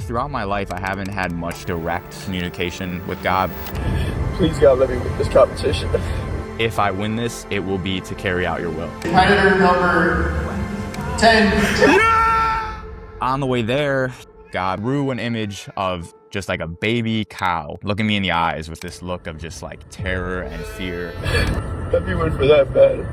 throughout my life, I haven't had much direct communication with God. Please, God, let me win this competition. If I win this, it will be to carry out your will. Predator number 10. On the way there, God drew an image of just like a baby cow looking me in the eyes with this look of just like terror and fear. Let me win for that bad.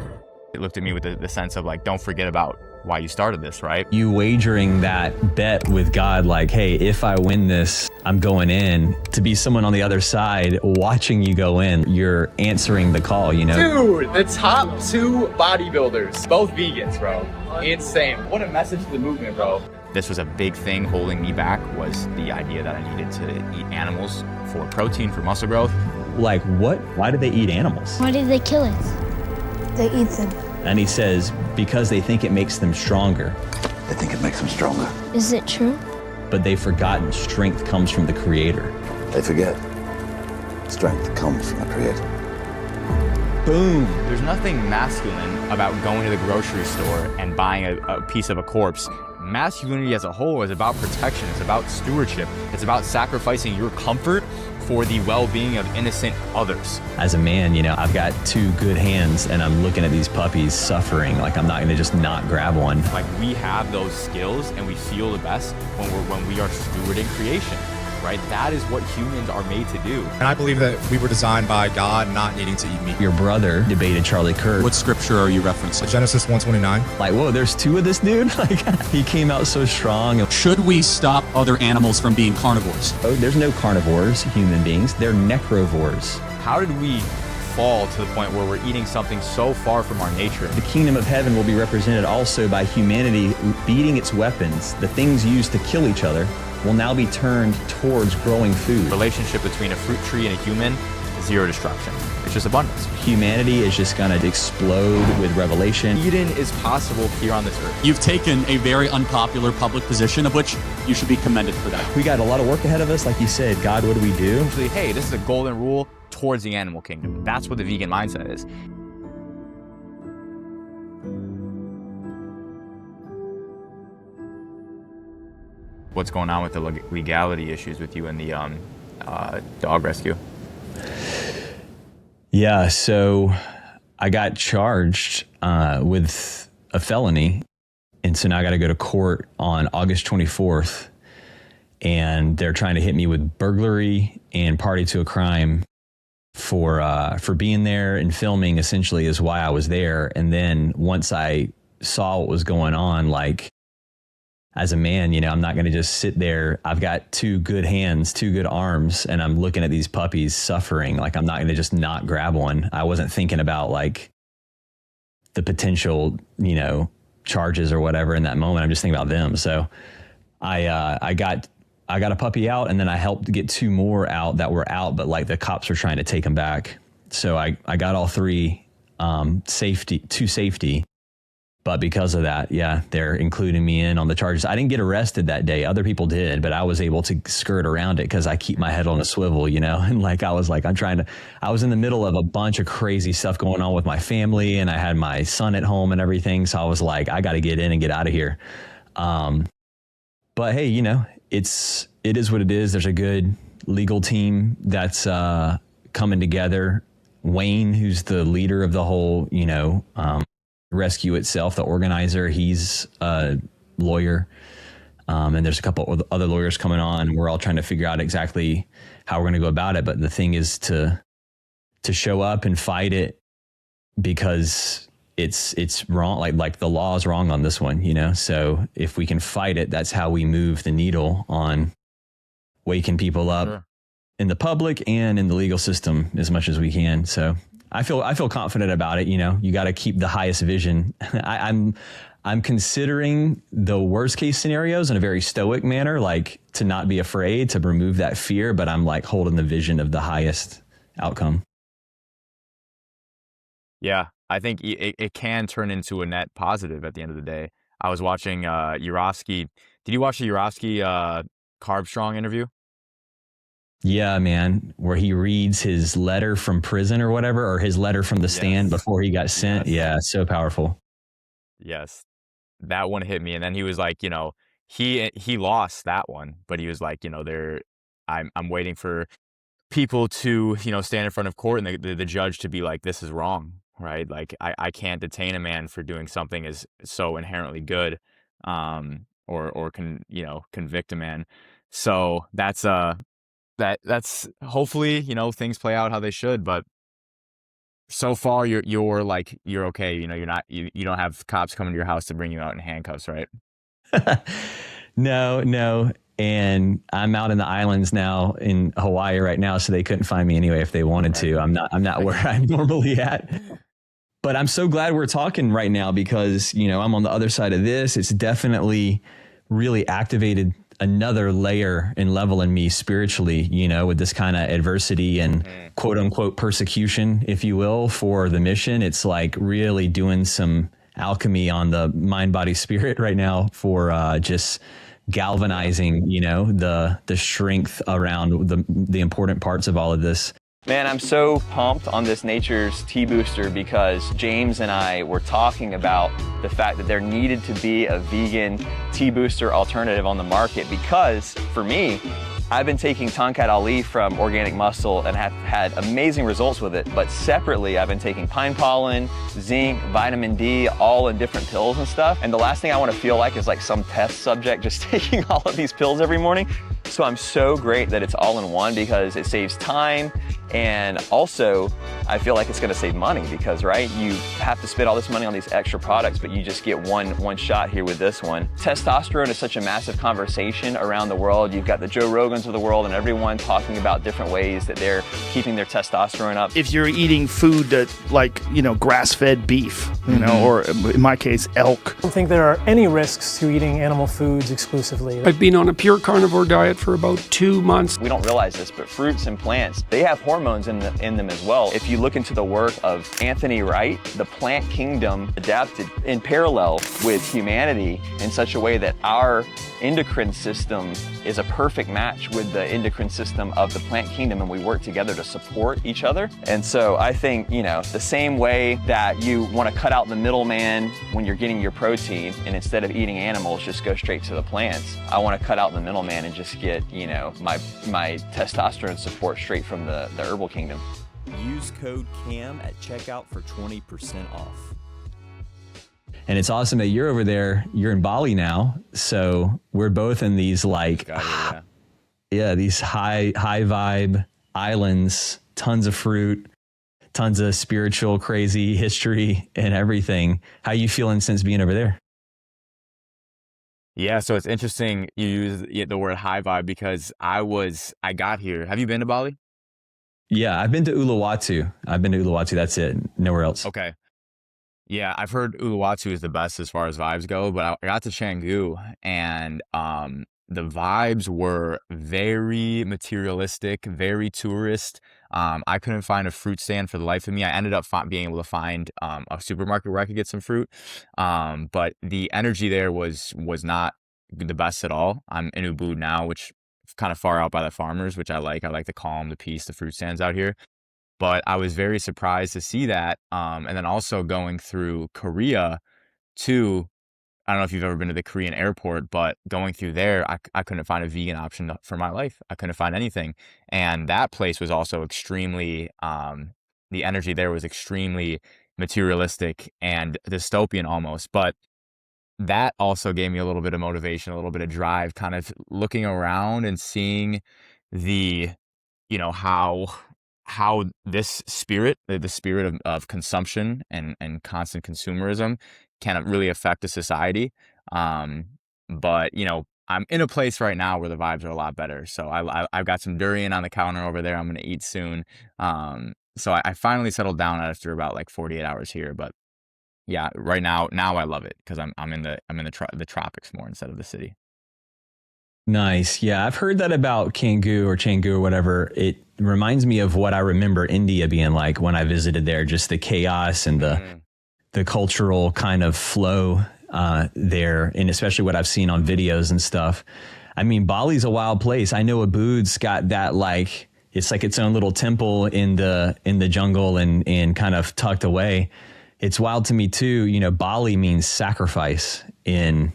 It looked at me with the sense of like, don't forget about why you started this, right? You wagering that bet with God, like, hey, if I win this, I'm going in. To be someone on the other side watching you go in, you're answering the call, you know? Dude, the top 2 bodybuilders, both vegans, bro. Insane. What a message to the movement, bro. This was a big thing holding me back, was the idea that I needed to eat animals for protein, for muscle growth. Like, what? Why do they eat animals? Why did they kill it? They eat them. And he says, because they think it makes them stronger. They think it makes them stronger. Is it true? But they've forgotten strength comes from the Creator. They forget strength comes from the Creator. Boom. There's nothing masculine about going to the grocery store and buying a piece of a corpse. Masculinity as a whole is about protection. It's about stewardship. It's about sacrificing your comfort for the well-being of innocent others. As a man, you know, I've got 2 good hands and I'm looking at these puppies suffering. Like, I'm not gonna just not grab one. Like, we have those skills and we feel the best when we are stewarding creation, right? That is what humans are made to do. And I believe that we were designed by God not needing to eat meat. Your brother debated Charlie Kirk. What scripture are you referencing? Genesis 1:29. Like, whoa, there's 2 of this dude? Like, he came out so strong. Should we stop other animals from being carnivores? Oh, there's no carnivores, human beings. They're necrovores. How did we fall to the point where we're eating something so far from our nature? The kingdom of heaven will be represented also by humanity beating its weapons. The things used to kill each other will now be turned towards growing food. Relationship between a fruit tree and a human, zero destruction. It's just abundance. Humanity is just gonna explode with revelation. Eden is possible here on this earth. You've taken a very unpopular public position, of which you should be commended for that. We got a lot of work ahead of us. Like you said, God, what do we do? Actually, hey, this is a golden rule towards the animal kingdom. That's what the vegan mindset is. What's going on with the legality issues with you and the dog rescue? Yeah, so I got charged with a felony. And so now I got to go to court on August 24th. And they're trying to hit me with burglary and party to a crime for being there and filming, essentially, is why I was there. And then once I saw what was going on, like, as a man, you know, I'm not going to just sit there. I've got 2 good hands, 2 good arms, and I'm looking at these puppies suffering. Like, I'm not going to just not grab one. I wasn't thinking about like the potential, you know, charges or whatever in that moment. I'm just thinking about them. So I got a puppy out, and then I helped get 2 more out that were out, but like the cops were trying to take them back. So I got all 3 to safety. But because of that, yeah, they're including me in on the charges. I didn't get arrested that day. Other people did, but I was able to skirt around it because I keep my head on a swivel, you know? And like, I was in the middle of a bunch of crazy stuff going on with my family, and I had my son at home and everything. So I was like, I got to get in and get out of here. But hey, you know, it is what it is. There's a good legal team that's coming together. Wayne, who's the leader of the whole, you know, rescue itself, the organizer, he's a lawyer, and there's a couple of other lawyers coming on. We're all trying to figure out exactly how we're going to go about it, but the thing is to show up and fight it, because it's wrong. Like the law is wrong on this one, you know. So if we can fight it, that's how we move the needle on waking people up in the public and in the legal system as much as we can. So I feel confident about it. You know, you got to keep the highest vision. I'm considering the worst case scenarios in a very stoic manner, like to not be afraid, to remove that fear, but I'm like holding the vision of the highest outcome. Yeah, I think it can turn into a net positive at the end of the day. I was watching Urofsky. Did you watch the Urofsky Carb Strong interview? Yeah, man, where he reads his letter from prison or whatever, or his letter from the stand before he got sent. Yes. Yeah, so powerful. Yes, that one hit me. And then he was like, you know, he lost that one, but he was like, I'm waiting for people to, stand in front of court and the judge to be like, this is wrong, right? Like I can't detain a man for doing something as so inherently good, or convict a man. So that's hopefully, things play out how they should, but so far you're okay, you don't have cops coming to your house to bring you out in handcuffs, right? No. And I'm out in the islands now in Hawaii right now, so they couldn't find me anyway if they wanted to. I'm not where I'm normally at. But I'm so glad we're talking right now because, I'm on the other side of this. It's definitely really activated another layer and level in me spiritually, with this kind of adversity and quote unquote persecution, if you will, for the mission. It's like really doing some alchemy on the mind, body, spirit right now for just galvanizing, the strength around the important parts of all of this. Man, I'm so pumped on this Nature's Tea Booster because James and I were talking about the fact that there needed to be a vegan tea booster alternative on the market because, for me, I've been taking Tonkat Ali from Organic Muscle and have had amazing results with it, but separately I've been taking pine pollen, zinc, vitamin D, all in different pills and stuff. And the last thing I want to feel like is like some test subject just taking all of these pills every morning. So I'm so great that it's all in one because it saves time, and also I feel like it's going to save money because, right, you have to spend all this money on these extra products, but you just get one shot here with this one. Testosterone is such a massive conversation around the world. You've got the Joe Rogans of the world and everyone talking about different ways that they're keeping their testosterone up. If you're eating food that, like, grass-fed beef, or in my case, elk. I don't think there are any risks to eating animal foods exclusively. I've been on a pure carnivore diet for about 2 months. We don't realize this, but fruits and plants, they have hormones in them as well. If you look into the work of Anthony Wright, the plant kingdom adapted in parallel with humanity in such a way that our endocrine system is a perfect match with the endocrine system of the plant kingdom, and we work together to support each other. And so I think, the same way that you want to cut out the middleman when you're getting your protein, and instead of eating animals, just go straight to the plants, I want to cut out the middleman and just get, my testosterone support straight from the herbal kingdom. Use code CAM at checkout for 20% off. And it's awesome that you're over there. You're in Bali now. So we're both in these these high vibe islands, tons of fruit, tons of spiritual, crazy history and everything. How you feeling since being over there? Yeah, so it's interesting you use the word high vibe because I got here. Have you been to Bali? Yeah, I've been to Uluwatu. That's it. Nowhere else. Okay. Yeah, I've heard Uluwatu is the best as far as vibes go, but I got to Canggu and the vibes were very materialistic, very tourist. I couldn't find a fruit stand for the life of me. I ended up being able to find a supermarket where I could get some fruit, but the energy there was not the best at all. I'm in Ubud now, which is kind of far out by the farmers, which I like. I like the calm, the peace, the fruit stands out here. But I was very surprised to see that. And then also going through Korea too. I don't know if you've ever been to the Korean airport, but going through there, I couldn't find a vegan option for my life. I couldn't find anything. And that place was also extremely, the energy there was extremely materialistic and dystopian almost. But that also gave me a little bit of motivation, a little bit of drive, kind of looking around and seeing the, how this spirit, the spirit of consumption and constant consumerism can really affect a society. But, I'm in a place right now where the vibes are a lot better. So I've got some durian on the counter over there. I'm going to eat soon. So I finally settled down after about like 48 hours here. But yeah, right now I love it because I'm in the tropics more instead of the city. Nice. Yeah, I've heard that about Canggu or whatever. It reminds me of what I remember India being like when I visited there, just the chaos and the cultural kind of flow there, and especially what I've seen on videos and stuff. I mean, Bali's a wild place. I know Ubud's got that it's like its own little temple in the jungle and kind of tucked away. It's wild to me too. Bali means sacrifice in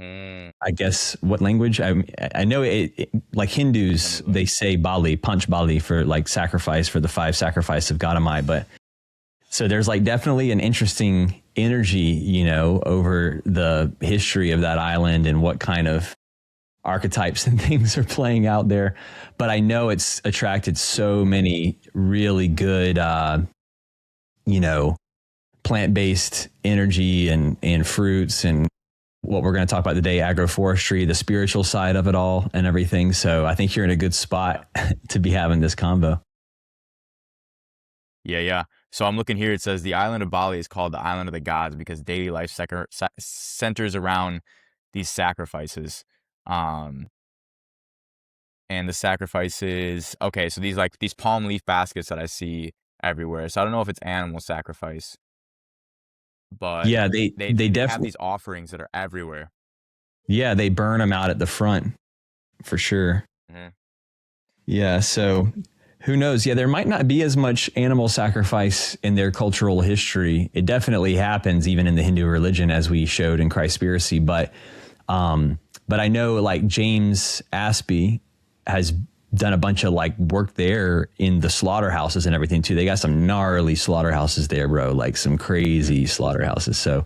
I guess what language? I know it like Hindus, they say Bali, punch Bali for like sacrifice for the 5 sacrifices of Gadamai. But so there's like definitely an interesting energy, you know, over the history of that island and what kind of archetypes and things are playing out there. But I know it's attracted so many really good, you know, plant-based energy and fruits and what we're going to talk about today, agroforestry, the spiritual side of it all and everything. So I think you're in a good spot to be having this combo. Yeah. So I'm looking here. It says the island of Bali is called the island of the gods because daily life centers around these sacrifices. And the sacrifices, okay, so these palm leaf baskets that I see everywhere. So I don't know if it's animal sacrifice, but yeah, they definitely have these offerings that are everywhere. Yeah, they burn them out at the front for sure. Mm-hmm. Yeah, so who knows? Yeah, there might not be as much animal sacrifice in their cultural history. It definitely happens even in the Hindu religion, as we showed in Christspiracy. But I know like James Aspie has done a bunch of like work there in the slaughterhouses and everything too. They got some gnarly slaughterhouses there, bro, like some crazy slaughterhouses. So,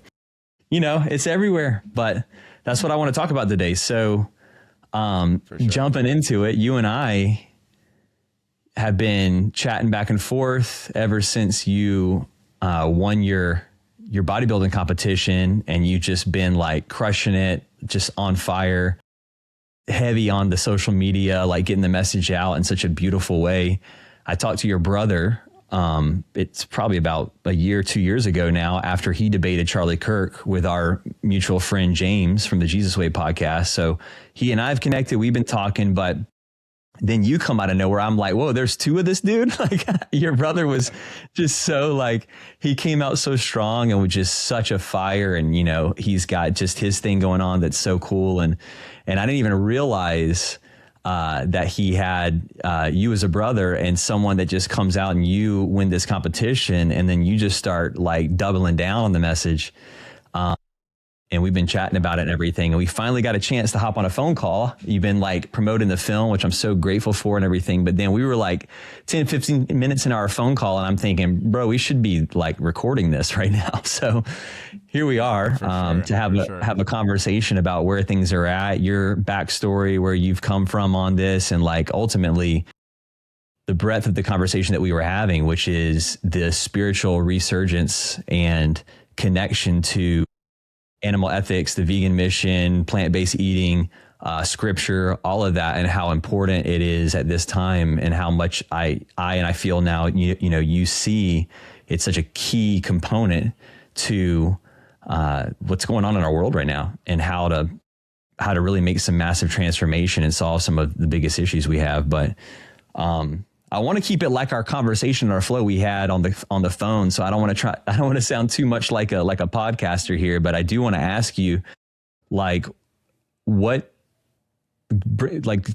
you know, it's everywhere, but that's what I want to talk about today. So, jumping into it, you and I have been chatting back and forth ever since you won your bodybuilding competition, and you just been like crushing it, just on fire, heavy on the social media, like getting the message out in such a beautiful way. I talked to your brother. It's probably about a year, 2 years ago now, after he debated Charlie Kirk with our mutual friend James from the Jesus Way podcast. So he and I have connected. We've been talking, but then you come out of nowhere. I'm like, whoa, there's 2 of this dude. Like your brother was just so like, he came out so strong and with just such a fire. And, you know, he's got just his thing going on that's so cool. And I didn't even realize that he had you as a brother and someone that just comes out and you win this competition. And then you just start like doubling down on the message. And we've been chatting about it and everything. And we finally got a chance to hop on a phone call. You've been like promoting the film, which I'm so grateful for and everything. But then we were like 10, 15 minutes into our phone call. And I'm thinking, bro, we should be like recording this right now. So here we are to have a conversation about where things are at, your backstory, where you've come from on this. And like ultimately the breadth of the conversation that we were having, which is the spiritual resurgence and connection to animal ethics, the vegan mission, plant-based eating, scripture, all of that, and how important it is at this time, and how much I feel now, you know, you see it's such a key component to what's going on in our world right now, and how to really make some massive transformation and solve some of the biggest issues we have. But I want to keep it like our conversation, our flow we had on the phone. So I don't want to sound too much like a podcaster here, but I do want to ask you, like,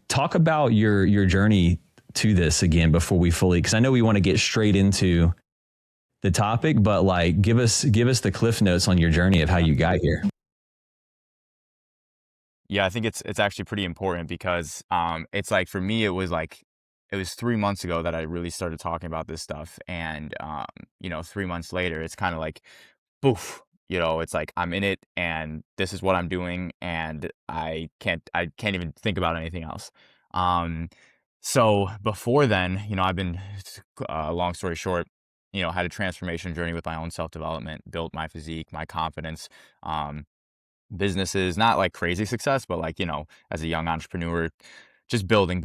talk about your journey to this again before we fully, because I know we want to get straight into the topic, but like, give us the cliff notes on your journey of how you got here. Yeah, I think it's actually pretty important because it's like, for me, it was 3 months ago that I really started talking about this stuff. And, you know, 3 months later, it's kind of like, poof, you know, it's like I'm in it and this is what I'm doing. And I can't even think about anything else. So before then, you know, I've been, long story short, you know, had a transformation journey with my own self-development, built my physique, my confidence, businesses, not like crazy success, but like, you know, as a young entrepreneur, just building.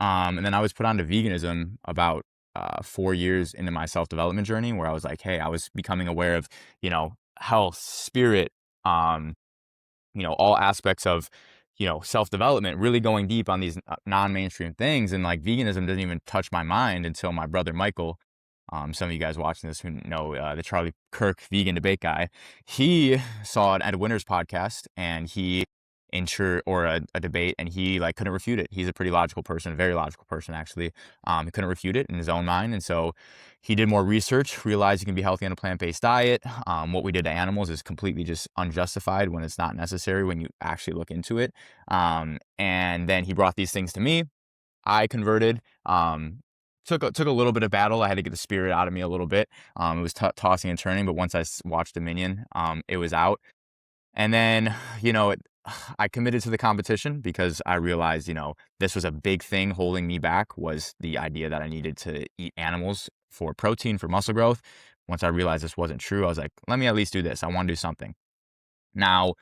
And then I was put onto veganism about 4 years into my self-development journey, where I was like, hey, I was becoming aware of, you know, health, spirit, you know, all aspects of, you know, self-development, really going deep on these non-mainstream things. And like veganism didn't even touch my mind until my brother Michael, some of you guys watching this who know the Charlie Kirk vegan debate guy, he saw it at a Winner's podcast, and he a debate, and he like couldn't refute it. He's a pretty logical person, a very logical person actually. He couldn't refute it in his own mind, and so he did more research, realized you can be healthy on a plant-based diet. What we did to animals is completely just unjustified when it's not necessary when you actually look into it. And then he brought these things to me. I converted. Took a little bit of battle. I had to get the spirit out of me a little bit. It was tossing and turning, but once I watched Dominion, it was out. And then, I committed to the competition because I realized, this was a big thing holding me back, was the idea that I needed to eat animals for protein, for muscle growth. Once I realized this wasn't true, I was like, let me at least do this. I want to do something. Now,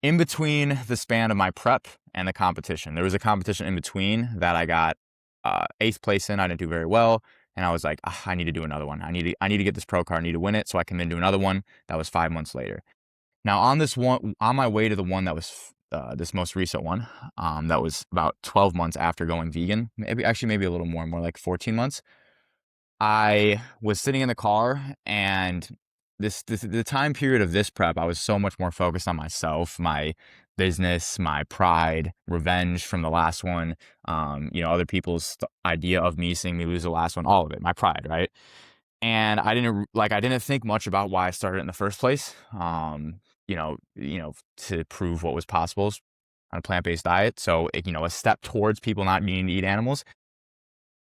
in between the span of my prep and the competition, there was a competition in between that I got 8th place in. I didn't do very well. And I was like, I need to do another one. I need to get this pro card. I need to win it. So I come in to do another one. That was 5 months later. Now on this one, on my way to the one that was this most recent one, that was about 12 months after going vegan, maybe a little more like 14 months. I was sitting in the car, and the time period of this prep, I was so much more focused on myself, my business, my pride, revenge from the last one, other people's idea of me seeing me lose the last one, all of it, my pride, right? And I didn't think much about why I started in the first place, to prove what was possible on a plant-based diet. So, a step towards people not needing to eat animals.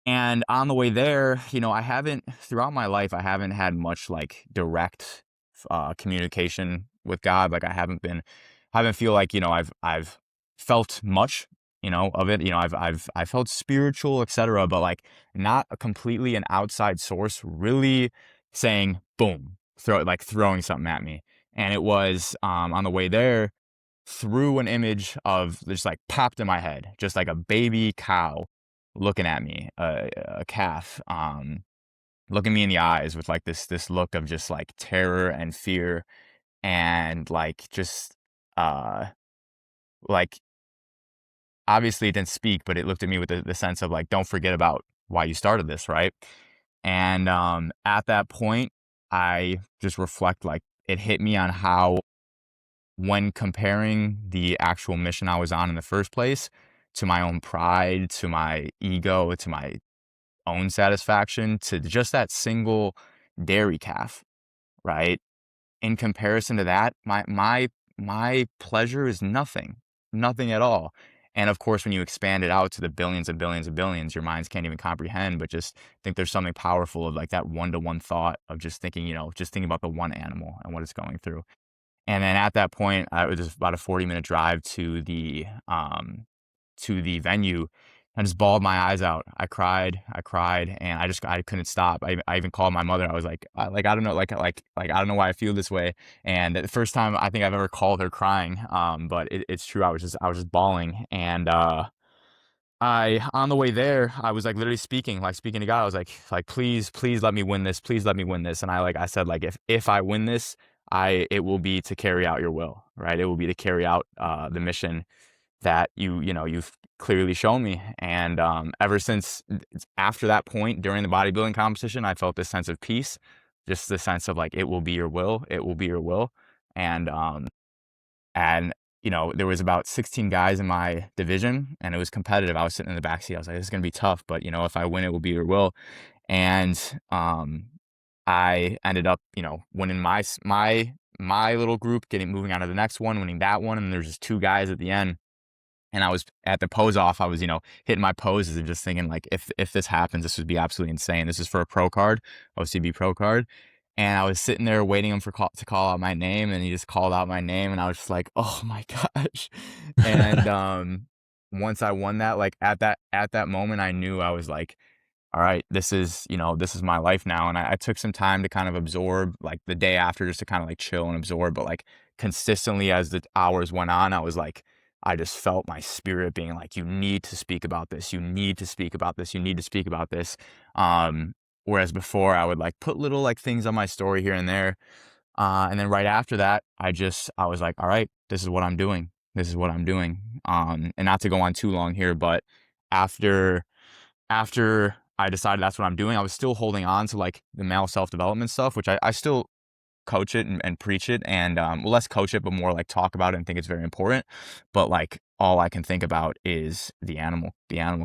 And on the way there, throughout my life, I haven't had much like direct communication with God. Like I haven't feel like, I've felt much, of it. I felt spiritual, etc. But like not a completely an outside source really saying, boom, throwing something at me. And it was on the way there, through an image of just like popped in my head, just like a baby cow looking at me, a calf, looking me in the eyes with like this look of just like terror and fear, and like just like obviously it didn't speak, but it looked at me with the sense of like, don't forget about why you started this, right? And at that point, I just reflect, like it hit me on how, when comparing the actual mission I was on in the first place to my own pride, to my ego, to my own satisfaction, to just that single dairy calf, right? In comparison to that, my pleasure is nothing at all. And of course, when you expand it out to the billions and billions and billions, your minds can't even comprehend, but just think there's something powerful of like that one-to-one thought of just thinking, just thinking about the one animal and what it's going through. And then at that point, it was just about a 40-minute drive to the venue. I just bawled my eyes out. I cried, and I couldn't stop. I even called my mother. I was like, I don't know, like I don't know why I feel this way. And the first time I think I've ever called her crying, but it's true. I was just bawling. And on the way there, I was like literally speaking to God. I was like, please let me win this. Please let me win this. And I said, like, if I win this, it will be to carry out your will, right? It will be to carry out the mission that you've clearly shown me. And ever since, after that point during the bodybuilding competition, I felt this sense of peace, just the sense of like, it will be your will, it will be your will. And there was about 16 guys in my division, and it was competitive. I was sitting in the backseat. I was like, this is gonna be tough, but if I win, it will be your will. And I ended up winning my little group, moving on to the next one, winning that one. And there's just 2 guys at the end. And I was at the pose off. I was, hitting my poses and just thinking, like, if this happens, this would be absolutely insane. This is for a pro card, OCB pro card. And I was sitting there waiting him to call out my name, and he just called out my name, and I was just like, oh my gosh. And once I won that, like at that moment, I knew, I was like, all right, this is my life now. And I took some time to kind of absorb, like the day after, just to kind of like chill and absorb. But like consistently as the hours went on, I was like, I just felt my spirit being like, you need to speak about this. You need to speak about this. You need to speak about this. Whereas before I would like put little like things on my story here and there. And then right after that, I was like, all right, this is what I'm doing. This is what I'm doing. And not to go on too long here, but after I decided that's what I'm doing, I was still holding on to like the male self-development stuff, which I still coach it and preach it, and less coach it, but more like talk about it and think it's very important. But like all I can think about is the animal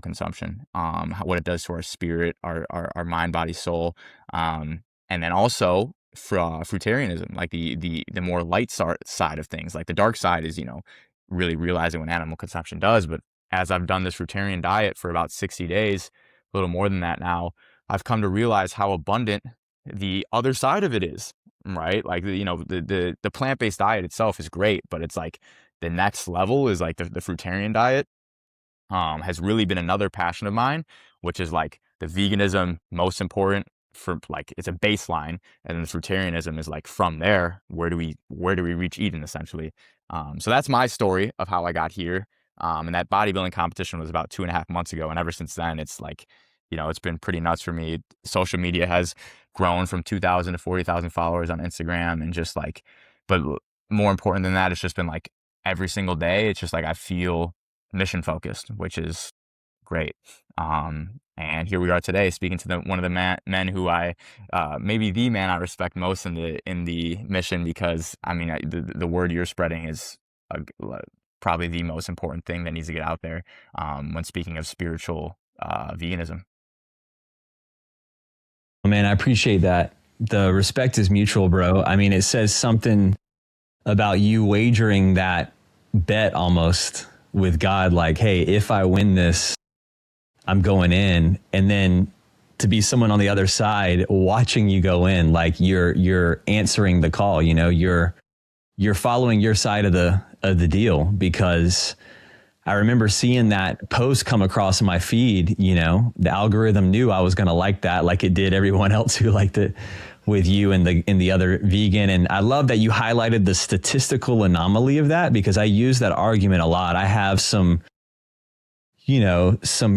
consumption, what it does to our spirit, our mind, body, soul, and then also fruitarianism, like the more light side of things. Like the dark side is, you know, really realizing what animal consumption does. But as I've done this fruitarian diet for about 60 days, a little more than that now, I've come to realize how abundant the other side of it is, right? Like, you know, the plant-based diet itself is great, but it's like the next level is like the fruitarian diet has really been another passion of mine, which is like the veganism, most important for, like, it's a baseline, and then the fruitarianism is like from there, where do we reach Eden, essentially. So that's my story of how I got here. And that bodybuilding competition was about 2.5 months ago, and ever since then, it's like, you know, it's been pretty nuts for me. Social media has grown from 2,000 to 40,000 followers on Instagram, and just like, but more important than that, it's just been like every single day, it's just like I feel mission focused, which is great. And here we are today, speaking to one of the men who I, maybe the man I respect most in the mission, because I mean, the word you're spreading is probably the most important thing that needs to get out there when speaking of spiritual veganism. Oh, man, I appreciate that. The respect is mutual, bro. I mean, it says something about you wagering that bet almost with God, like, hey, if I win this, I'm going in. And then to be someone on the other side watching you go in, like you're answering the call, you know, you're following your side of the deal, because I remember seeing that post come across my feed. You know, the algorithm knew I was going to like that, like it did everyone else who liked it with you and the other vegan. And I love that you highlighted the statistical anomaly of that, because I use that argument a lot. I have some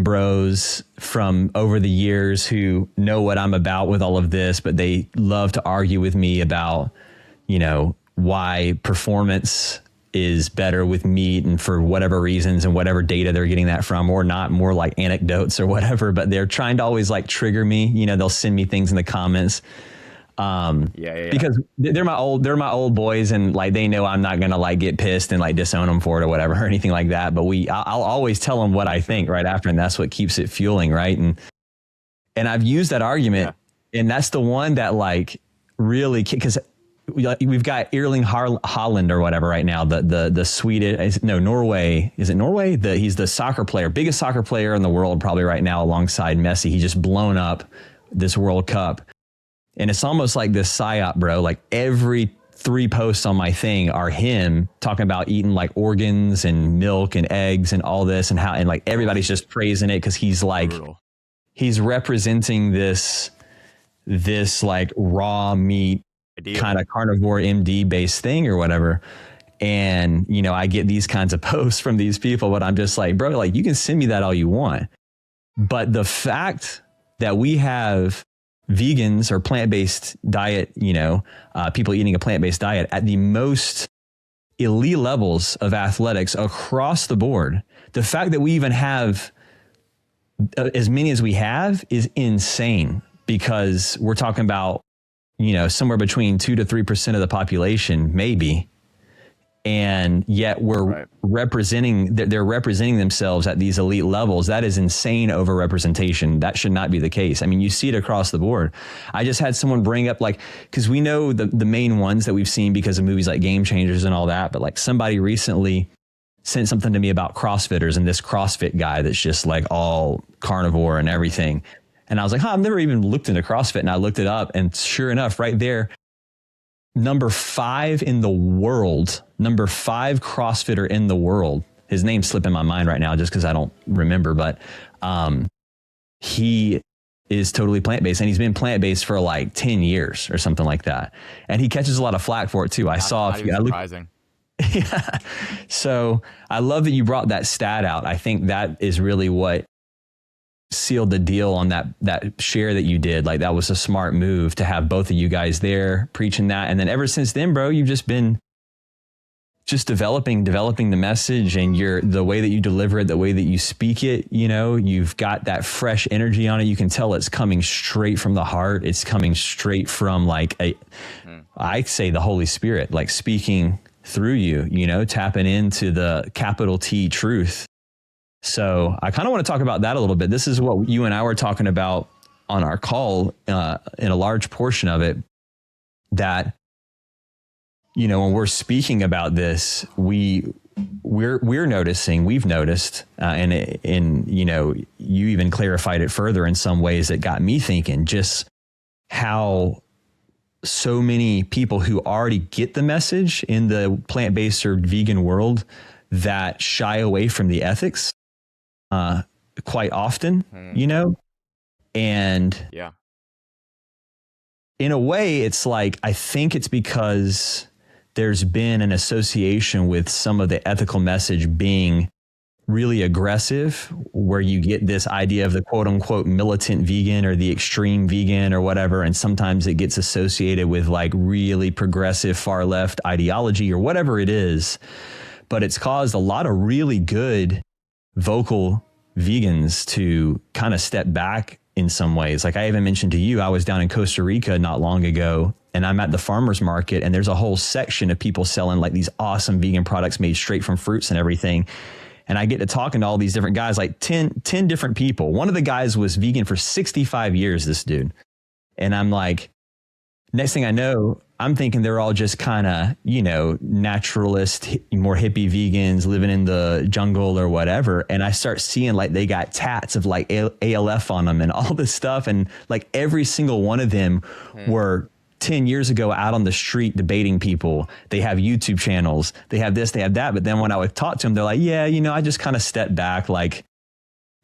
bros from over the years who know what I'm about with all of this, but they love to argue with me about, you know, why performance is better with meat, and for whatever reasons and whatever data they're getting that from, or not, more like anecdotes or whatever, but they're trying to always like trigger me. You know, they'll send me things in the comments. Because they're my old boys, and like, they know I'm not going to like get pissed and like disown them for it or whatever, or anything like that. But I'll always tell them what I think right after. And that's what keeps it fueling. Right. And I've used that argument, and that's the one that like really, because we've got Erling Haaland or whatever right now, the Swedish, Norway. Is it Norway? He's the soccer player, biggest soccer player in the world probably right now, alongside Messi. He just blown up this World Cup. And it's almost like this psyop, bro. Like every 3 posts on my thing are him talking about eating like organs and milk and eggs and all this, and how, and like everybody's just praising it, because he's like, brutal. He's representing this like raw meat kind of carnivore MD based thing or whatever. And, you know, I get these kinds of posts from these people, but I'm just like, bro, like, you can send me that all you want. But the fact that we have vegans or plant-based diet, you know, people eating a plant-based diet at the most elite levels of athletics across the board, the fact that we even have as many as we have is insane, because we're talking about, you know, somewhere between 2 to 3% of the population, maybe. And yet we're representing, they're representing themselves at these elite levels. That is insane overrepresentation. That should not be the case. I mean, you see it across the board. I just had someone bring up, like, because we know the main ones that we've seen because of movies like Game Changers and all that, but like somebody recently sent something to me about CrossFitters and this CrossFit guy that's just like all carnivore and everything. And I was like, I've never even looked into CrossFit. And I looked it up, and sure enough, right there, number 5 in the world, number 5 CrossFitter in the world. His name's slipping my mind right now just because I don't remember, but he is totally plant-based, and he's been plant-based for like 10 years or something like that. And he catches a lot of flack for it too. Surprising. Yeah. So I love that you brought that stat out. I think that is really what sealed the deal on that share that you did. Like, that was a smart move to have both of you guys there preaching that. And then ever since then, bro, you've just been just developing the message, and the way that you deliver it, the way that you speak it, you know, you've got that fresh energy on it. You can tell it's coming straight from the heart. It's coming straight from like I say the Holy Spirit, like speaking through you, tapping into the capital T truth. So I kind of want to talk about that a little bit. This is what you and I were talking about on our call, in a large portion of it, that, when we're speaking about this, we're noticing, we've noticed, and you even clarified it further in some ways that got me thinking just how so many people who already get the message in the plant-based or vegan world that shy away from the ethics quite often, and yeah, in a way it's like, I think it's because there's been an association with some of the ethical message being really aggressive, where you get this idea of the quote unquote militant vegan or the extreme vegan or whatever. And sometimes it gets associated with like really progressive far left ideology or whatever it is. But it's caused a lot of really good vocal vegans to kind of step back in some ways. Like I even mentioned to you, I was down in Costa Rica not long ago, and I'm at the farmer's market, and there's a whole section of people selling like these awesome vegan products made straight from fruits and everything. And I get to talking to all these different guys, like 10 different people. One of the guys was vegan for 65 years, this dude. And I'm like, next thing I know, I'm thinking they're all just kind of, naturalist, more hippie vegans living in the jungle or whatever. And I start seeing like they got tats of like ALF on them and all this stuff. And like every single one of them were 10 years ago out on the street debating people. They have YouTube channels. They have this, they have that. But then when I would talk to them, they're like, yeah, I just kind of stepped back. Like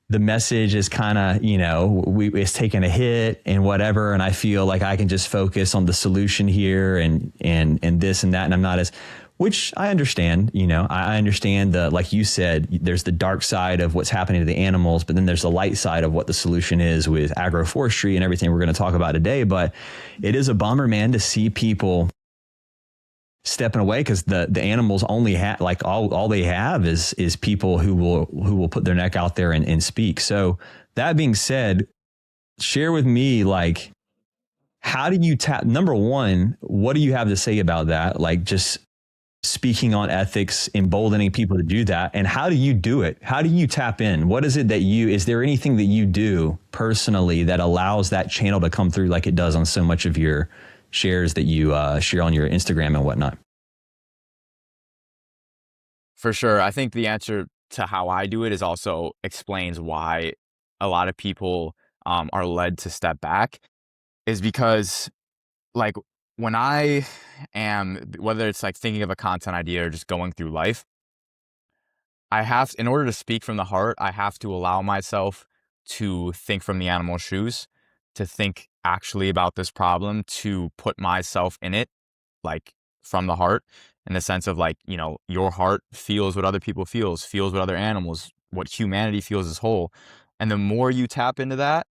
the message is kind of, it's taking a hit and whatever. And I feel like I can just focus on the solution here and this and that. And I'm not as, which I understand, I understand like you said, there's the dark side of what's happening to the animals, but then there's the light side of what the solution is with agroforestry and everything we're going to talk about today. But it is a bummer, man, to see people stepping away, because the animals only have like all they have is people who will put their neck out there and speak. So that being said, share with me, like, how do you tap, number one, what do you have to say about that? Like just speaking on ethics, emboldening people to do that. And how do you do it? How do you tap in? What is it that is there anything that you do personally that allows that channel to come through like it does on so much of your shares that you share on your Instagram and whatnot? For sure. I think the answer to how I do it is also explains why a lot of people are led to step back, is because like when I am, whether it's like thinking of a content idea or just going through life, in order to speak from the heart, I have to allow myself to think from the animal's shoes, to think actually about this problem, to put myself in it, like from the heart, in the sense of like, your heart feels what other people feels what other animals, what humanity feels as whole. And the more you tap into that,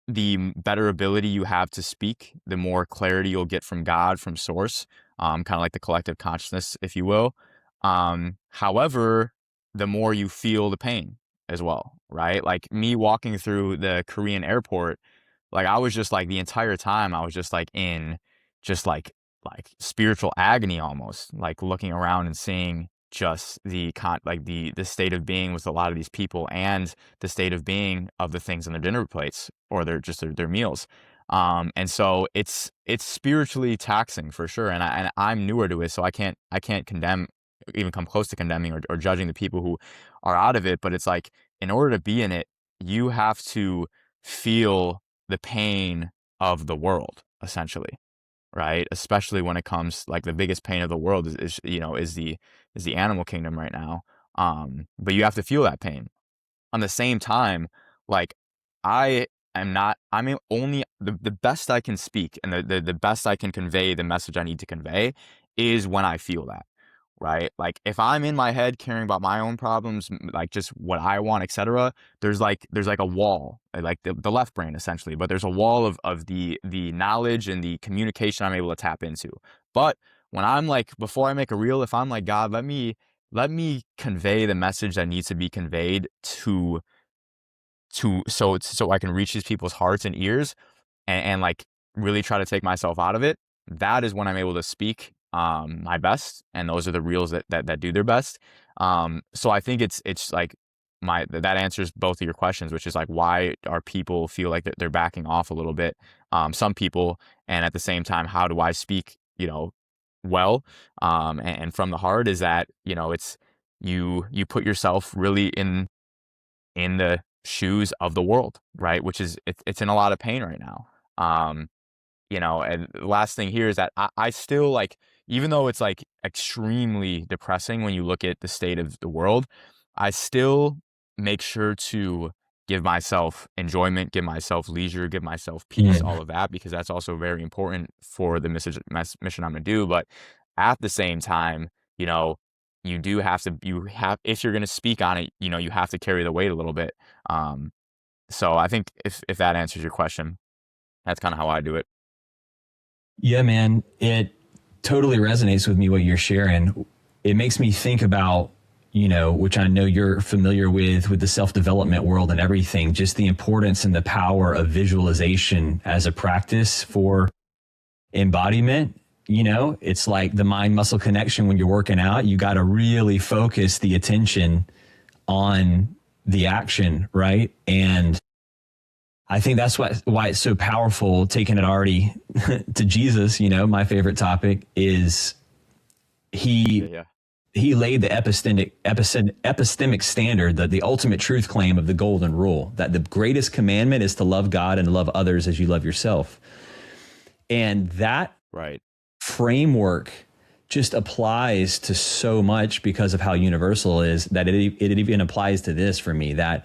the better ability you have to speak, the more clarity you'll get from God, from source, kind of like the collective consciousness, if you will. However, the more you feel the pain as well, right? Like me walking through the Korean airport, like I was just like the entire time I was just like in just like spiritual agony almost, like looking around and seeing just the state of being with a lot of these people, and the state of being of the things on their dinner plates or their meals. And so it's spiritually taxing for sure. And I'm newer to it, so I can't condemn, even come close to condemning or judging the people who are out of it. But it's like, in order to be in it, you have to feel the pain of the world, essentially. Right? Especially when it comes, like the biggest pain of the world is the animal kingdom right now. But you have to feel that pain. On the same time, like the best I can speak and the best I can convey the message I need to convey is when I feel that, right? Like if I'm in my head caring about my own problems, like just what I want, etc., there's like a wall, like the left brain essentially, but there's a wall of the knowledge and the communication I'm able to tap into. But when I'm like, before I make a reel, if I'm like, God, let me convey the message that needs to be conveyed so I can reach these people's hearts and ears, and like really try to take myself out of it, that is when I'm able to speak my best, and those are the reels that do their best. So I think it's like that answers both of your questions, which is like, why are people feel like they're backing off a little bit? Some people, and at the same time, how do I speak, well, and from the heart, is that, it's you put yourself really in the shoes of the world, right? Which is, it's in a lot of pain right now. And the last thing here is that I still, like, even though it's like extremely depressing when you look at the state of the world, I still make sure to give myself enjoyment, give myself leisure, give myself peace, all of that, because that's also very important for the mission I'm going to do. But at the same time, you do have to, if you're going to speak on it, you have to carry the weight a little bit. So I think if that answers your question, that's kind of how I do it. Yeah, man, it totally resonates with me, what you're sharing. It makes me think about, which I know you're familiar with the self-development world and everything, just the importance and the power of visualization as a practice for embodiment. It's like the mind-muscle connection when you're working out. You got to really focus the attention on the action, right? And I think that's why it's so powerful, taking it already to Jesus. My favorite topic is he laid the epistemic standard, the ultimate truth claim of the golden rule, that the greatest commandment is to love God and love others as you love yourself. And that framework just applies to so much because of how universal it is, that it even applies to this for me, that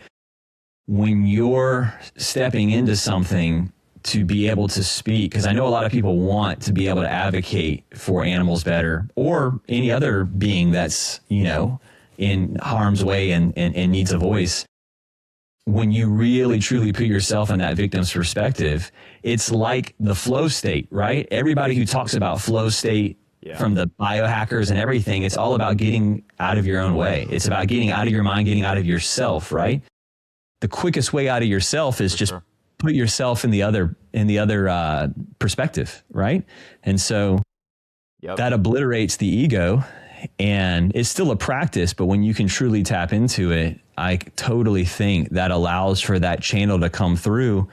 when you're stepping into something to be able to speak, because I know a lot of people want to be able to advocate for animals better, or any other being that's, in harm's way and needs a voice. When you really truly put yourself in that victim's perspective, it's like the flow state, right? Everybody who talks about flow state, from the biohackers and everything, it's all about getting out of your own way. It's about getting out of your mind, getting out of yourself, right? The quickest way out of yourself is just put yourself in the other perspective, right? And so that obliterates the ego, and it's still a practice, but when you can truly tap into it, I totally think that allows for that channel to come through.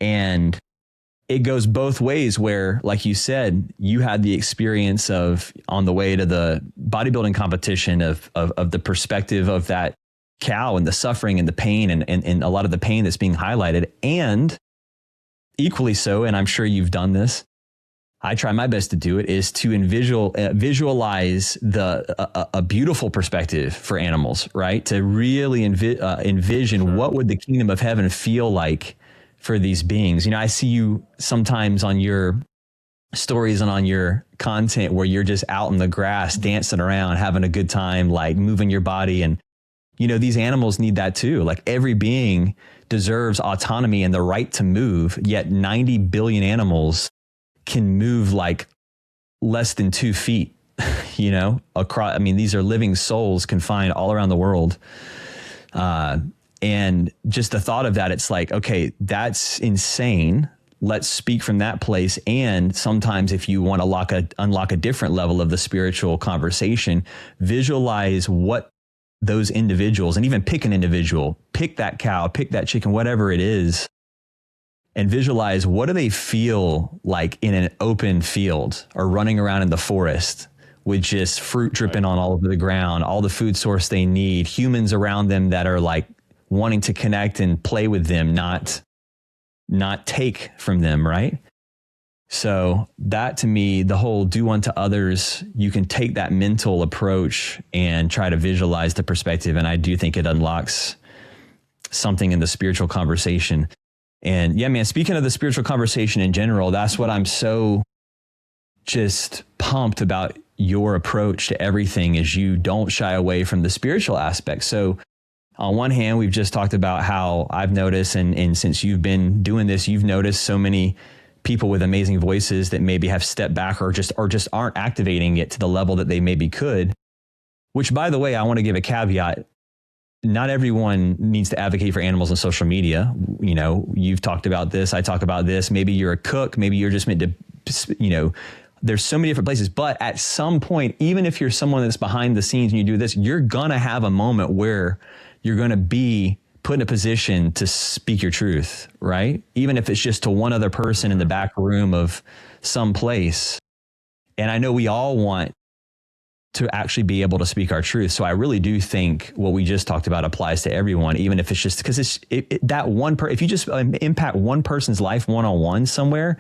And it goes both ways, where, like you said, you had the experience of, on the way to the bodybuilding competition, of the perspective of that cow and the suffering and the pain and a lot of the pain that's being highlighted. And equally so, and I'm sure you've done this, I try my best to do it, is to visualize a beautiful perspective for animals, right? To really envision what would the kingdom of heaven feel like for these beings. I see you sometimes on your stories and on your content where you're just out in the grass, dancing around, having a good time, like moving your body. And, these animals need that too. Like, every being deserves autonomy and the right to move, yet 90 billion animals can move like less than 2 feet, across. I mean, these are living souls confined all around the world. And just the thought of that, it's like, okay, that's insane. Let's speak from that place. And sometimes, if you want to unlock a different level of the spiritual conversation, visualize what those individuals, and even pick an individual, pick that cow, pick that chicken, whatever it is, and visualize, what do they feel like in an open field or running around in the forest with just fruit dripping on all over the ground, all the food source they need, humans around them that are like wanting to connect and play with them, not take from them, right? So that, to me, the whole do unto others, you can take that mental approach and try to visualize the perspective. And I do think it unlocks something in the spiritual conversation. And yeah, man, speaking of the spiritual conversation in general, that's what I'm so just pumped about your approach to everything, is you don't shy away from the spiritual aspect. So on one hand, we've just talked about how I've noticed, and since you've been doing this, you've noticed so many people with amazing voices that maybe have stepped back or just aren't activating it to the level that they maybe could, which, by the way, I want to give a caveat. Not everyone needs to advocate for animals on social media. You've talked about this. I talk about this. Maybe you're a cook. Maybe you're just meant to there's so many different places, but at some point, even if you're someone that's behind the scenes and you do this, you're going to have a moment where you're going to be put in a position to speak your truth, right? Even if it's just to one other person in the back room of some place. And I know we all want to actually be able to speak our truth. So I really do think what we just talked about applies to everyone, even if it's just because if you just impact one person's life one-on-one somewhere,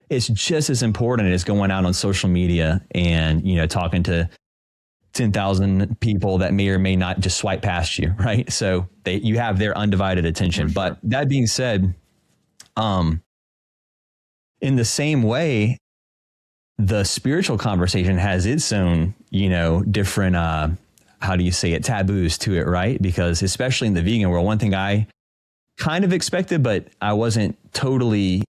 it's just as important as going out on social media and, talking to 10,000 people that may or may not just swipe past you, right? So you have their undivided attention. Sure. But that being said, in the same way, the spiritual conversation has its own, different, how do you say it, taboos to it, right? Because especially in the vegan world, one thing I kind of expected, but I wasn't totally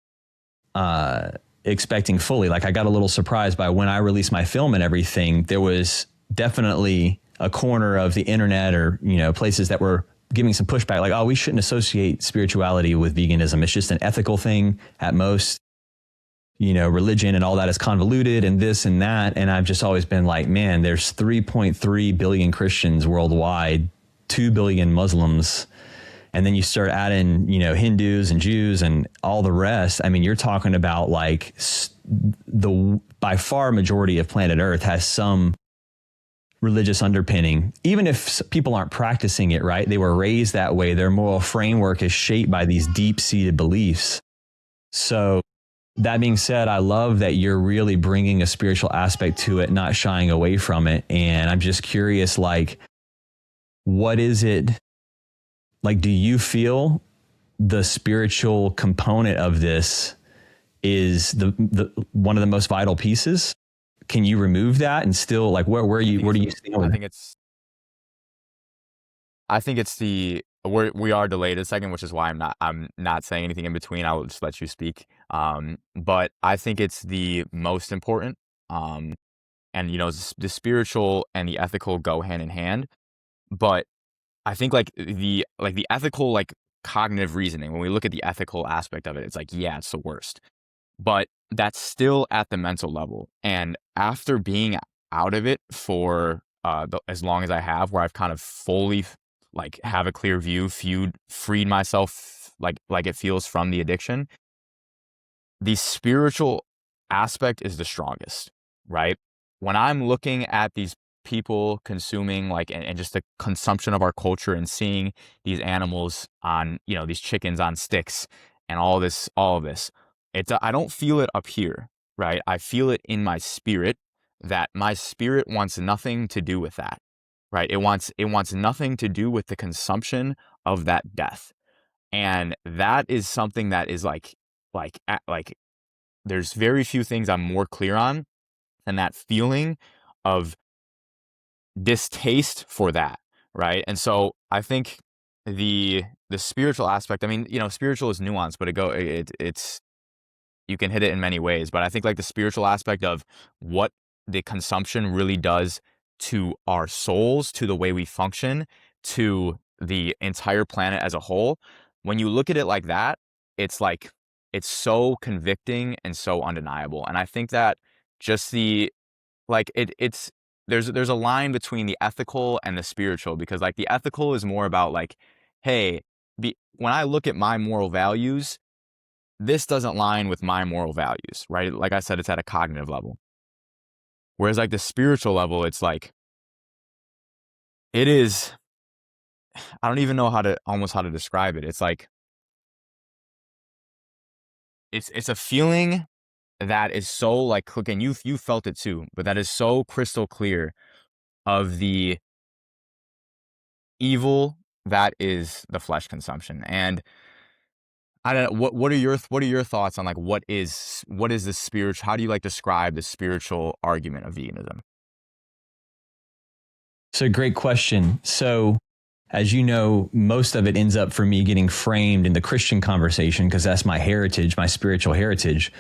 expecting fully. Like I got a little surprised by when I released my film and everything, there was definitely a corner of the internet or, places that were giving some pushback, like, oh, we shouldn't associate spirituality with veganism. It's just an ethical thing at most. Religion and all that is convoluted and this and that. And I've just always been like, man, there's 3.3 billion Christians worldwide, 2 billion Muslims. And then you start adding, Hindus and Jews and all the rest. I mean, you're talking about like the by far majority of planet Earth has some religious underpinning, even if people aren't practicing it, right? They were raised that way. Their moral framework is shaped by these deep-seated beliefs. So that being said, I love that you're really bringing a spiritual aspect to it, not shying away from it. And I'm just curious, like, what is it? Like, do you feel the spiritual component of this is the one of the most vital pieces? Can you remove that and still, like, where do you stand? I think it's we are delayed a second, which is why I'm not saying anything in between. I will just let you speak. But I think it's the most important. And the spiritual and the ethical go hand in hand. But I think like the ethical, like cognitive reasoning, when we look at the ethical aspect of it, it's like, yeah, it's the worst. But that's still at the mental level. And after being out of it for as long as I have, where I've kind of fully like have a clear view, freed myself like it feels from the addiction, the spiritual aspect is the strongest, right? When I'm looking at these people consuming like and just the consumption of our culture and seeing these animals on, these chickens on sticks and all of this, I don't feel it up here, right? I feel it in my spirit, that my spirit wants nothing to do with that, right? It wants nothing to do with the consumption of that death. And that is something that is like there's very few things I'm more clear on than that feeling of distaste for that, right? And so I think the spiritual aspect, I mean, spiritual is nuanced, but it's you can hit it in many ways. But I think like the spiritual aspect of what the consumption really does to our souls, to the way we function, to the entire planet as a whole, when you look at it like that, it's like, it's so convicting and so undeniable. And I think that just there's a line between the ethical and the spiritual, because like the ethical is more about like, hey, when I look at my moral values, this doesn't line with my moral values, right? Like I said, it's at a cognitive level. Whereas like the spiritual level, it's like, it is, I don't even know how to describe it. It's like, it's a feeling that is so like, and you felt it too, but that is so crystal clear of the evil that is the flesh consumption. And I don't know, what are your thoughts on like what is the spiritual, how do you like describe the spiritual argument of veganism? So great question. So as you know, most of it ends up for me getting framed in the Christian conversation because that's my heritage, my spiritual heritage.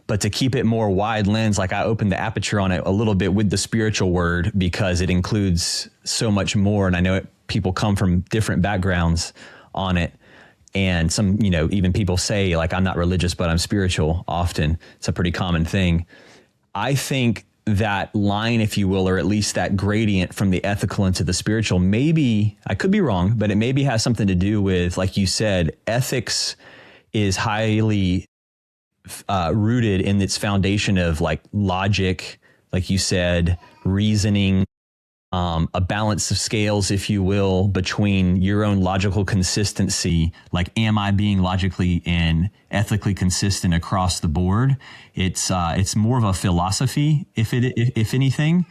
But to keep it more wide lens, like I opened the aperture on it a little bit with the spiritual word because it includes so much more. And I know people come from different backgrounds on it. And some, you know, even people say like, I'm not religious, but I'm spiritual. Often it's a pretty common thing. I think that line, if you will, or at least that gradient from the ethical into the spiritual, maybe, I could be wrong, but it maybe has something to do with, like you said, ethics is highly rooted in its foundation of like logic, like you said, reasoning, a balance of scales, if you will, between your own logical consistency. Like, am I being logically and ethically consistent across the board? It's more of a philosophy, if anything,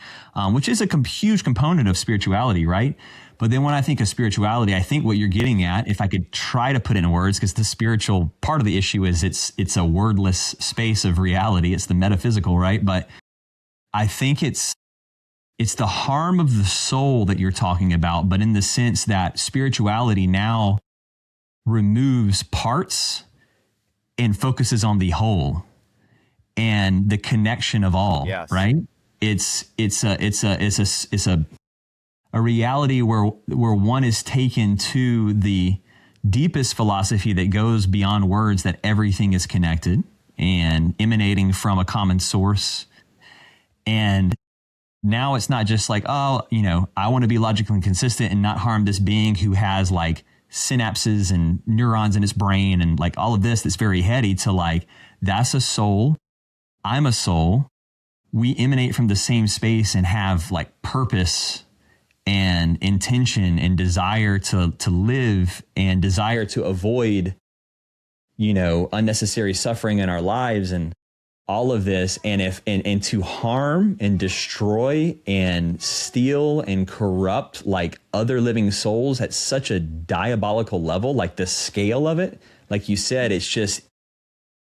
which is a huge component of spirituality, right? But then when I think of spirituality, I think what you're getting at, if I could try to put it in words, because the spiritual part of the issue is it's a wordless space of reality. It's the metaphysical, right? But I think it's the harm of the soul that you're talking about, but in the sense that spirituality now removes parts and focuses on the whole and the connection of all. Yes. Right? It's a reality where one is taken to the deepest philosophy that goes beyond words, that everything is connected and emanating from a common source. And now it's not just like, oh, you know, I want to be logically consistent and not harm this being who has like synapses and neurons in its brain and like all of this that's very heady, to like, that's a soul. I'm a soul. We emanate from the same space and have like purpose and intention and desire to live and desire to avoid, you know, unnecessary suffering in our lives and all of this. And to harm and destroy and steal and corrupt like other living souls at such a diabolical level, like the scale of it, like you said, it's just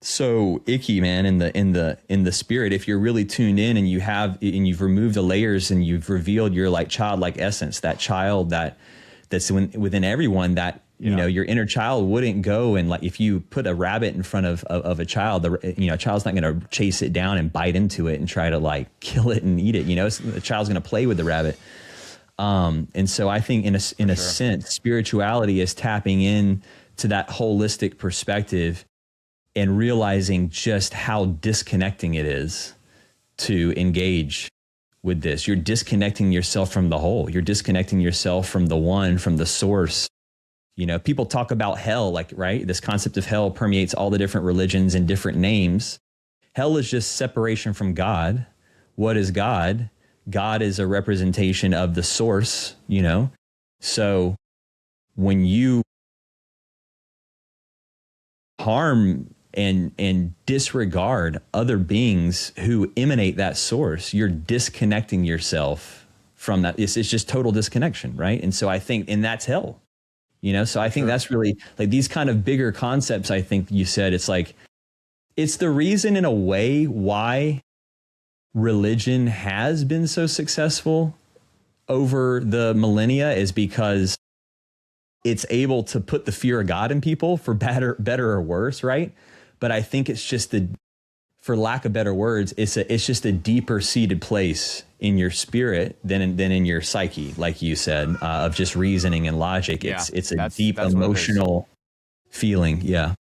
so icky, man, in the spirit. If you're really tuned in and you've removed the layers and you've revealed your like childlike essence, that child that's within everyone, that you know, your inner child wouldn't go and like, if you put a rabbit in front of a child, a child's not going to chase it down and bite into it and try to like kill it and eat it. You know, the child's going to play with the rabbit. And so I think in a sense, spirituality is tapping in to that holistic perspective and realizing just how disconnecting it is to engage with this. You're disconnecting yourself from the whole. You're disconnecting yourself from the one, from the source. You know, people talk about hell, like, right? This concept of hell permeates all the different religions and different names. Hell is just separation from God. What is God? God is a representation of the source, you know? So when you harm and disregard other beings who emanate that source, you're disconnecting yourself from that. It's just total disconnection, right? And so I think, and that's hell, you know? So I think that's really like these kind of bigger concepts. I think you said it's like, it's the reason in a way why religion has been so successful over the millennia, is because it's able to put the fear of God in people, for better or worse, right? But I think it's just for lack of better words, it's just a deeper seated place in your spirit than in your psyche, like you said, of just reasoning and logic. Yeah, it's a deep emotional feeling. Yeah.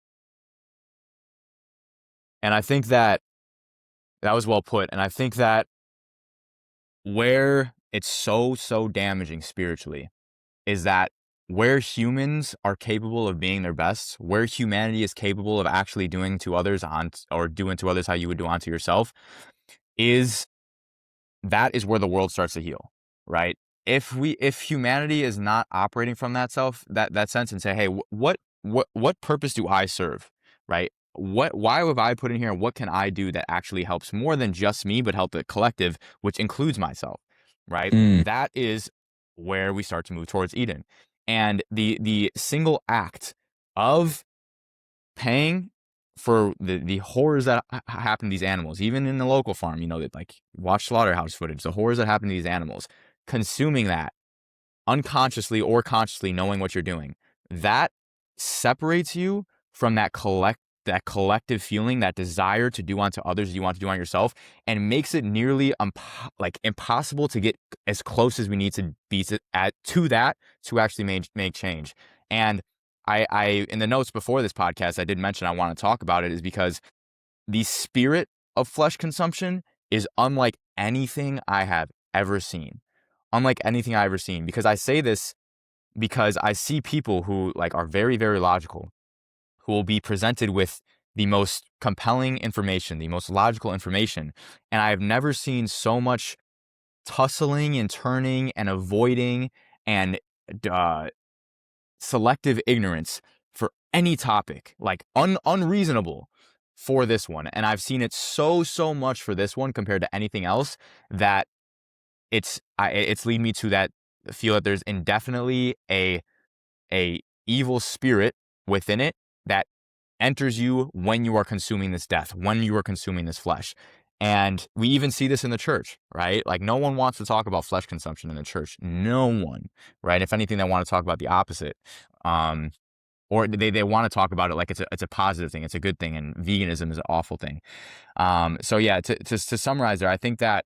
And I think that was well put. And I think that where it's so damaging spiritually is that where humans are capable of being their best, where humanity is capable of actually doing to others doing to others how you would do unto yourself, that is where the world starts to heal, right? If humanity is not operating from that sense and say, hey, what purpose do I serve, right? Why have I put in here? What can I do that actually helps more than just me, but help the collective, which includes myself, right? That is where we start to move towards Eden. And the single act of paying for the horrors that happen to these animals, even in the local farm, you know, that like watch slaughterhouse footage, the horrors that happen to these animals, consuming that unconsciously or consciously, knowing what you're doing, that separates you from that collective feeling, that desire to do unto others as you want to do on yourself, and makes it nearly impossible to get as close as we need to be to that to actually make change. And I in the notes before this podcast, I did mention I want to talk about it, is because the spirit of flesh consumption is unlike anything I have ever seen. Unlike anything I've ever seen. Because I say this because I see people who like are very, very logical, who will be presented with the most compelling information, the most logical information. And I have never seen so much tussling and turning and avoiding and selective ignorance for any topic, like unreasonable for this one. And I've seen it so much for this one compared to anything else, that it's lead me to that feel that there's indefinitely a evil spirit within it that enters you when you are consuming this death, when you are consuming this flesh. And we even see this in the church, right? Like, no one wants to talk about flesh consumption in the church. No one, right? If anything, they want to talk about the opposite. Or they want to talk about it like it's a positive thing, it's a good thing, and veganism is an awful thing. So yeah, to summarize there, I think that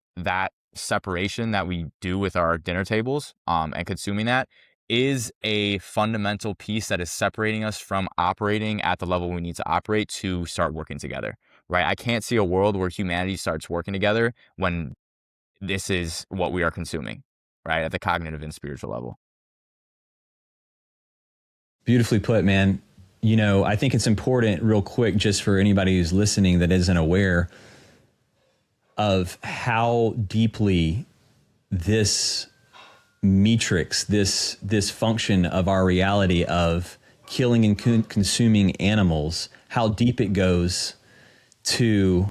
separation that we do with our dinner tables and consuming that is a fundamental piece that is separating us from operating at the level we need to operate to start working together, right? I can't see a world where humanity starts working together when this is what we are consuming, right? At the cognitive and spiritual level. Beautifully put, man. You know, I think it's important, real quick, just for anybody who's listening that isn't aware of how deeply this matrix, this function of our reality of killing and consuming animals, how deep it goes to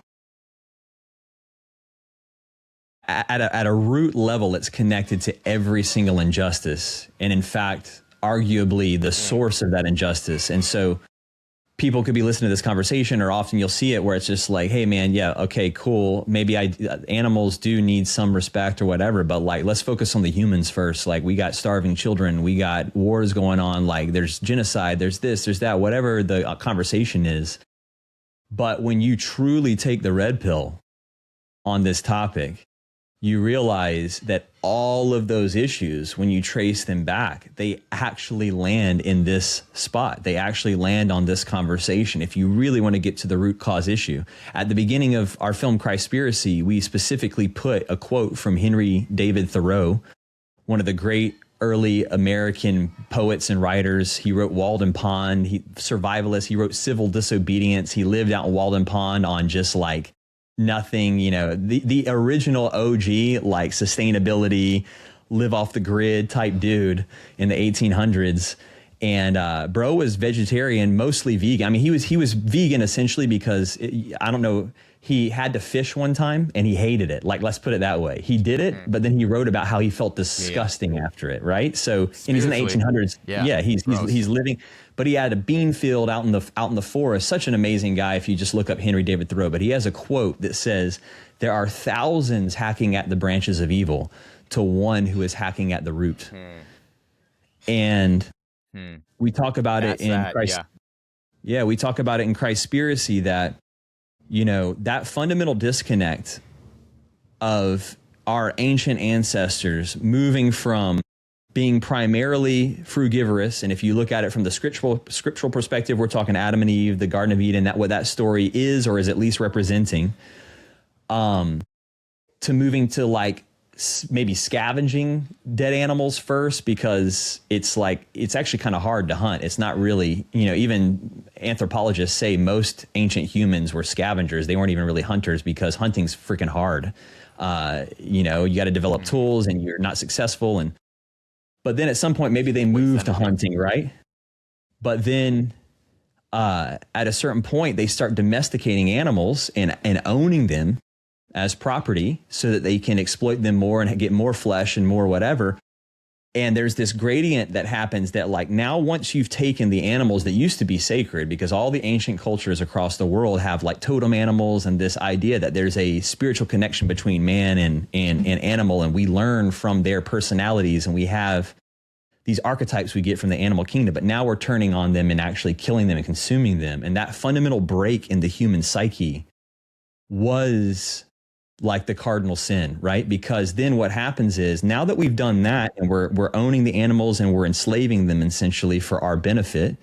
at a root level. It's connected to every single injustice, and in fact, arguably the source of that injustice. And so people could be listening to this conversation, or often you'll see it where it's just like, hey man, yeah, okay, cool. Maybe animals do need some respect or whatever, but like, let's focus on the humans first. Like, we got starving children, we got wars going on, like there's genocide, there's this, there's that, whatever the conversation is. But when you truly take the red pill on this topic, you realize that all of those issues, when you trace them back, they actually land in this spot. They actually land on this conversation. If you really want to get to the root cause issue, at the beginning of our film Christspiracy, we specifically put a quote from Henry David Thoreau, one of the great early American poets and writers. He wrote Walden Pond, survivalist. He wrote Civil Disobedience. He lived out in Walden Pond on just like nothing, you know, the original OG, like sustainability, live off the grid type dude in the 1800s. And bro was vegetarian, mostly vegan. I mean, he was vegan essentially because I don't know, he had to fish one time and he hated it. Like, let's put it that way. He did it, but then he wrote about how he felt disgusting after it, right? So, and he's in the 1800s. Yeah, he's living, but he had a bean field out in the forest. Such an amazing guy if you just look up Henry David Thoreau. But he has a quote that says, "There are thousands hacking at the branches of evil to one who is hacking at the root." And we talk about it in Christ. Yeah, we talk about it in Christspiracy that, you know, that fundamental disconnect of our ancient ancestors moving from being primarily frugivorous, and if you look at it from the scriptural perspective, we're talking Adam and Eve, the Garden of Eden, that what that story is or is at least representing, to moving to like maybe scavenging dead animals first, because it's like, it's actually kind of hard to hunt. It's not really, you know, even anthropologists say most ancient humans were scavengers. They weren't even really hunters because hunting's freaking hard. You know, you got to develop tools and you're not successful. But then at some point, maybe they move to hunting, right? But then at a certain point, they start domesticating animals and owning them as property so that they can exploit them more and get more flesh and more whatever. And there's this gradient that happens that, like, now once you've taken the animals that used to be sacred, because all the ancient cultures across the world have like totem animals and this idea that there's a spiritual connection between man and animal, and we learn from their personalities, and we have these archetypes we get from the animal kingdom, but now we're turning on them and actually killing them and consuming them. And that fundamental break in the human psyche was like the cardinal sin, right? Because then what happens is, now that we've done that and we're owning the animals and we're enslaving them essentially for our benefit,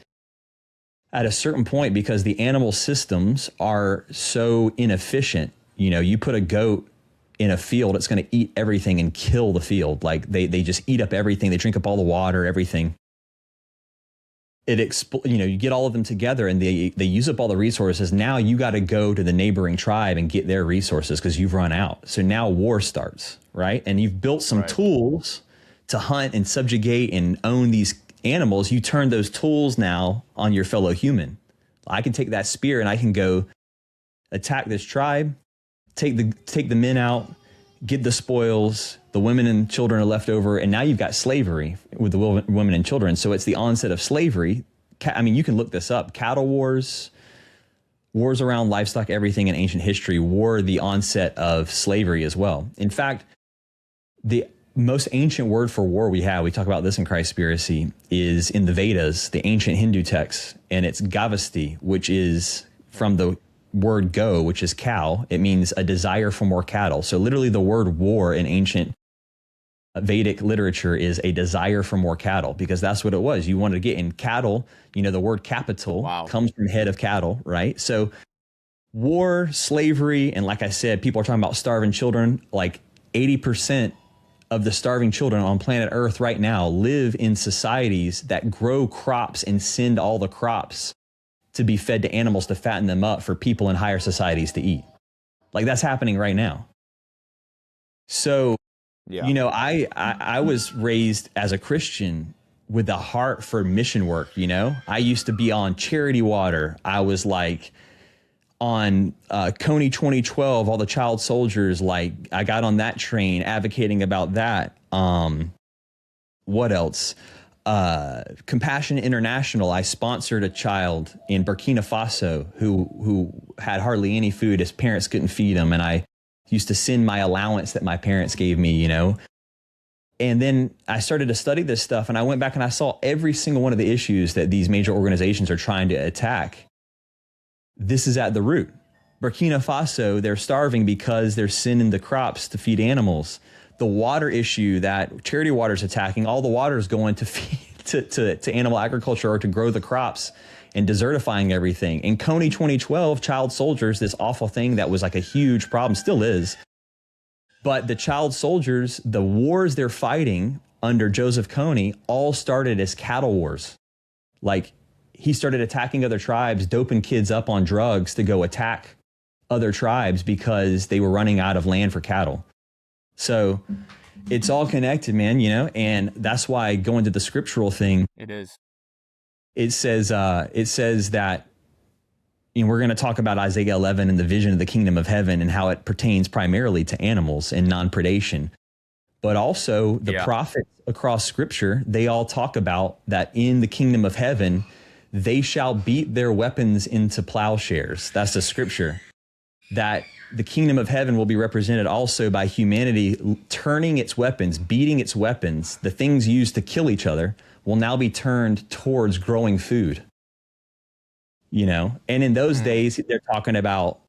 at a certain point, because the animal systems are so inefficient, you know, you put a goat in a field, it's going to eat everything and kill the field. Like they just eat up everything. They drink up all the water, everything. You know, you get all of them together and they use up all the resources. Now you got to go to the neighboring tribe and get their resources because you've run out. So now war starts, right? And you've built some tools to hunt and subjugate and own these animals. You turn those tools now on your fellow human. I can take that spear and I can go attack this tribe, take the men out, get the spoils, the women and children are left over, and now you've got slavery with the women and children. So it's the onset of slavery. I mean, you can look this up. Cattle wars, wars around livestock, everything in ancient history were the onset of slavery as well. In fact, the most ancient word for war we talk about this in Christspiracy, is in the Vedas, the ancient Hindu texts, and it's gavasti, which is from the word go, which is cow. It means a desire for more cattle. So literally the word war in ancient Vedic literature is a desire for more cattle, because that's what it was. You wanted to get in cattle, you know, the word capital comes from head of cattle, right? So war, slavery, and like I said, people are talking about starving children. Like 80% of the starving children on planet Earth right now live in societies that grow crops and send all the crops to be fed to animals to fatten them up for people in higher societies to eat. Like that's happening right now. So, you know, I was raised as a Christian with a heart for mission work. You know, I used to be on Charity Water. I was like on Kony 2012, all the child soldiers. Like I got on that train advocating about that. What else? Compassion International. I sponsored a child in Burkina Faso who had hardly any food. His parents couldn't feed him, and I used to send my allowance that my parents gave me, you know. And then I started to study this stuff, and I went back and I saw every single one of the issues that these major organizations are trying to attack. This is at the root. Burkina Faso, they're starving because they're sending the crops to feed animals. The water issue that Charity Water is attacking, all the water is going to feed to animal agriculture or to grow the crops and desertifying everything. In Kony 2012, child soldiers, this awful thing that was like a huge problem, still is. But the child soldiers, the wars they're fighting under Joseph Kony all started as cattle wars. Like he started attacking other tribes, doping kids up on drugs to go attack other tribes because they were running out of land for cattle. So it's all connected, man, you know, and that's why going to the scriptural thing. It is. It says that, you know, we're going to talk about Isaiah 11 and the vision of the kingdom of heaven and how it pertains primarily to animals and non-predation. But also the prophets across scripture, they all talk about that in the kingdom of heaven, they shall beat their weapons into plowshares. That's the scripture. That the kingdom of heaven will be represented also by humanity turning its weapons, beating its weapons, the things used to kill each other, will now be turned towards growing food. You know, and in those days, they're talking about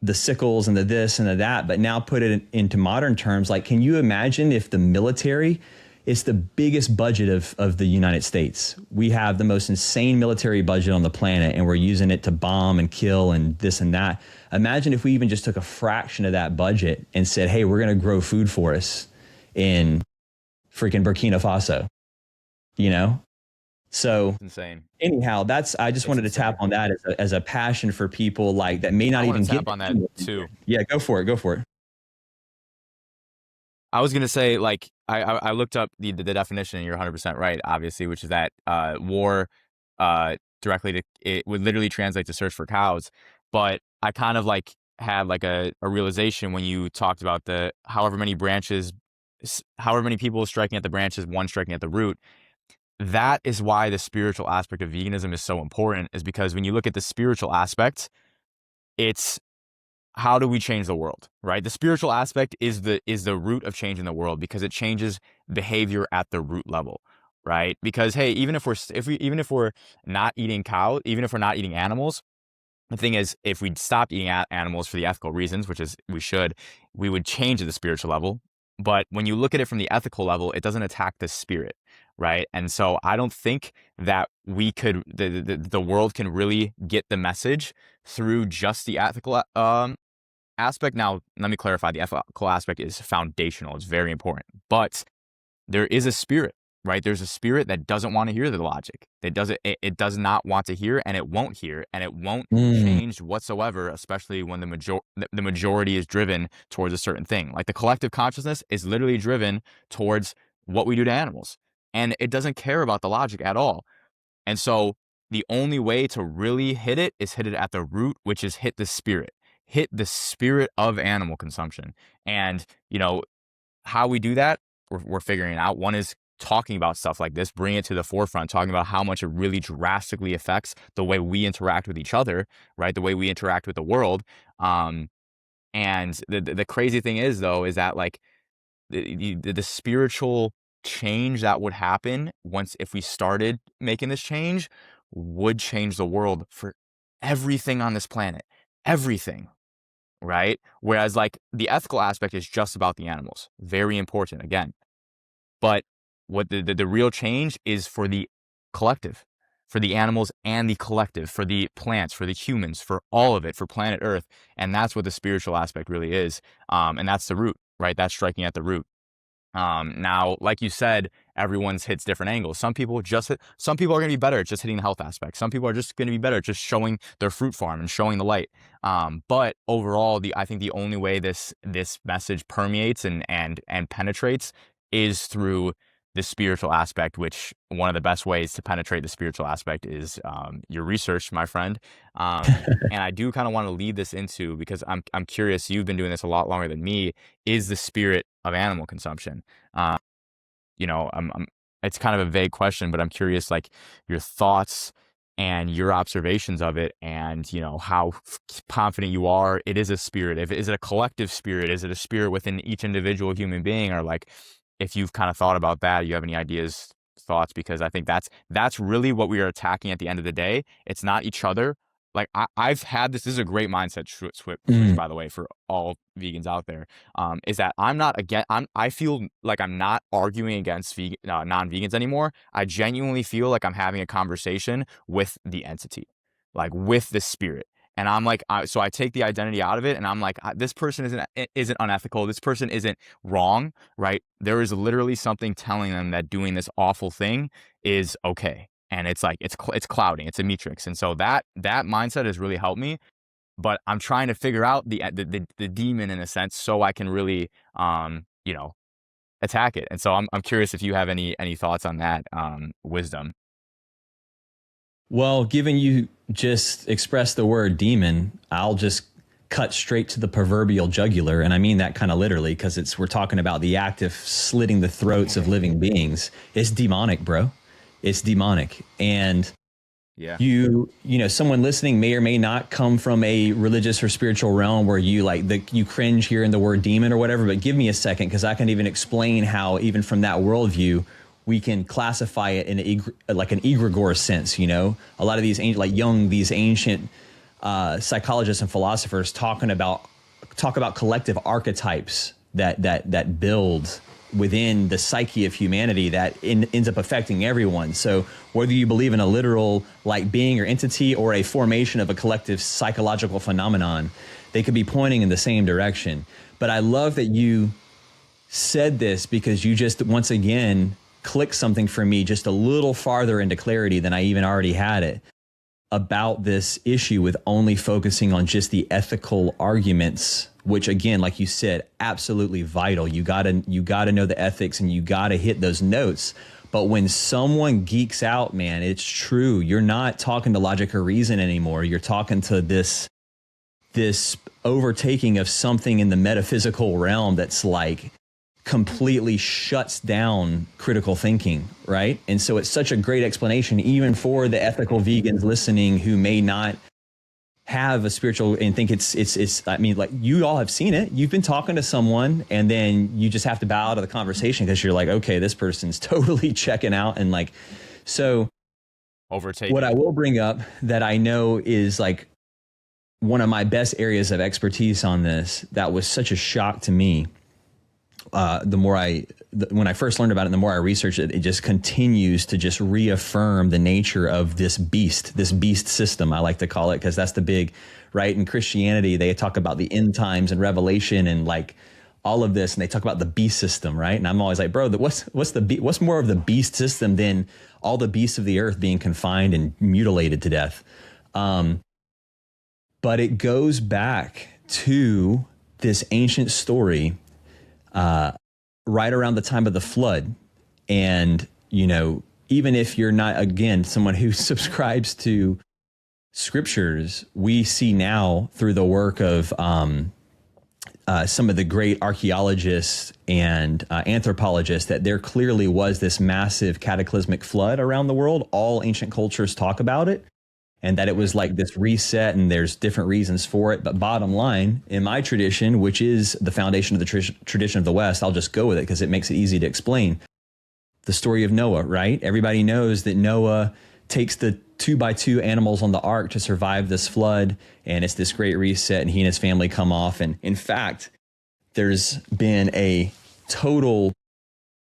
the sickles and the this and the that, but now put it into modern terms. Like, can you imagine if the military, it's the biggest budget of the United States. We have the most insane military budget on the planet, and we're using it to bomb and kill and this and that. Imagine if we even just took a fraction of that budget and said, hey, we're going to grow food for us in freaking Burkina Faso, you know? So it's insane. Anyhow, I just wanted to tap on that as a passion for people like that may not even get on that too. Yeah, go for it. I was going to say, like, I looked up the definition, and you're 100% right, obviously, which is that war directly it would literally translate to search for cows. But I kind of like had like a realization when you talked about the however many people striking at the branches, one striking at the root. That is why the spiritual aspect of veganism is so important, is because when you look at the spiritual aspect, it's how do we change the world, right? The spiritual aspect is the root of changing the world, because it changes behavior at the root level, right? Because hey, even if we're not eating cow, even if we're not eating animals, the thing is, if we stopped eating animals for the ethical reasons, which is we would change at the spiritual level. But when you look at it from the ethical level, it doesn't attack the spirit, right? And so I don't think that we could, the world can really get the message through just the ethical aspect. Now, let me clarify, the ethical aspect is foundational. It's very important. But there is a spirit, right? There's a spirit that doesn't want to hear the logic. It does not want to hear, and it won't hear, and it won't change whatsoever, especially when the majority is driven towards a certain thing. Like the collective consciousness is literally driven towards what we do to animals, and it doesn't care about the logic at all. And so the only way to really hit it is hit it at the root, which is hit the spirit of animal consumption. And, you know, how we do that, we're figuring out. One is talking about stuff like this, bring it to the forefront, talking about how much it really drastically affects the way we interact with each other, right? The way we interact with the world. And the crazy thing is, though, is that like the spiritual change that would happen if we started making this change would change the world for everything on this planet, everything, right? Whereas like the ethical aspect is just about the animals, very important again. But what the real change is for the collective, for the animals and the collective, for the plants, for the humans, for all of it, for planet Earth. And that's what the spiritual aspect really is. And that's the root, right? That's striking at the root. Now, like you said, everyone's hits different angles. Some people are going to be better at just hitting the health aspect. Some people are just going to be better at just showing their fruit farm and showing the light. But overall, I think the only way this message permeates and penetrates is through the spiritual aspect, which one of the best ways to penetrate the spiritual aspect is your research, my friend. And I do kind of want to lead this into, because I'm curious, you've been doing this a lot longer than me, is the spirit of animal consumption. You know, it's kind of a vague question, but I'm curious, like your thoughts and your observations of it, and you know how confident you are it is a spirit. Is it a collective spirit? Is it a spirit within each individual human being? Or like, if you've kind of thought about that, you have any ideas, thoughts? Because I think that's really what we are attacking at the end of the day. It's not each other. Like I've had this is a great mindset switch, by the way, for all vegans out there, is that I feel like I'm not arguing against non-vegans anymore. I genuinely feel like I'm having a conversation with the entity, like with the spirit. And I'm like, so I take the identity out of it, and I'm like, this person isn't unethical. This person isn't wrong, right? There is literally something telling them that doing this awful thing is okay. And it's like, it's clouding, it's a matrix. And so that mindset has really helped me, but I'm trying to figure out the demon in a sense, so I can really, you know, attack it. And so I'm curious if you have any thoughts on that, wisdom. Well, given you just expressed the word demon, I'll just cut straight to the proverbial jugular. And I mean that kind of literally, because we're talking about the act of slitting the throats of living beings. It's demonic, bro. It's demonic. And yeah, you know, someone listening may or may not come from a religious or spiritual realm where you you cringe hearing the word demon or whatever, but give me a second, because I can even explain how, even from that worldview, we can classify it in an egregore sense. You know, a lot of these these ancient psychologists and philosophers talk about collective archetypes that build within the psyche of humanity that ends up affecting everyone. So whether you believe in a literal being or entity, or a formation of a collective psychological phenomenon, they could be pointing in the same direction. But I love that you said this, because you just once again click something for me just a little farther into clarity than I even already had it, about this issue with only focusing on just the ethical arguments, which again, like you said, absolutely vital. You gotta know the ethics, and you gotta hit those notes. But when someone geeks out, man, it's true. You're not talking to logic or reason anymore. You're talking to this overtaking of something in the metaphysical realm that's like completely shuts down critical thinking, right? And so it's such a great explanation, even for the ethical vegans listening who may not have a spiritual and think it's I mean, like, you all have seen it. You've been talking to someone, and then you just have to bow out of the conversation because you're like, okay, this person's totally checking out. And like, so overtaking. What I will bring up that I know is like one of my best areas of expertise on this, that was such a shock to me, when I first learned about it, the more I researched it, it just continues to just reaffirm the nature of this beast system, I like to call it, because that's the big, right? In Christianity, they talk about the end times and Revelation and like all of this, and they talk about the beast system, right? And I'm always like, bro, what's more of the beast system than all the beasts of the earth being confined and mutilated to death? But it goes back to this ancient story right around the time of the flood. And, you know, even if you're not, again, someone who subscribes to scriptures, we see now through the work of some of the great archaeologists and anthropologists that there clearly was this massive cataclysmic flood around the world. All ancient cultures talk about it, and that it was like this reset, and there's different reasons for it. But bottom line, in my tradition, which is the foundation of the tradition of the West, I'll just go with it because it makes it easy to explain. The story of Noah, right? Everybody knows that Noah takes the 2x2 animals on the ark to survive this flood, and it's this great reset, and he and his family come off. And in fact, there's been a total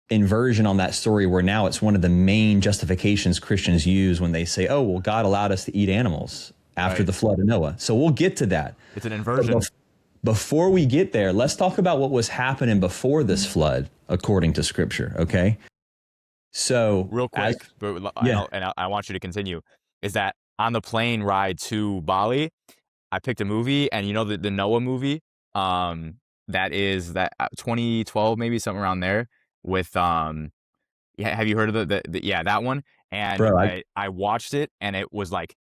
inversion on that story where now it's one of the main justifications Christians use when they say, oh, well, God allowed us to eat animals after the flood of Noah. So we'll get to that. It's an inversion. Before we get there, let's talk about what was happening before this flood, according to scripture. Okay. So real quick, I want you to continue, is that on the plane ride to Bali, I picked a movie, and you know, the Noah movie, that is that 2012, maybe something around there, with have you heard of that one? And bro, I watched it, and it was like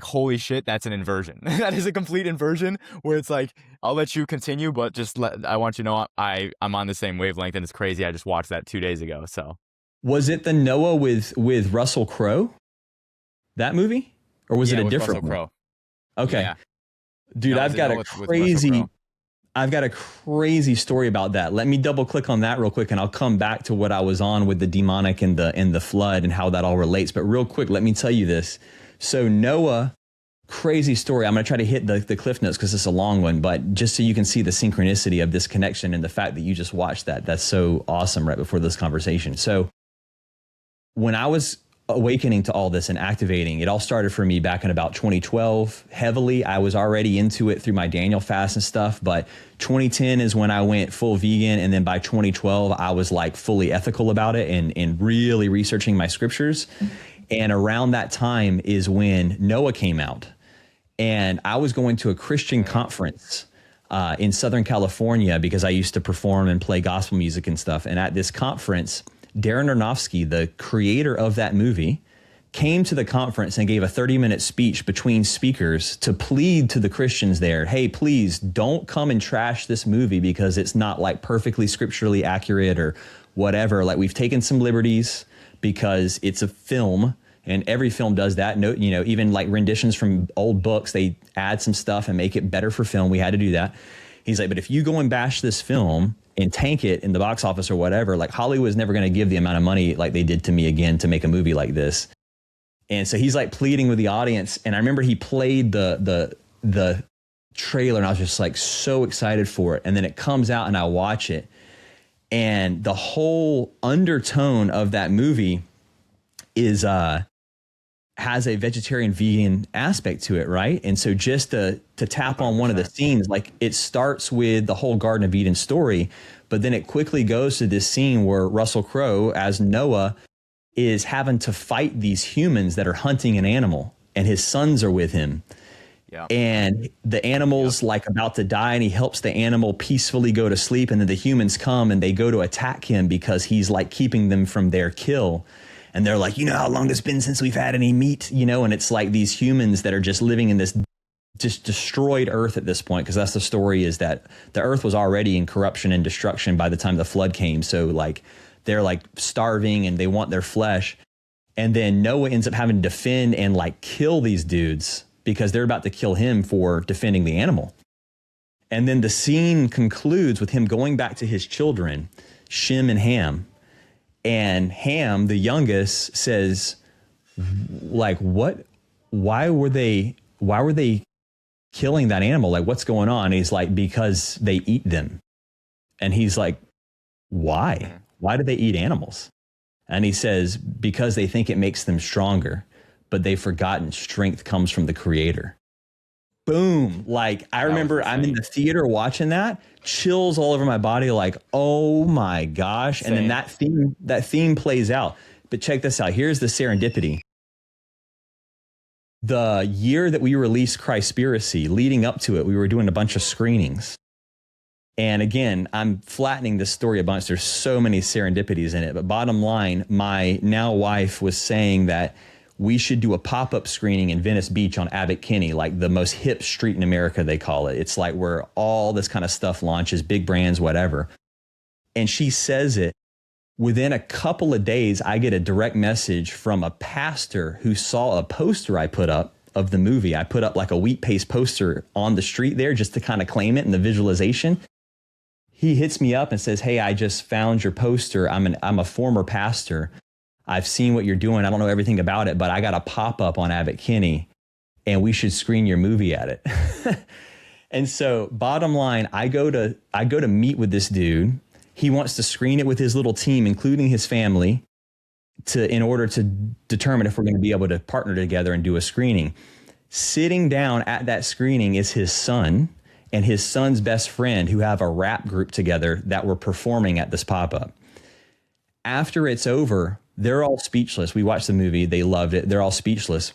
holy shit, that's an inversion. That is a complete inversion, where it's like, I'll let you continue, but I want you to know I'm on the same wavelength, and it's crazy. I just watched that 2 days ago. So was it the Noah with Russell Crowe, that movie, or was it a different one? Okay, yeah. Dude, no, I've got a crazy story about that. Let me double click on that real quick, and I'll come back to what I was on with the demonic and the flood and how that all relates. But real quick, let me tell you this. So Noah, crazy story. I'm going to try to hit the cliff notes because it's a long one, but just so you can see the synchronicity of this connection and the fact that you just watched that. That's so awesome right before this conversation. So when I was awakening to all this and activating, it all started for me back in about 2012 heavily. I was already into it through my Daniel fast and stuff, but 2010 is when I went full vegan, and then by 2012 I was like fully ethical about it and really researching my scriptures. And around that time is when Noah came out, and I was going to a Christian conference in Southern California because I used to perform and play gospel music and stuff. And at this conference, Darren Aronofsky, the creator of that movie, came to the conference and gave a 30-minute speech between speakers to plead to the Christians there, hey, please don't come and trash this movie because it's not like perfectly scripturally accurate or whatever. Like, we've taken some liberties because it's a film, and every film does that. No, you know, even like renditions from old books, they add some stuff and make it better for film. We had to do that. He's like, but if you go and bash this film and tank it in the box office or whatever, like, Hollywood's never going to give the amount of money like they did to me again to make a movie like this. And so he's like pleading with the audience. And I remember he played the trailer, and I was just like so excited for it. And then it comes out and I watch it, and the whole undertone of that movie is has a vegetarian vegan aspect to it, right? And so just to tap on one of the scenes, like, it starts with the whole Garden of Eden story, but then it quickly goes to this scene where Russell Crowe as Noah is having to fight these humans that are hunting an animal, and his sons are with him. Yeah. And the animal's like about to die, and he helps the animal peacefully go to sleep, and then the humans come and they go to attack him because he's like keeping them from their kill. And they're like, you know how long it's been since we've had any meat, you know? And it's like these humans that are just living in this just destroyed earth at this point, because that's the story, is that the earth was already in corruption and destruction by the time the flood came. So like they're like starving and they want their flesh. And then Noah ends up having to defend and like kill these dudes because they're about to kill him for defending the animal. And then the scene concludes with him going back to his children, Shem and Ham. And Ham, the youngest, says, like, what, why were they killing that animal? Like, what's going on? And he's like, because they eat them. And he's like, why? Why do they eat animals? And he says, because they think it makes them stronger, but they've forgotten strength comes from the creator. Boom. Like, I remember I'm in the theater watching that, chills all over my body, like, oh my gosh. And then that theme plays out. But check this out. Here's the serendipity. The year that we released Christspiracy, leading up to it, we were doing a bunch of screenings. And again, I'm flattening this story a bunch. There's so many serendipities in it. But bottom line, my now wife was saying that we should do a pop-up screening in Venice Beach on Abbot Kinney, like the most hip street in America, they call it. It's like where all this kind of stuff launches, big brands, whatever. And she says it. Within a couple of days, I get a direct message from a pastor who saw a poster I put up of the movie. I put up like a wheat paste poster on the street there just to kind of claim it in the visualization. He hits me up and says, hey, I just found your poster. I'm a former pastor. I've seen what you're doing. I don't know everything about it, but I got a pop-up on Abbot Kinney and we should screen your movie at it. And so bottom line, I go to meet with this dude. He wants to screen it with his little team, including his family, in order to determine if we're going to be able to partner together and do a screening. Sitting down at that screening is his son and his son's best friend, who have a rap group together that were performing at this pop-up. After it's over, they're all speechless. We watched the movie. They loved it. They're all speechless.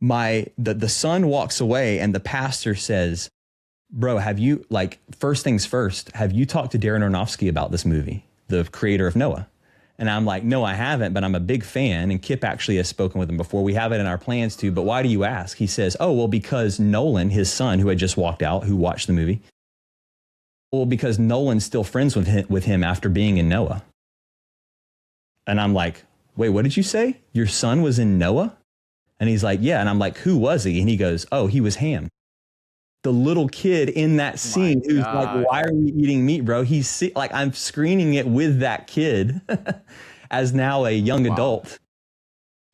The son walks away and the pastor says, bro, have you, like, first things first, have you talked to Darren Aronofsky about this movie, the creator of Noah? And I'm like, no, I haven't, but I'm a big fan. And Kip actually has spoken with him before. We have it in our plans to, but why do you ask? He says, oh, well, because Nolan, his son, who had just walked out, who watched the movie. Well, because Nolan's still friends with him after being in Noah. And I'm like, wait, what did you say? Your son was in Noah? And he's like, yeah. And I'm like, who was he? And he goes, oh, he was Ham. The little kid in that scene who's like, why are we eating meat, bro? He's like, I'm screening it with that kid as now a young adult.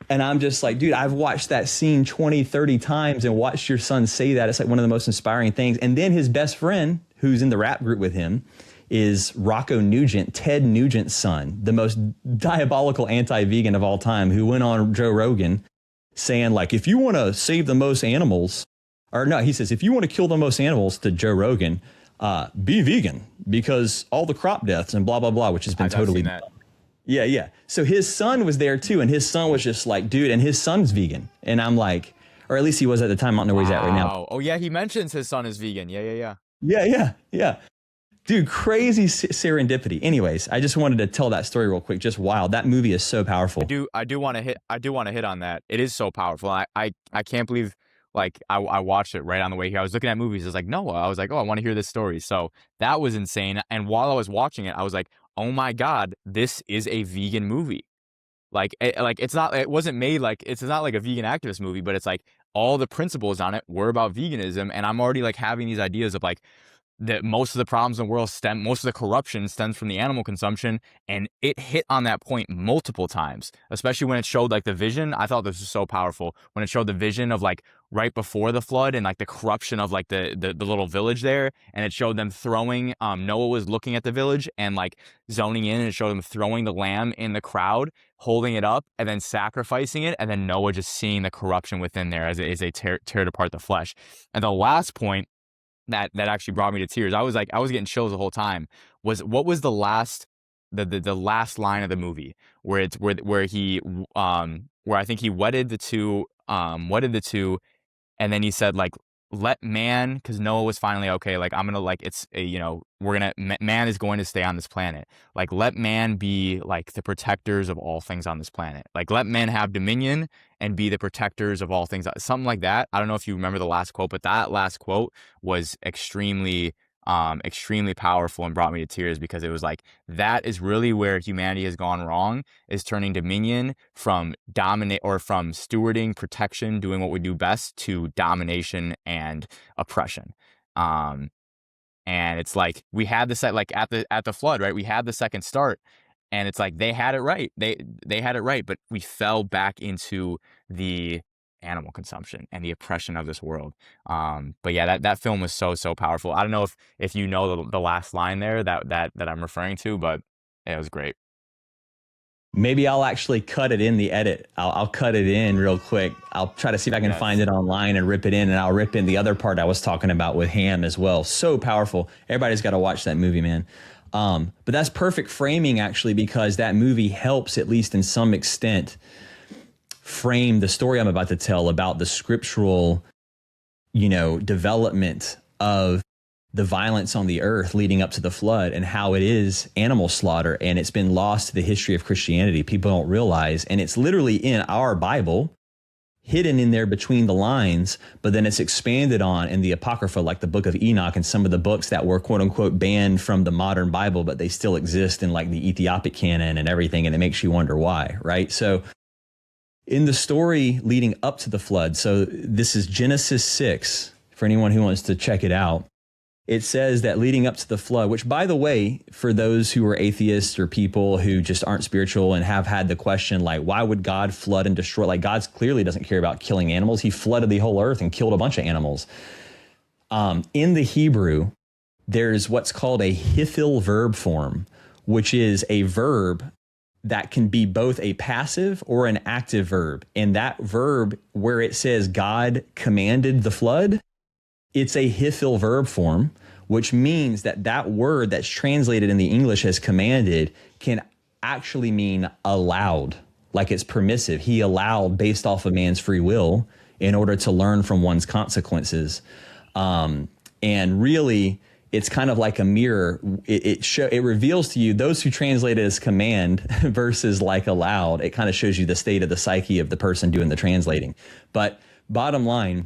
And I'm just like, dude, I've watched that scene 20, 30 times and watched your son say that. It's like one of the most inspiring things. And then his best friend, who's in the rap group with him, is Rocco Nugent, Ted Nugent's son, the most diabolical anti-vegan of all time, who went on Joe Rogan saying, like, if you want to save the most animals, or no, he says, if you want to kill the most animals, to Joe Rogan, be vegan, because all the crop deaths and blah, blah, blah, which has been totally dumb. Yeah. So his son was there too. And his son was just like, dude, and his son's vegan. And I'm like, or at least he was at the time. I don't know where he's at right now. Oh yeah. He mentions his son is vegan. Yeah. Yeah. Dude, crazy serendipity. Anyways, I just wanted to tell that story real quick. Just wild. That movie is so powerful. I do want to hit on that. It is so powerful. I can't believe, like, I watched it right on the way here. I was looking at movies. I was like, Noah. I was like, oh, I want to hear this story. So that was insane. And while I was watching it, I was like, oh my God, this is a vegan movie. It's not like a vegan activist movie, but it's like all the principles on it were about veganism. And I'm already like having these ideas of like, that most of the problems in the world most of the corruption stems from the animal consumption. And it hit on that point multiple times, especially when it showed like the vision. I thought this was so powerful when it showed the vision of like right before the flood and like the corruption of like the little village there. And it showed them throwing, Noah was looking at the village and like zoning in, and it showed them throwing the lamb in the crowd, holding it up and then sacrificing it. And then Noah just seeing the corruption within there as they teared apart the flesh. And the last point that actually brought me to tears, I was getting chills the whole time, was what was the last line of the movie where I think he wedded the two, and then he said like, let man, because Noah was finally okay, like, I'm gonna, like, it's man is going to stay on this planet, like, let man be like the protectors of all things on this planet, like, let man have dominion and be the protectors of all things, something like that. I don't know if you remember the last quote, but that last quote was extremely powerful and brought me to tears, because it was like, that is really where humanity has gone wrong, is turning dominion from stewarding, protection, doing what we do best, to domination and oppression. And it's like, we had this like at the flood, right? We had the second start, and it's like they had it right. They had it right, but we fell back into the animal consumption and the oppression of this world. But yeah, that film was so powerful. I don't know if you know the last line there that I'm referring to, but it was great. Maybe I'll actually cut it in the edit. I'll cut it in real quick. I'll try to see if I can find it online and rip it in, and I'll rip in the other part I was talking about with Ham as well. So powerful. Everybody's got to watch that movie, man. But that's perfect framing, actually, because that movie helps, at least in some extent, frame the story I'm about to tell about the scriptural, development of the violence on the earth leading up to the flood and how it is animal slaughter. And it's been lost to the history of Christianity. People don't realize. And it's literally in our Bible, hidden in there between the lines, but then it's expanded on in the Apocrypha, like the Book of Enoch and some of the books that were quote unquote banned from the modern Bible, but they still exist in like the Ethiopic canon and everything. And it makes you wonder why, right? So in the story leading up to the flood, so this is Genesis 6, for anyone who wants to check it out. It says that leading up to the flood, which, by the way, for those who are atheists or people who just aren't spiritual and have had the question, like, why would God flood and destroy? Like, God clearly doesn't care about killing animals. He flooded the whole earth and killed a bunch of animals. In the Hebrew, there's what's called a hithil verb form, which is a verb that can be both a passive or an active verb. And that verb, where it says God commanded the flood, it's a hithil verb form, which means that word that's translated in the English as commanded can actually mean allowed, like it's permissive. He allowed based off of man's free will in order to learn from one's consequences. And really, it's kind of like a mirror. It reveals to you those who translate it as command versus like allowed. It kind of shows you the state of the psyche of the person doing the translating. But bottom line,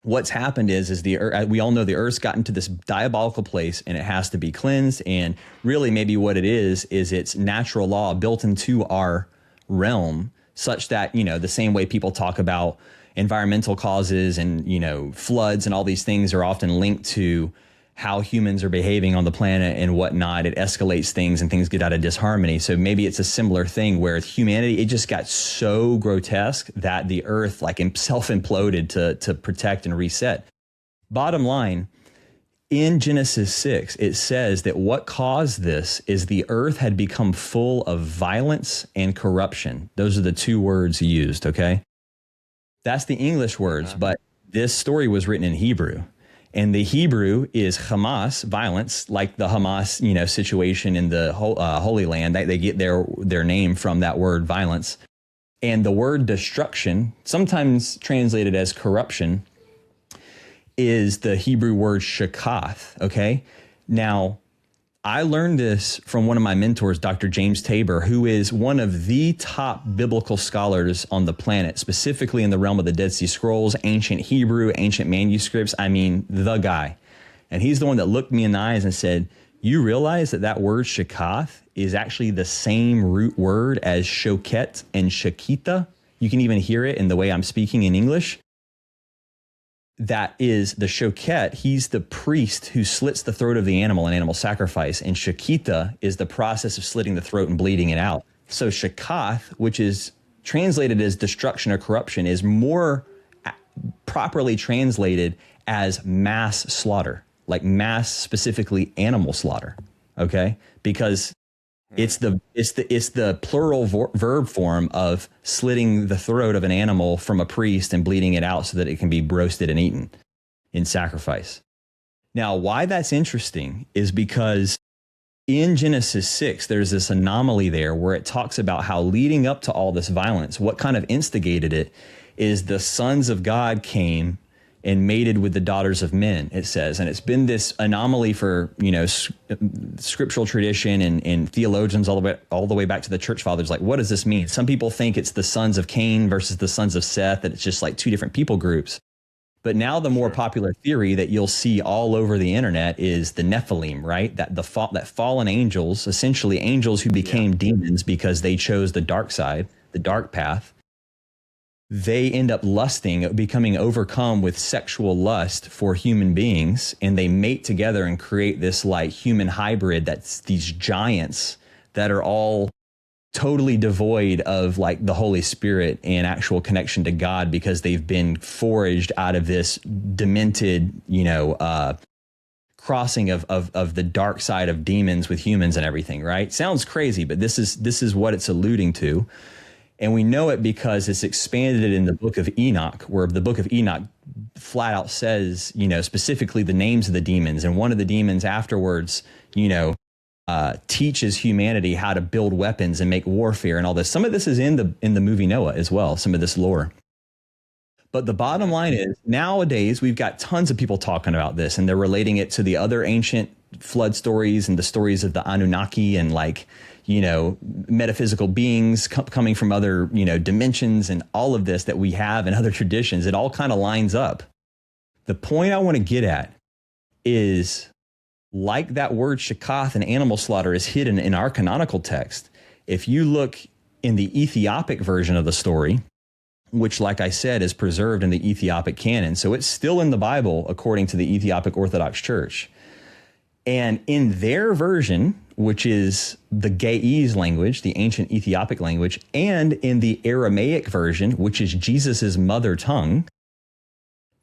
what's happened is the earth, we all know the earth's gotten to this diabolical place and it has to be cleansed. And really maybe what it is it's natural law built into our realm such that, the same way people talk about environmental causes and, floods and all these things are often linked to how humans are behaving on the planet and whatnot. It escalates things and things get out of disharmony. So maybe it's a similar thing where humanity, it just got so grotesque that the earth like self-imploded to protect and reset. Bottom line, in Genesis 6, it says that what caused this is the earth had become full of violence and corruption. Those are the two words used, okay? That's the English words, but this story was written in Hebrew. And the Hebrew is hamas, violence, like the Hamas, situation in the Holy Land. They get their name from that word violence. And the word destruction, sometimes translated as corruption, is the Hebrew word shakath, okay? Now, I learned this from one of my mentors, Dr. James Tabor, who is one of the top biblical scholars on the planet, specifically in the realm of the Dead Sea Scrolls, ancient Hebrew, ancient manuscripts. I mean, the guy. And he's the one that looked me in the eyes and said, you realize that word shakath is actually the same root word as shoket and shakita? You can even hear it in the way I'm speaking in English. That is the shoket. He's the priest who slits the throat of the animal in animal sacrifice. And shakita is the process of slitting the throat and bleeding it out. So shakath, which is translated as destruction or corruption, is more properly translated as mass slaughter, like mass, specifically animal slaughter. Okay? Because it's the plural verb form of slitting the throat of an animal from a priest and bleeding it out so that it can be roasted and eaten in sacrifice. Now, why that's interesting is because in Genesis 6, there's this anomaly there where it talks about how leading up to all this violence, what kind of instigated it is the sons of God came and mated with the daughters of men, it says. And it's been this anomaly for, scriptural tradition and theologians all the way back to the church fathers. Like, what does this mean? Some people think it's the sons of Cain versus the sons of Seth, that it's just like two different people groups. But now the more popular theory that you'll see all over the internet is the Nephilim, right? That fallen angels, essentially angels who became demons because they chose the dark side, the dark path. They end up becoming overcome with sexual lust for human beings, and they mate together and create this like human hybrid that's these giants that are all totally devoid of like the Holy Spirit and actual connection to God, because they've been foraged out of this demented, crossing of the dark side of demons with humans and everything, right? Sounds crazy, but this is what it's alluding to. And we know it because it's expanded in the Book of Enoch, where the Book of Enoch flat out says, specifically the names of the demons. And one of the demons afterwards, teaches humanity how to build weapons and make warfare and all this. Some of this is in the movie Noah as well, some of this lore. But the bottom line is, nowadays we've got tons of people talking about this, and they're relating it to the other ancient flood stories and the stories of the Anunnaki and metaphysical beings coming from other, dimensions, and all of this that we have in other traditions. It all kind of lines up. The point I want to get at is, like that word shakath and animal slaughter is hidden in our canonical text, if you look in the Ethiopic version of the story, which, like I said, is preserved in the Ethiopic canon, so it's still in the Bible according to the Ethiopic Orthodox Church. And in their version, which is the Ge'ez language, the ancient Ethiopic language, and in the Aramaic version, which is Jesus's mother tongue,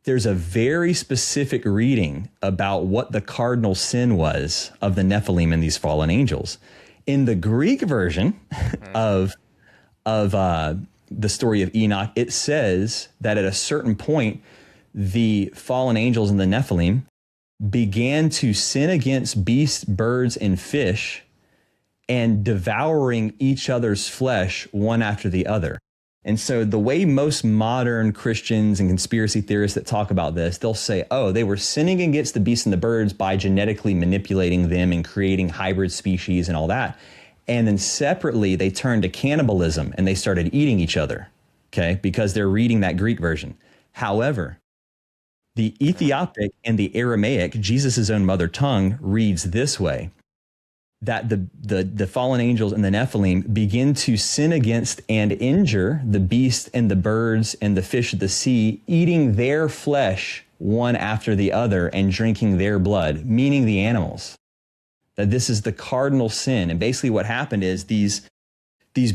there's a very specific reading about what the cardinal sin was of the Nephilim and these fallen angels. In the Greek version of the story of Enoch, it says that at a certain point, the fallen angels and the Nephilim began to sin against beasts, birds, and fish, and devouring each other's flesh one after the other. And so the way most modern Christians and conspiracy theorists that talk about this, they'll say, oh, they were sinning against the beasts and the birds by genetically manipulating them and creating hybrid species and all that. And then separately, they turned to cannibalism and they started eating each other, okay, because they're reading that Greek version. However, the Ethiopic and the Aramaic, Jesus' own mother tongue, reads this way, that the fallen angels and the Nephilim begin to sin against and injure the beasts and the birds and the fish of the sea, eating their flesh one after the other and drinking their blood, meaning the animals. That this is the cardinal sin. And basically what happened is these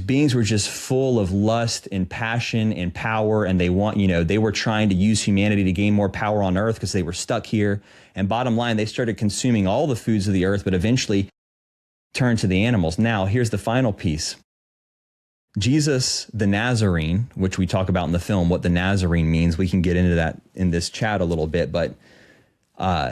beings were just full of lust and passion and power, and they were trying to use humanity to gain more power on earth because they were stuck here. And bottom line, they started consuming all the foods of the earth, but eventually turned to the animals. Now, here's the final piece. Jesus, the Nazarene, which we talk about in the film, what the Nazarene means, we can get into that in this chat a little bit, but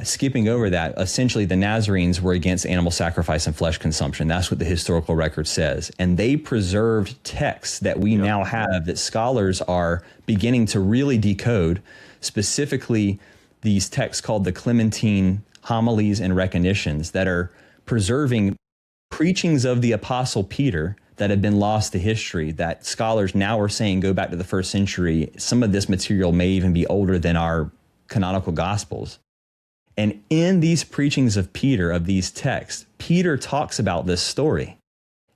skipping over that, essentially the Nazarenes were against animal sacrifice and flesh consumption. That's what the historical record says. And they preserved texts that we now have that scholars are beginning to really decode, specifically these texts called the Clementine Homilies and Recognitions that are preserving preachings of the Apostle Peter that have been lost to history, that scholars now are saying go back to the 1st century. Some of this material may even be older than our canonical Gospels. And in these preachings of Peter, of these texts, Peter talks about this story.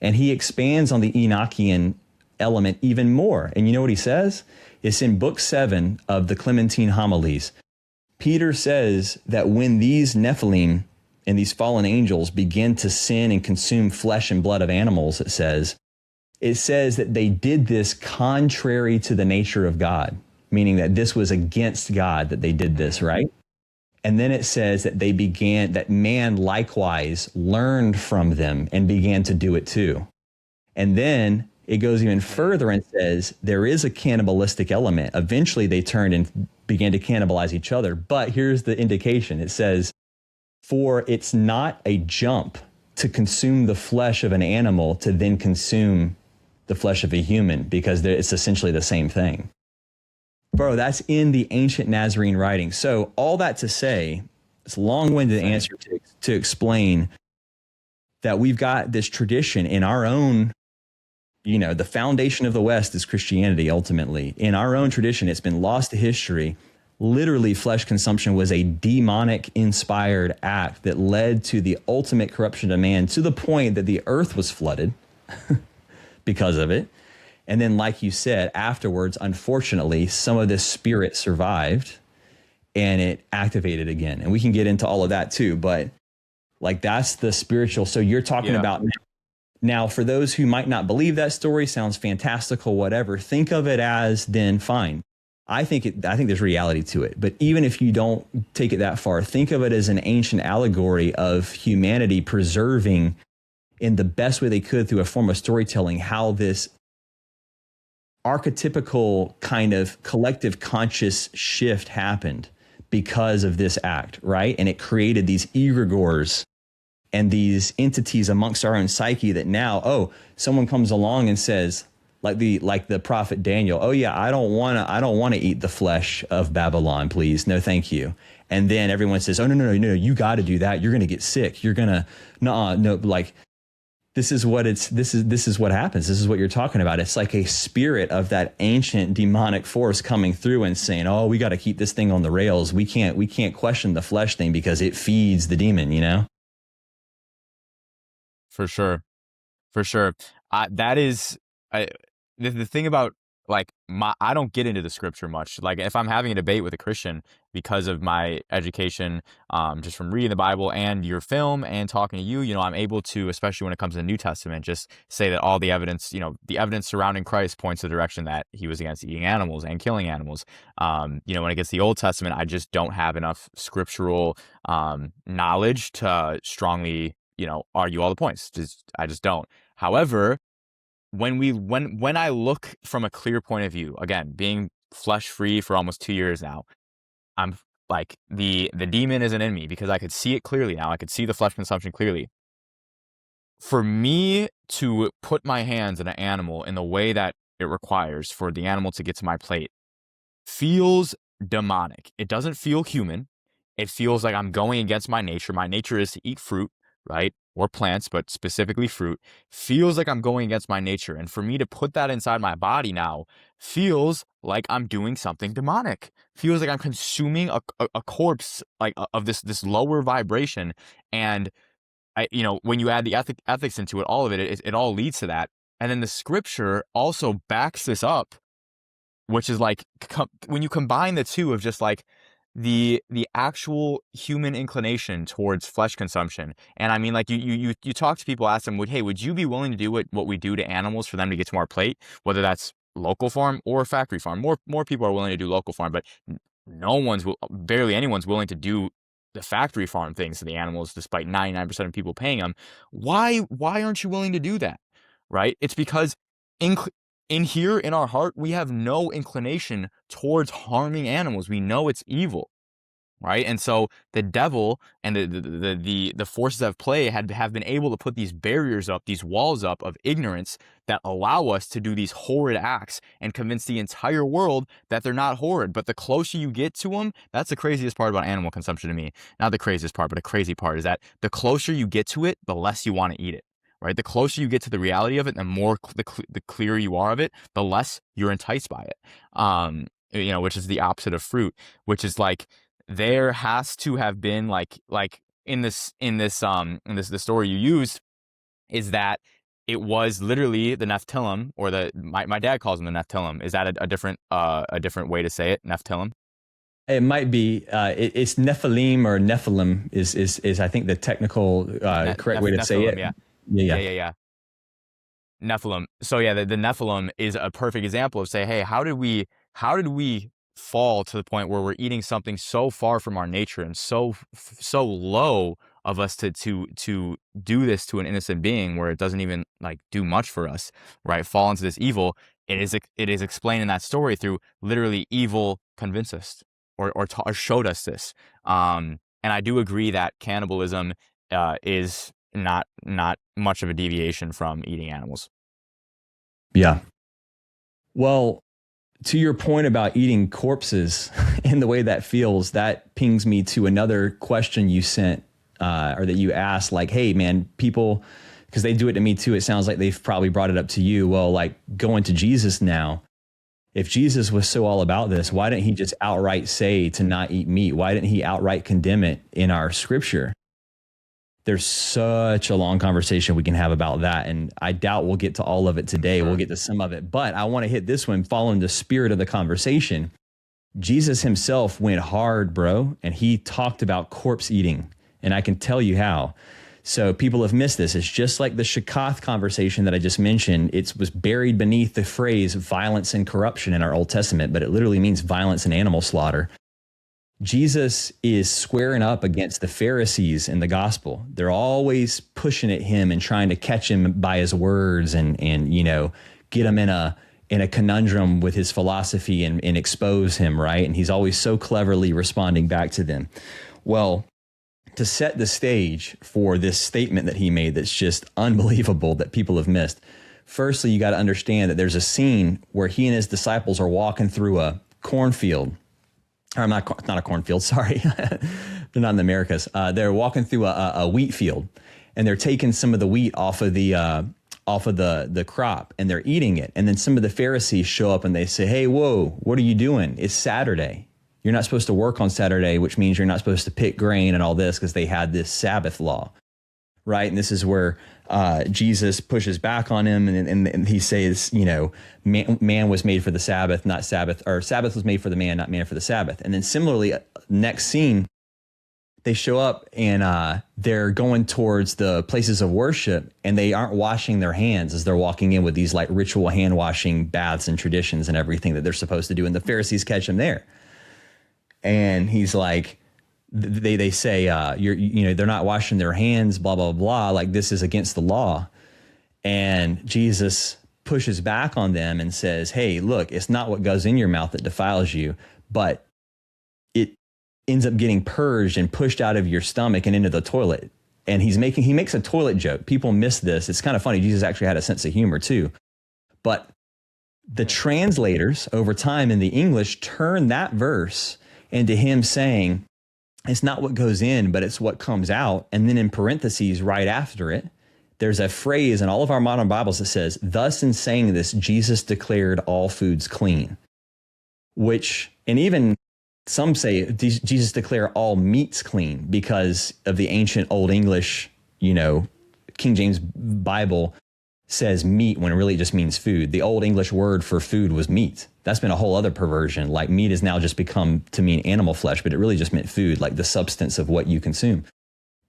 And he expands on the Enochian element even more. And you know what he says? It's in Book 7 of the Clementine Homilies. Peter says that when these Nephilim and these fallen angels begin to sin and consume flesh and blood of animals, it says that they did this contrary to the nature of God, meaning that this was against God that they did this, right? And then it says that man likewise learned from them and began to do it too. And then it goes even further and says there is a cannibalistic element. Eventually they turned and began to cannibalize each other. But here's the indication. It says, for it's not a jump to consume the flesh of an animal to then consume the flesh of a human, because it's essentially the same thing. Bro, that's in the ancient Nazarene writing. So all that to say, it's a long-winded answer to explain that we've got this tradition in our own, the foundation of the West is Christianity, ultimately. In our own tradition, it's been lost to history. Literally, flesh consumption was a demonic inspired act that led to the ultimate corruption of man, to the point that the earth was flooded because of it. And then, like you said, afterwards, unfortunately, some of this spirit survived and it activated again. And we can get into all of that too, but like that's the spiritual. So you're talking about Now, for those who might not believe that story, sounds fantastical, whatever, think of it as then fine. I think there's reality to it. But even if you don't take it that far, think of it as an ancient allegory of humanity preserving in the best way they could through a form of storytelling how this archetypical kind of collective conscious shift happened because of this act, right? And it created these egregores and these entities amongst our own psyche that now, someone comes along and says, like the prophet Daniel, oh yeah, I don't want to eat the flesh of Babylon, please. No, thank you. And then everyone says, oh, no, you got to do that. You're going to get sick. You're going to, no, like, this is what happens. This is what you're talking about. It's like a spirit of that ancient demonic force coming through and saying, oh, we got to keep this thing on the rails. We can't question the flesh thing because it feeds the demon, you know? For sure. That is, the thing about, like, I don't get into the scripture much. Like, if I'm having a debate with a Christian, because of my education, just from reading the Bible and your film and talking to you, I'm able to, especially when it comes to the New Testament, just say that all the evidence, the evidence surrounding Christ points the direction that he was against eating animals and killing animals. When it gets to the Old Testament, I just don't have enough scriptural knowledge to strongly, argue all the points. I just don't. However, when I look from a clear point of view, again, being flesh free for almost 2 years now, I'm like, the demon isn't in me because I could see it clearly now. I could see the flesh consumption clearly. For me to put my hands in an animal in the way that it requires for the animal to get to my plate feels demonic. It doesn't feel human. It feels like I'm going against my nature. My nature is to eat fruit, right? Or plants, but specifically fruit. Feels like I'm going against my nature. And for me to put that inside my body now feels like I'm doing something demonic. Feels like I'm consuming a corpse, like, of this lower vibration. And when you add the ethics into it, all of it all leads to that. And then the scripture also backs this up, which is like, when you combine the two of just like the actual human inclination towards flesh consumption. And I mean, like, you talk to people, ask them, hey, would you be willing to do what we do to animals for them to get to our plate? Whether that's local farm or factory farm. More people are willing to do local farm, but barely anyone's willing to do the factory farm things to the animals, despite 99% of people paying them. Why aren't you willing to do that? Right? It's because in here in our heart, we have no inclination towards harming animals. We know it's evil, right? And so the devil and the forces at play have been able to put these barriers up, these walls up of ignorance that allow us to do these horrid acts and convince the entire world that they're not horrid. But the closer you get to them, that's the craziest part about animal consumption to me. Not the craziest part, but the crazy part is that the closer you get to it, the less you want to eat it. Right? The closer you get to the reality of it, the more the clearer you are of it, the less you're enticed by it. Which is the opposite of fruit, which is like, there has to have been like in the story you used, is that it was literally the Nephilim, or my dad calls them the Nephilim. Is that a different way to say it? Nephilim? It might be. It's Nephilim, or Nephilim is I think the technical correct way to say it. Yeah. Nephilim. So yeah, the Nephilim is a perfect example of, say, hey, how did we fall to the point where we're eating something so far from our nature and so low of us to do this to an innocent being, where it doesn't even like do much for us, right? Fall into this evil. It is explained in that story through literally evil convinced us or showed us this. And I do agree that cannibalism is not much of a deviation from eating animals. Yeah. Well, to your point about eating corpses and the way that feels, that pings me to another question you sent, or that you asked, like, hey man, people, because they do it to me too. It sounds like they've probably brought it up to you. Well, like, going to Jesus now, if Jesus was so all about this, why didn't he just outright say to not eat meat? Why didn't he outright condemn it in our scripture? There's such a long conversation we can have about that, and I doubt we'll get to all of it today. We'll get to some of it, but I want to hit this one following the spirit of the conversation. Jesus himself went hard, bro, and he talked about corpse eating, and I can tell you how. So people have missed this. It's just like the shakath conversation that I just mentioned. It was buried beneath the phrase violence and corruption in our Old Testament, but it literally means violence and animal slaughter. Jesus is squaring up against the Pharisees in the gospel. They're always pushing at him and trying to catch him by his words and get him in a conundrum with his philosophy and expose him, right? And he's always so cleverly responding back to them. Well, to set the stage for this statement that he made that's just unbelievable that people have missed. Firstly, you got to understand that there's a scene where he and his disciples are walking through a cornfield. Or not a cornfield, sorry. They're not in the Americas. They're walking through a wheat field, and they're taking some of the wheat off of the crop, and they're eating it. And then some of the Pharisees show up and they say, "Hey, whoa, what are you doing? It's Saturday. You're not supposed to work on Saturday, which means you're not supposed to pick grain and all this," because they had this Sabbath law, right? And this is where Jesus pushes back on him, and he says, man was made for the Sabbath, not Sabbath, or Sabbath was made for the man, not man for the Sabbath. And then similarly, next scene, they show up and they're going towards the places of worship, and they aren't washing their hands as they're walking in with these like ritual hand washing baths and traditions and everything that they're supposed to do. And the Pharisees catch them there. And he's like, they say, they're not washing their hands, blah, blah, blah. Like, this is against the law. And Jesus pushes back on them and says, hey, look, it's not what goes in your mouth that defiles you, but it ends up getting purged and pushed out of your stomach and into the toilet. And he makes a toilet joke. People miss this. It's kind of funny. Jesus actually had a sense of humor too. But the translators over time in the English turn that verse into him saying, it's not what goes in, but it's what comes out. And then in parentheses right after it, there's a phrase in all of our modern Bibles that says, thus in saying this, Jesus declared all foods clean. Which, and even some say Jesus declared all meats clean because of the ancient Old English, King James Bible says meat when it really just means food. The Old English word for food was meat. That's been a whole other perversion. Like, meat has now just become to mean animal flesh, but it really just meant food, like the substance of what you consume.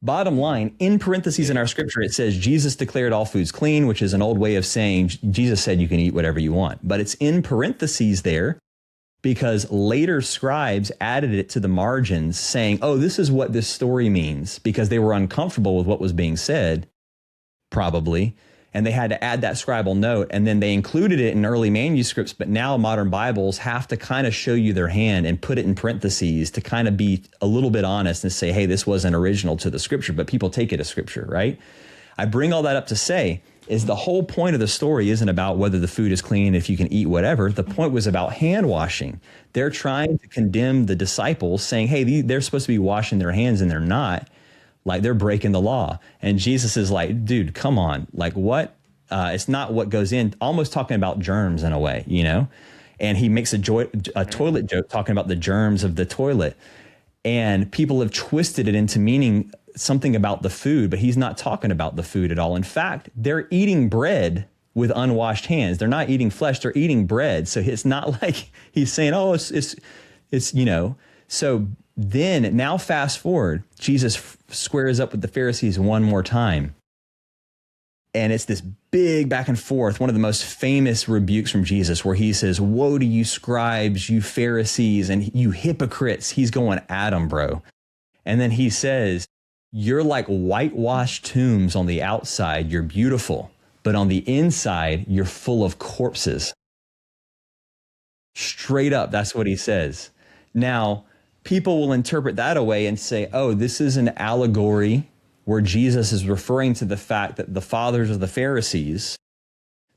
Bottom line, in parentheses in our scripture, it says Jesus declared all foods clean, which is an old way of saying Jesus said you can eat whatever you want. But it's in parentheses there because later scribes added it to the margins saying, oh, this is what this story means, because they were uncomfortable with what was being said, probably. And they had to add that scribal note, and then they included it in early manuscripts, but now modern Bibles have to kind of show you their hand and put it in parentheses to kind of be a little bit honest and say, hey, this wasn't original to the scripture, but people take it as scripture, right? I bring all that up to say is the whole point of the story isn't about whether the food is clean, if you can eat whatever. The point was about hand washing. They're trying to condemn the disciples, saying, hey, they're supposed to be washing their hands and they're not. Like, they're breaking the law. And Jesus is like, dude, come on. Like, what? It's not what goes in, almost talking about germs in a way, And he makes a toilet joke talking about the germs of the toilet. And people have twisted it into meaning something about the food, but he's not talking about the food at all. In fact, they're eating bread with unwashed hands. They're not eating flesh, they're eating bread. So it's not like he's saying, oh, it's So then, now fast forward, Jesus squares up with the Pharisees one more time. And it's this big back and forth, one of the most famous rebukes from Jesus, where he says, woe to you scribes, you Pharisees, and you hypocrites. He's going at them, bro. And then he says, you're like whitewashed tombs on the outside. You're beautiful, but on the inside, you're full of corpses. Straight up, that's what he says. Now, people will interpret that away and say, oh, this is an allegory where Jesus is referring to the fact that the fathers of the Pharisees,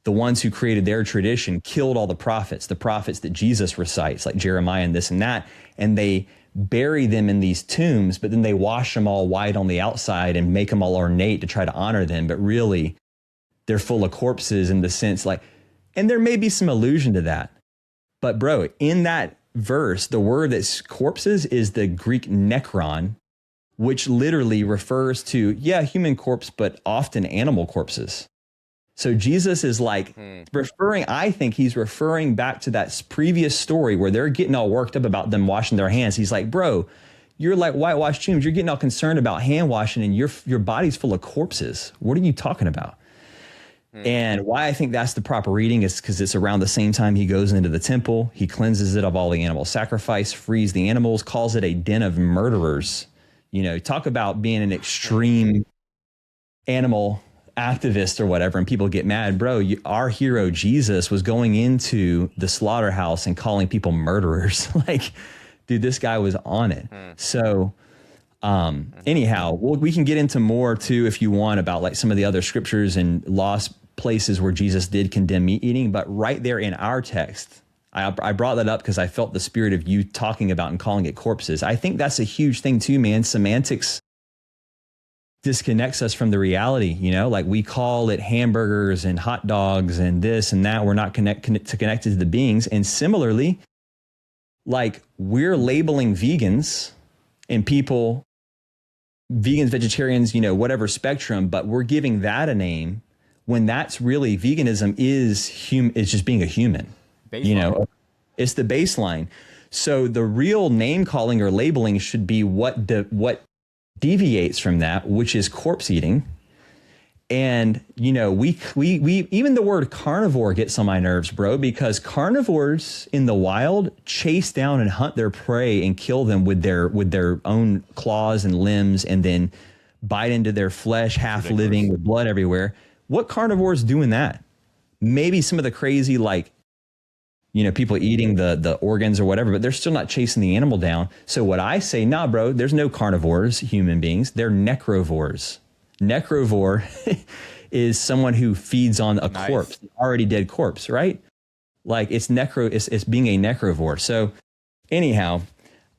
the ones who created their tradition, killed all the prophets that Jesus recites, like Jeremiah and this and that, and they bury them in these tombs, but then they wash them all white on the outside and make them all ornate to try to honor them. But really, they're full of corpses in the sense like, and there may be some allusion to that. But bro, in that verse, the word that's corpses is the Greek nekron, which literally refers to, human corpse, but often animal corpses. So Jesus is like I think he's referring back to that previous story where they're getting all worked up about them washing their hands. He's like, bro, you're like whitewashed tombs. You're getting all concerned about hand washing and your body's full of corpses. What are you talking about? And why I think that's the proper reading is because it's around the same time he goes into the temple. He cleanses it of all the animal sacrifice, frees the animals, calls it a den of murderers. You know, talk about being an extreme animal activist or whatever, and people get mad. Bro, our hero Jesus was going into the slaughterhouse and calling people murderers. Like, dude, this guy was on it. So anyhow, we can get into more too if you want about like some of the other scriptures and lost places where Jesus did condemn meat eating. But right there in our text, I brought that up because I felt the spirit of you talking about and calling it corpses. I think that's a huge thing too, man. Semantics disconnects us from the reality, you know, like we call it hamburgers and hot dogs and this and that. We're not connected to the beings. And similarly, like we're labeling vegans and people, vegans, vegetarians, you know, whatever spectrum, but we're giving that a name when that's really veganism is just being a human. Baseline. You know, it's the baseline. So the real name calling or labeling should be what deviates from that, which is corpse eating. And, you know, we even the word carnivore gets on my nerves, bro, because carnivores in the wild chase down and hunt their prey and kill them with their own claws and limbs and then bite into their flesh, half living with blood everywhere. What carnivores doing that? Maybe some of the crazy, like, you know, people eating the organs or whatever, but they're still not chasing the animal down. So what I say, nah, bro, there's no carnivores, human beings. They're necrovores. Necrovore is someone who feeds on a corpse, already dead corpse, right? Like it's being a necrovore. So anyhow,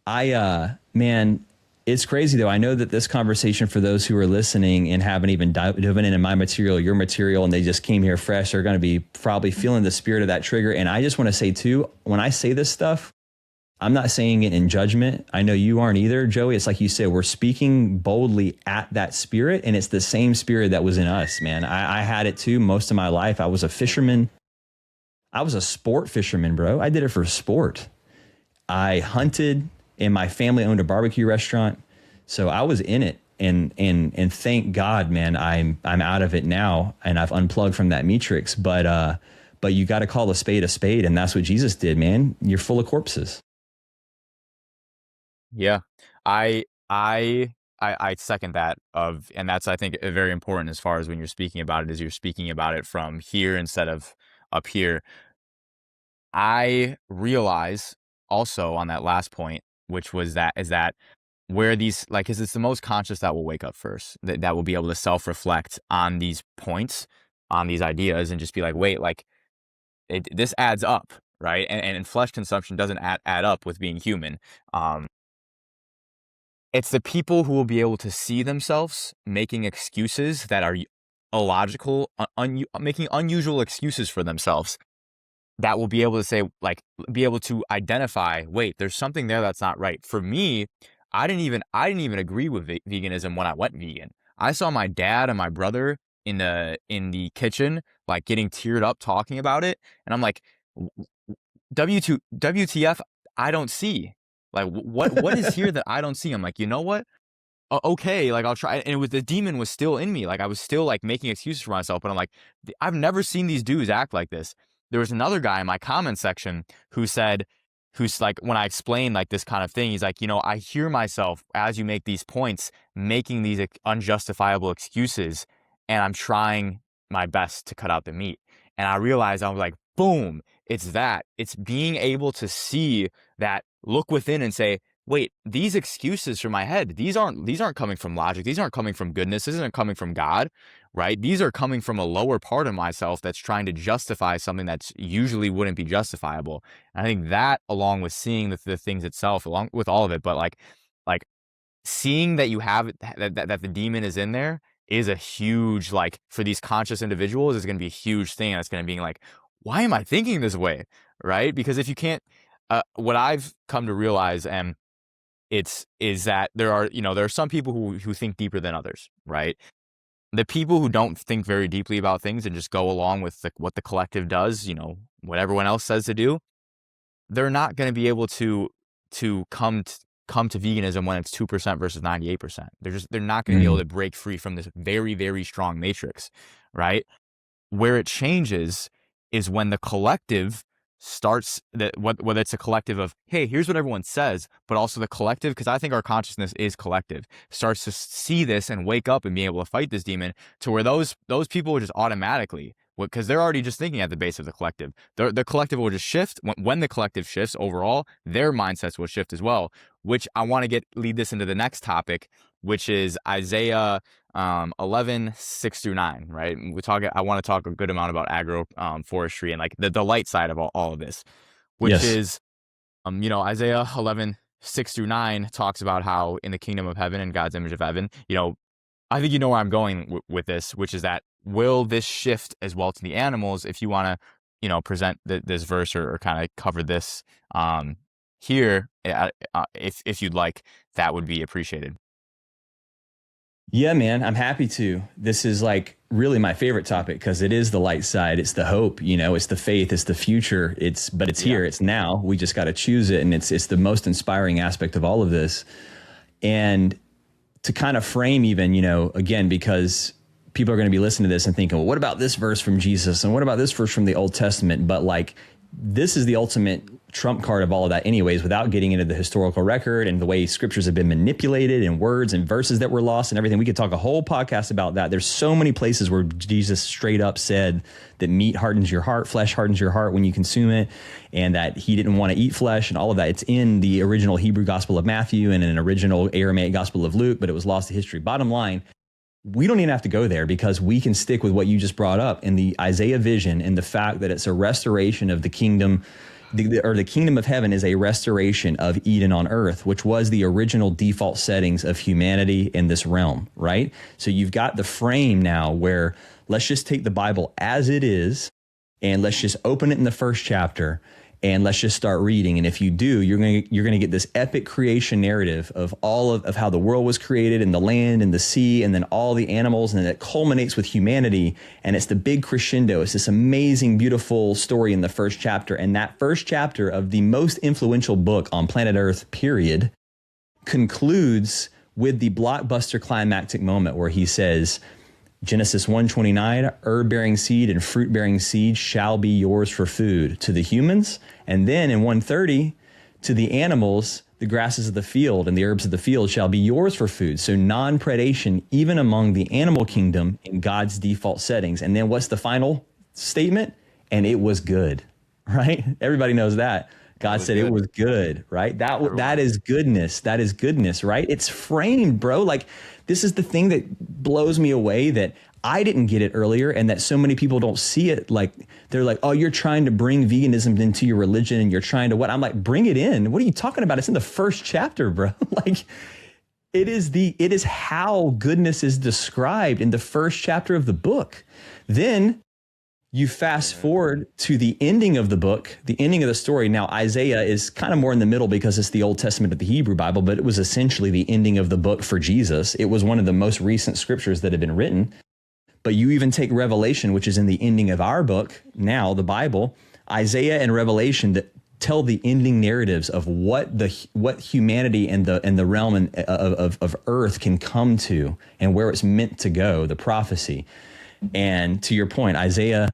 man, it's crazy though. I know that this conversation for those who are listening and haven't even driven into my material, your material, and they just came here fresh, are going to be probably feeling the spirit of that trigger. And I just want to say too, when I say this stuff, I'm not saying it in judgment. I know you aren't either, Joey. It's like you said, we're speaking boldly at that spirit, and it's the same spirit that was in us, man. I had it too most of my life. I was a fisherman. I was a sport fisherman, bro. I did it for sport. I hunted, and my family owned a barbecue restaurant. So I was in it, and thank God, man, I'm out of it now, and I've unplugged from that matrix. But you got to call a spade, and that's what Jesus did, man. You're full of corpses. Yeah, I second that and that's, I think, very important as far as when you're speaking about it, is you're speaking about it from here instead of up here. I realize also on that last point, which was is that where these, like, because it's the most conscious that will wake up first, that will be able to self-reflect on these points, on these ideas, and just be like, wait, like, this adds up, right? And flesh consumption doesn't add up with being human. It's the people who will be able to see themselves making excuses that are illogical, making unusual excuses for themselves, that will be able to say, like, be able to identify, wait, there's something there that's not right. For me, I didn't even agree with veganism when I went vegan. I saw my dad and my brother in the kitchen, like, getting teared up talking about it, and I'm like, WTF? I don't see. Like, what is here that I don't see? I'm like, you know what? Okay, like, I'll try. And the demon was still in me. Like, I was still, like, making excuses for myself. But I'm like, I've never seen these dudes act like this. There was another guy in my comment section who's like, when I explained, like, this kind of thing, he's like, you know, I hear myself as you make these points, making these unjustifiable excuses, and I'm trying my best to cut out the meat. And I realized, I was like, boom, it's being able to see that, look within and say, wait, these excuses from my head, these aren't coming from logic. These aren't coming from goodness. This isn't coming from God, right? These are coming from a lower part of myself that's trying to justify something that's usually wouldn't be justifiable. And I think that, along with seeing the things itself, along with all of it, but like seeing that you have that the demon is in there is a huge, like, for these conscious individuals, is going to be a huge thing. And it's going to be like, why am I thinking this way, right? Because if you can't, what I've come to realize, and is that there are some people who think deeper than others, right? The people who don't think very deeply about things and just go along with what the collective does, you know, what everyone else says to do, they're not going to be able to come come to veganism when it's 2% versus 98%. They're not going to be able to break free from this very, very strong matrix, right? Where it changes is when the collective starts, whether it's a collective of, hey, here's what everyone says, but also the collective, because I think our consciousness is collective, starts to see this and wake up and be able to fight this demon, to where those people will just automatically, because they're already just thinking at the base of the collective. The collective will just shift. When the collective shifts overall, their mindsets will shift as well, which I want to lead this into the next topic, which is Isaiah 11, 6-9, right? I want to talk a good amount about agroforestry and like the light side of all of this, which is, Isaiah 11, 6-9 talks about how in the kingdom of heaven and God's image of heaven, I think you know where I'm going with this, which is that will this shift as well to the animals? If you want to, present this verse or kind of cover this here, if you'd like, that would be appreciated. Yeah, man, I'm happy to. This is like really my favorite topic because it is the light side. It's the hope, it's the faith, it's the future. It's here, it's now. We just got to choose it. And it's the most inspiring aspect of all of this. And to kind of frame even, again, because people are going to be listening to this and thinking, well, what about this verse from Jesus? And what about this verse from the Old Testament? But like, this is the ultimate trump card of all of that anyways, without getting into the historical record and the way scriptures have been manipulated and words and verses that were lost and everything. We could talk a whole podcast about that. There's so many places where Jesus straight up said that meat hardens your heart, flesh hardens your heart when you consume it, and that he didn't want to eat flesh and all of that. It's in the original Hebrew gospel of Matthew and an original Aramaic gospel of Luke, but it was lost to history. Bottom line, we don't even have to go there because we can stick with what you just brought up in the Isaiah vision and the fact that it's a restoration of the kingdom, the kingdom of heaven is a restoration of Eden on earth, which was the original default settings of humanity in this realm, right? So you've got the frame now where let's just take the Bible as it is and let's just open it in the first chapter and let's just start reading. And if you do, you're going to get this epic creation narrative of all of how the world was created and the land and the sea and then all the animals. And then it culminates with humanity. And it's the big crescendo. It's this amazing, beautiful story in the first chapter. And that first chapter of the most influential book on planet Earth, period, concludes with the blockbuster climactic moment where he says, Genesis 1:29, herb-bearing seed and fruit-bearing seed shall be yours for food to the humans. And then in 1:30, to the animals, the grasses of the field and the herbs of the field shall be yours for food. So non-predation, even among the animal kingdom in God's default settings. And then what's the final statement? And it was good, right? Everybody knows that. God said it was good, right? That is goodness. That is goodness, right? It's framed, bro. Like, this is the thing that blows me away, that I didn't get it earlier and that so many people don't see it. Like, they're like, oh, you're trying to bring veganism into your religion and you're trying to what? I'm like, bring it in. What are you talking about? It's in the first chapter, bro. Like, it is how goodness is described in the first chapter of the book. Then you fast forward to the ending of the book, the ending of the story. Now, Isaiah is kind of more in the middle because it's the Old Testament of the Hebrew Bible, but it was essentially the ending of the book for Jesus. It was one of the most recent scriptures that had been written. But you even take Revelation, which is in the ending of our book, now the Bible, Isaiah and Revelation that tell the ending narratives of what humanity and the realm of earth can come to and where it's meant to go, the prophecy. And to your point, Isaiah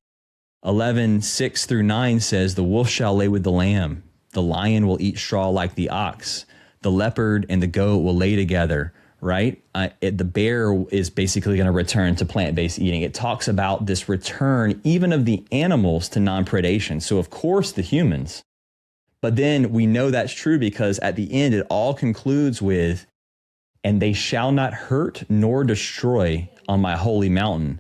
11:6-9 says, the wolf shall lay with the lamb. The lion will eat straw like the ox. The leopard and the goat will lay together, right? The bear is basically going to return to plant-based eating. It talks about this return even of the animals to non-predation. So of course the humans. But then we know that's true because at the end it all concludes with, and they shall not hurt nor destroy on my holy mountain.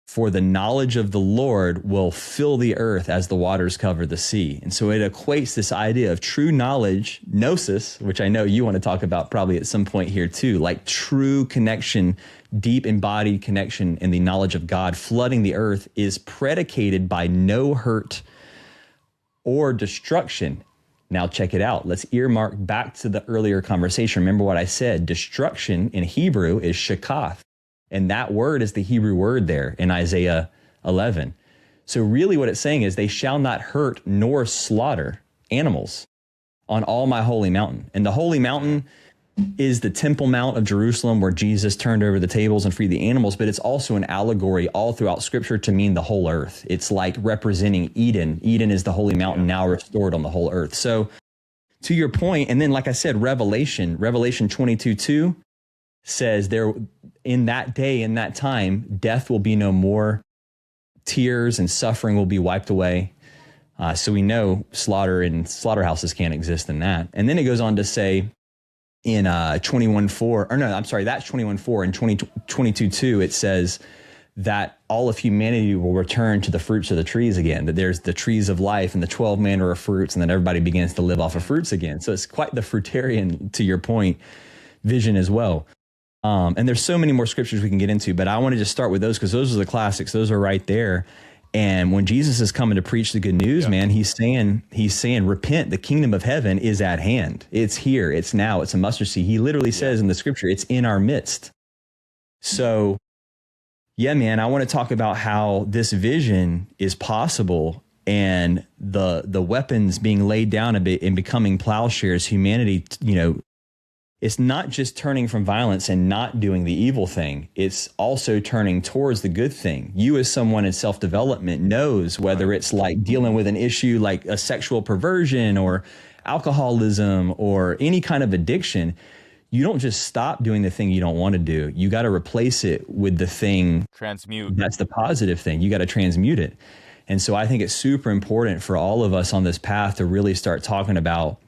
For the knowledge of the Lord will fill the earth as the waters cover the sea. And so it equates this idea of true knowledge, gnosis, which I know you want to talk about probably at some point here too, like true connection, deep embodied connection in the knowledge of God flooding the earth is predicated by no hurt or destruction. Now check it out. Let's earmark back to the earlier conversation. Remember what I said, destruction in Hebrew is shakath. And that word is the Hebrew word there in Isaiah 11. So really what it's saying is they shall not hurt nor slaughter animals. on all my holy mountain. And the holy mountain is the Temple Mount of Jerusalem, where Jesus turned over the tables and freed the animals, but it's also an allegory all throughout Scripture to mean the whole earth. It's like representing Eden. Eden is the holy mountain now restored on the whole earth. So to your point, and then like I said, Revelation 22:2 says there, in that day, in that time, death will be no more, tears and suffering will be wiped away. So we know slaughter and slaughterhouses can't exist in that. And then it goes on to say in 21:4, or no, I'm sorry, that's 21:4. In 22:2, it says that all of humanity will return to the fruits of the trees again, that there's the trees of life and the 12 manner of fruits, and then everybody begins to live off of fruits again. So it's quite the fruitarian, to your point, vision as well. And there's so many more scriptures we can get into, but I want to just start with those because those are the classics. Those are right there. And when Jesus is coming to preach the good news, man, he's saying, repent, the kingdom of heaven is at hand. It's here. It's now. It's a mustard seed. He literally says in the scripture, it's in our midst. So yeah, man, I want to talk about how this vision is possible and the weapons being laid down a bit and becoming plowshares. Humanity, it's not just turning from violence and not doing the evil thing. It's also turning towards the good thing. You, as someone in self-development, knows whether it's like dealing with an issue like a sexual perversion or alcoholism or any kind of addiction. You don't just stop doing the thing you don't want to do. You got to replace it with the thing. Transmute. That's the positive thing. You got to transmute it. And so I think it's super important for all of us on this path to really start talking about,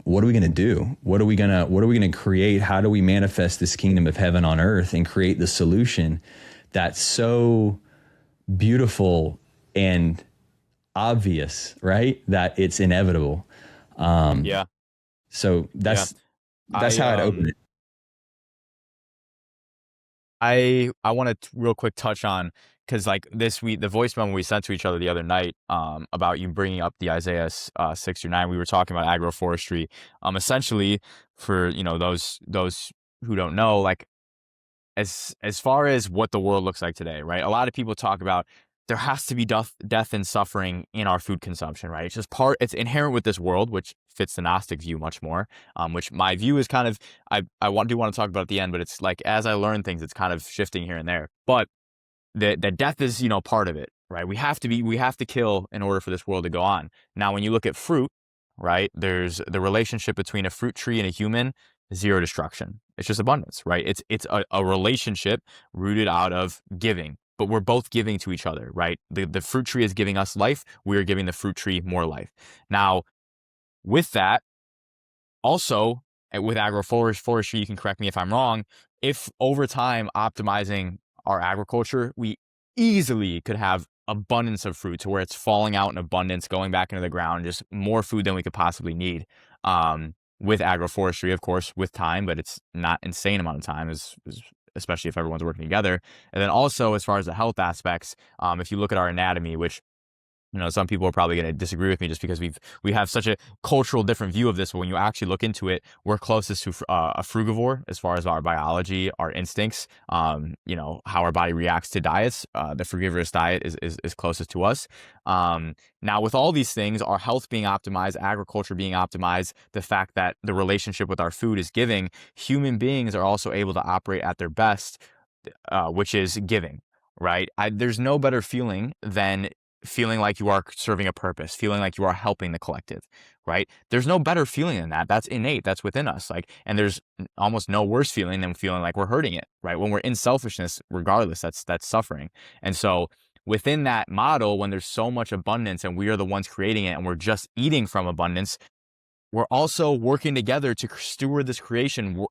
what are we going to do? What are we going to create? How do we manifest this kingdom of heaven on earth and create the solution that's so beautiful and obvious, right? That it's inevitable. Yeah. So that's how I'd open it. I want to real quick touch on, because like this week, the voice memo we sent to each other the other night about you bringing up the Isaiah 6-9, we were talking about agroforestry. Essentially, for those who don't know, like as far as what the world looks like today, right? A lot of people talk about there has to be death and suffering in our food consumption, right? It's inherent with this world, which fits the Gnostic view much more, which my view is kind of, I do want to talk about at the end, but it's like, as I learn things, it's kind of shifting here and there. But the death is, part of it, right? We have to kill in order for this world to go on. Now, when you look at fruit, right, there's the relationship between a fruit tree and a human, zero destruction. It's just abundance, right? It's a relationship rooted out of giving. But we're both giving to each other, right? The fruit tree is giving us life. We are giving the fruit tree more life. Now, with that, also with agroforestry, you can correct me if I'm wrong, if over time optimizing our agriculture, we easily could have abundance of fruit to where it's falling out in abundance, going back into the ground, just more food than we could possibly need. With agroforestry, of course, with time, but it's not insane amount of time, especially if everyone's working together. And then also, as far as the health aspects, if you look at our anatomy, which some people are probably going to disagree with me just because we have such a cultural different view of this, but when you actually look into it, we're closest to a frugivore as far as our biology, our instincts, how our body reacts to diets. The frugivorous diet is closest to us. Now, with all these things, our health being optimized, agriculture being optimized, the fact that the relationship with our food is giving, human beings are also able to operate at their best, which is giving, right? There's no better feeling than feeling like you are serving a purpose, feeling like you are helping the collective, right? There's no better feeling than that. That's innate. That's within us. And there's almost no worse feeling than feeling like we're hurting it, right? When we're in selfishness, regardless, that's suffering. And so within that model, when there's so much abundance and we are the ones creating it and we're just eating from abundance, we're also working together to steward this creation,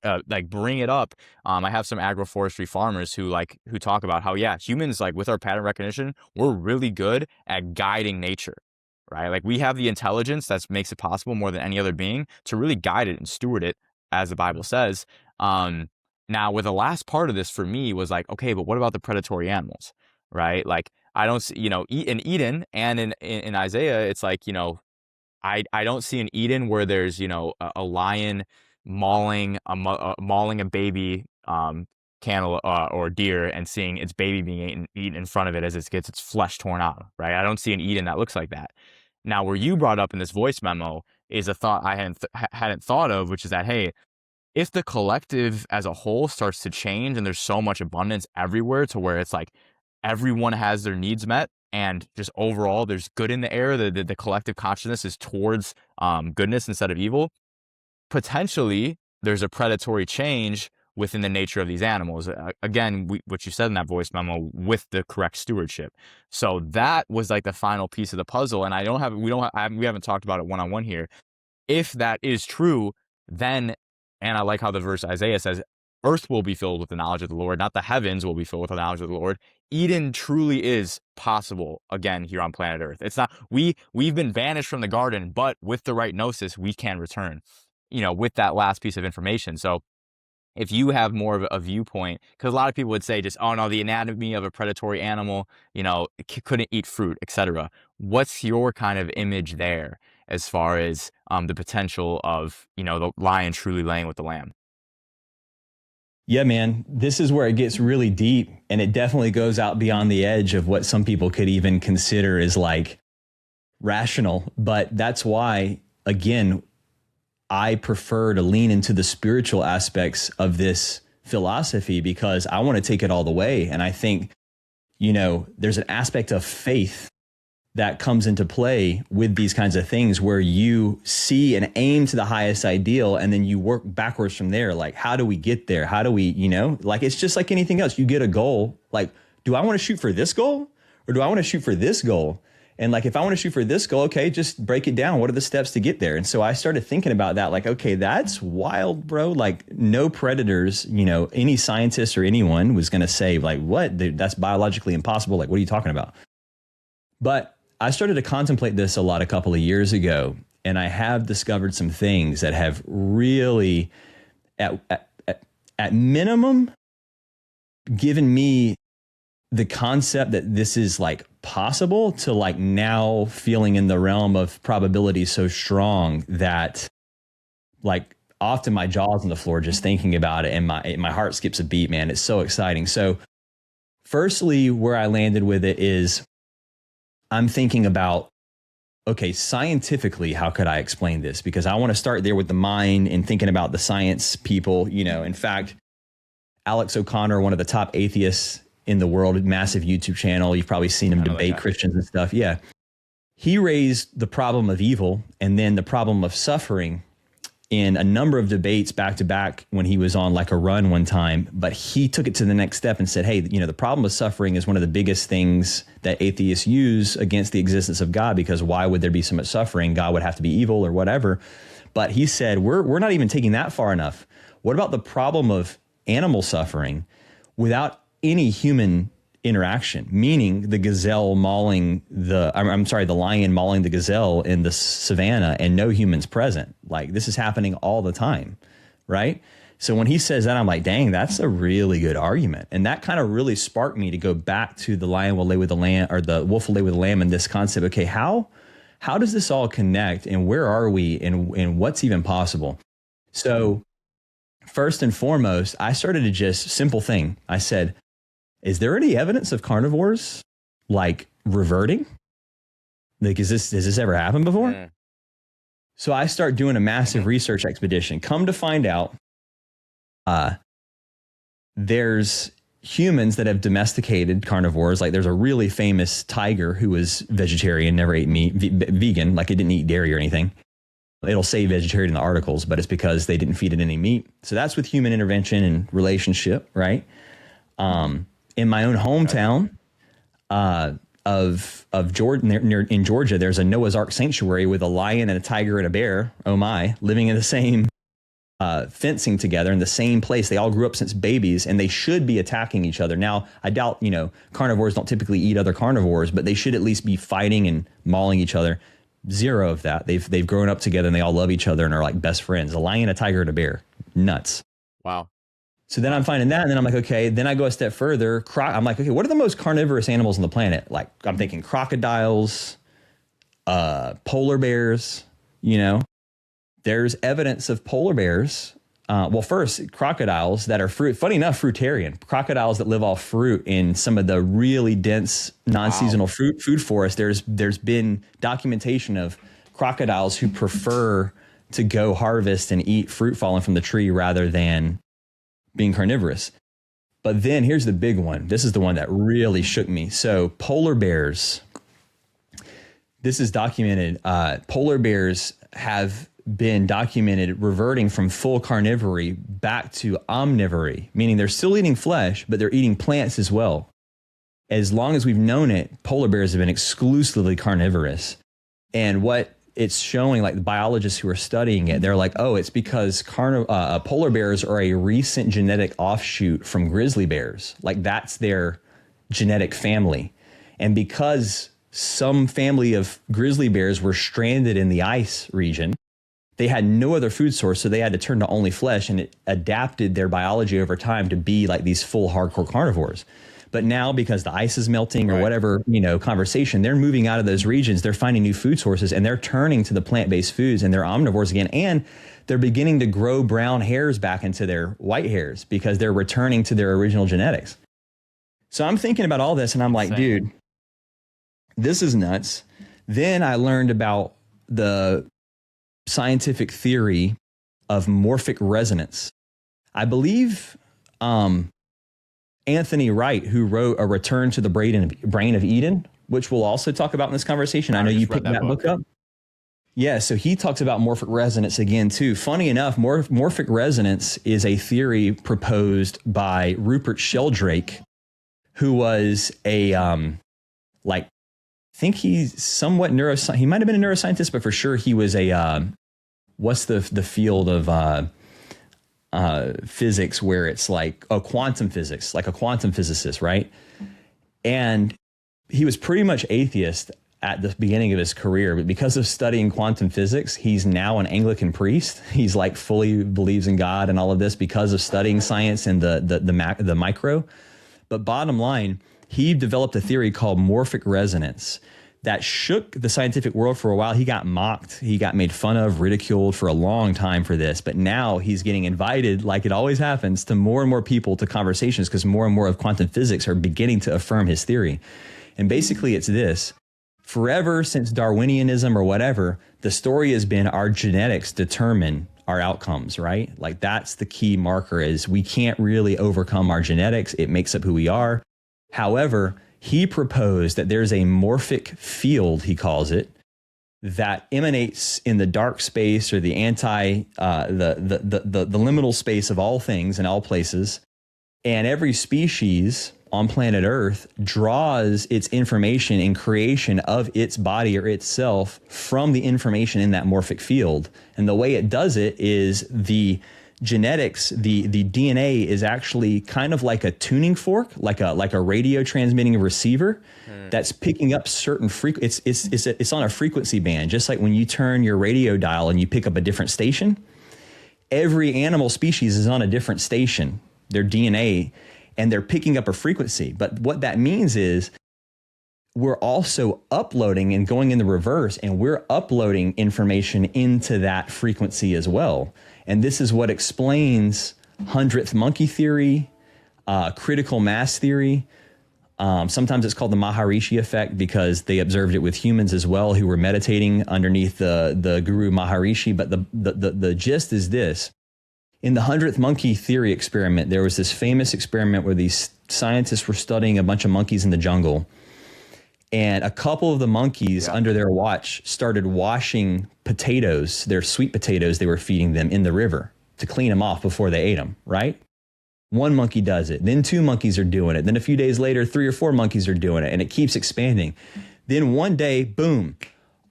bring it up. I have some agroforestry farmers who talk about how, humans, with our pattern recognition, we're really good at guiding nature, right? We have the intelligence that makes it possible more than any other being to really guide it and steward it, as the Bible says. Now, with the last part of this for me was okay, but what about the predatory animals, right? I don't see, in Eden and in Isaiah, it's I don't see an Eden where there's, a lion mauling a baby camel or deer and seeing its baby being eaten in front of it as it gets its flesh torn out, right? I don't see an Eden that looks like that. Now, where you brought up in this voice memo, is a thought I hadn't thought of, which is that, hey, if the collective as a whole starts to change and there's so much abundance everywhere to where it's like everyone has their needs met and just overall there's good in the air, the collective consciousness is towards goodness instead of evil, potentially there's a predatory change within the nature of these animals. Again, what you said in that voice memo, with the correct stewardship. So that was like the final piece of the puzzle. And we haven't talked about it one-on-one here. If that is true, then, and I like how the verse Isaiah says, earth will be filled with the knowledge of the Lord, not the heavens will be filled with the knowledge of the Lord. Eden truly is possible again here on planet Earth. It's not, we've been banished from the garden, but with the right gnosis, we can return, with that last piece of information. So if you have more of a viewpoint, because a lot of people would say just, oh no, the anatomy of a predatory animal, couldn't eat fruit, etc. What's your kind of image there as far as the potential of, the lion truly laying with the lamb? Yeah, man, this is where it gets really deep, and it definitely goes out beyond the edge of what some people could even consider as like rational. But that's why, again, I prefer to lean into the spiritual aspects of this philosophy, because I want to take it all the way. And I think, there's an aspect of faith that comes into play with these kinds of things, where you see and aim to the highest ideal, and then you work backwards from there. Like, how do we get there? How do we, like, it's just like anything else. You get a goal. Like, do I want to shoot for this goal, or do I want to shoot for this goal? And like, if I want to shoot for this goal, okay, just break it down. What are the steps to get there? And so I started thinking about that. Like, okay, that's wild, bro. Like, no predators, any scientist or anyone was going to say like, what? Dude, that's biologically impossible. Like, what are you talking about? But I started to contemplate this a couple of years ago, and I have discovered some things that have really, at minimum, given me the concept that this is like possible, to like now feeling in the realm of probability so strong that like often my jaw's on the floor just thinking about it, and my heart skips a beat, man. It's so exciting. So firstly, where I landed with it is I'm thinking about, okay, scientifically, how could I explain this? Because I want to start there with the mind and thinking about the science people. In fact, Alex O'Connor, one of the top atheists in the world, massive YouTube channel. You've probably seen him debate Christians and stuff. Yeah. He raised the problem of evil and then the problem of suffering in a number of debates back to back when he was on like a run one time. But he took it to the next step and said, hey, the problem of suffering is one of the biggest things that atheists use against the existence of God, because why would there be so much suffering? God would have to be evil or whatever. But he said, we're not even taking that far enough. What about the problem of animal suffering without any human interaction, meaning the gazelle mauling the lion mauling the gazelle in the savannah and no humans present? Like, this is happening all the time, right? So when he says that, I'm like, dang, that's a really good argument. And that kind of really sparked me to go back to the lion will lay with the lamb, or the wolf will lay with the lamb, and this concept. Okay, how does this all connect, and where are we, and what's even possible? So first and foremost, I started to just simple thing. I said, is there any evidence of carnivores like reverting? Like, has this ever happened before? Yeah. So I start doing a massive research expedition. Come to find out, there's humans that have domesticated carnivores. Like, there's a really famous tiger who was vegetarian, never ate meat, vegan, like it didn't eat dairy or anything. It'll say vegetarian in the articles, but it's because they didn't feed it any meat. So that's with human intervention and relationship, right? In my own hometown of Georgia, in Georgia, there's a Noah's Ark sanctuary with a lion and a tiger and a bear, oh my, living in the same fencing together in the same place. They all grew up since babies, and they should be attacking each other. Now, I doubt, carnivores don't typically eat other carnivores, but they should at least be fighting and mauling each other. Zero of that. They've grown up together and they all love each other and are like best friends. A lion, a tiger, and a bear. Nuts. Wow. So then I'm finding that, and then I'm like, okay, then I go a step further. I'm like, okay, what are the most carnivorous animals on the planet? Like, I'm thinking crocodiles, polar bears, There's evidence of polar bears. Well, first, crocodiles that are fruit. Funny enough, fruitarian. Crocodiles that live off fruit in some of the really dense non-seasonal food forests. There's been documentation of crocodiles who prefer to go harvest and eat fruit falling from the tree rather than being carnivorous. But then here's the big one. This is the one that really shook me. So polar bears, this is documented. Polar bears have been documented reverting from full carnivory back to omnivory, meaning they're still eating flesh, but they're eating plants as well. As long as we've known it, polar bears have been exclusively carnivorous. And what it's showing, like the biologists who are studying it, they're like, oh, it's because polar bears are a recent genetic offshoot from grizzly bears. Like that's their genetic family. And because some family of grizzly bears were stranded in the ice region, they had no other food source, so they had to turn to only flesh, and it adapted their biology over time to be like these full hardcore carnivores. But now, because the ice is melting or whatever, conversation, they're moving out of those regions. They're finding new food sources, and they're turning to the plant-based foods, and they're omnivores again. And they're beginning to grow brown hairs back into their white hairs because they're returning to their original genetics. So I'm thinking about all this, and I'm like, dude, this is nuts. Then I learned about the scientific theory of morphic resonance. I believe Anthony Wright, who wrote A Return to the Brain of Eden, which we'll also talk about in this conversation. I know you picked that book up. Yeah, so he talks about morphic resonance again, too. Funny enough, morphic resonance is a theory proposed by Rupert Sheldrake, who was a, I think he's somewhat he might have been a neuroscientist, but for sure he was a, what's the field of physics where it's like quantum physics, like a quantum physicist, right? And he was pretty much atheist at the beginning of his career, but because of studying quantum physics, he's now an Anglican priest. He's like fully believes in God and all of this because of studying science and the micro. But bottom line, he developed a theory called morphic resonance that shook the scientific world for a while. He got mocked. He got made fun of, ridiculed for a long time for this. But now he's getting invited, like it always happens, to more and more people, to conversations, because more and more of quantum physics are beginning to affirm his theory. And basically it's this. Forever since Darwinianism or whatever, the story has been our genetics determine our outcomes, right? Like that's the key marker, is we can't really overcome our genetics. It makes up who we are. However, he proposed that there's a morphic field, he calls it, that emanates in the dark space or the the liminal space of all things and all places. And every species on planet Earth draws its information in creation of its body or itself from the information in that morphic field. And the way it does it is the genetics, the DNA is actually kind of like a tuning fork, like a radio transmitting receiver that's picking up certain it's on a frequency band. Just like when you turn your radio dial and you pick up a different station, every animal species is on a different station, their DNA, and they're picking up a frequency. But what that means is we're also uploading and going in the reverse, and we're uploading information into that frequency as well. And this is what explains 100th monkey theory, critical mass theory. Sometimes it's called the Maharishi effect because they observed it with humans as well who were meditating underneath the guru Maharishi. But the gist is this. In the 100th monkey theory experiment, there was this famous experiment where these scientists were studying a bunch of monkeys in the jungle. And a couple of the monkeys under their watch started washing potatoes, their sweet potatoes they were feeding them, in the river to clean them off before they ate them, right? One monkey does it. Then 2 monkeys are doing it. Then a few days later, 3 or 4 monkeys are doing it. And it keeps expanding. Then one day, boom,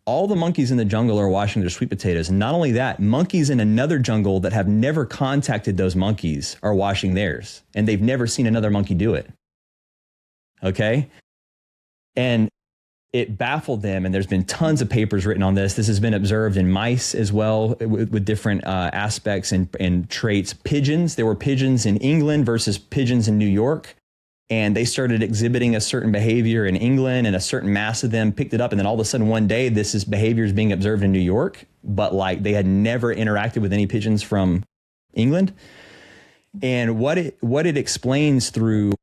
all the monkeys in the jungle are washing their sweet potatoes. And not only that, monkeys in another jungle that have never contacted those monkeys are washing theirs. And they've never seen another monkey do it. Okay? And it baffled them, and there's been tons of papers written on this. This has been observed in mice as well with different aspects and traits. Pigeons, there were pigeons in England versus pigeons in New York, and they started exhibiting a certain behavior in England, and a certain mass of them picked it up, and then all of a sudden one day behavior is being observed in New York, but like they had never interacted with any pigeons from England. And what it explains through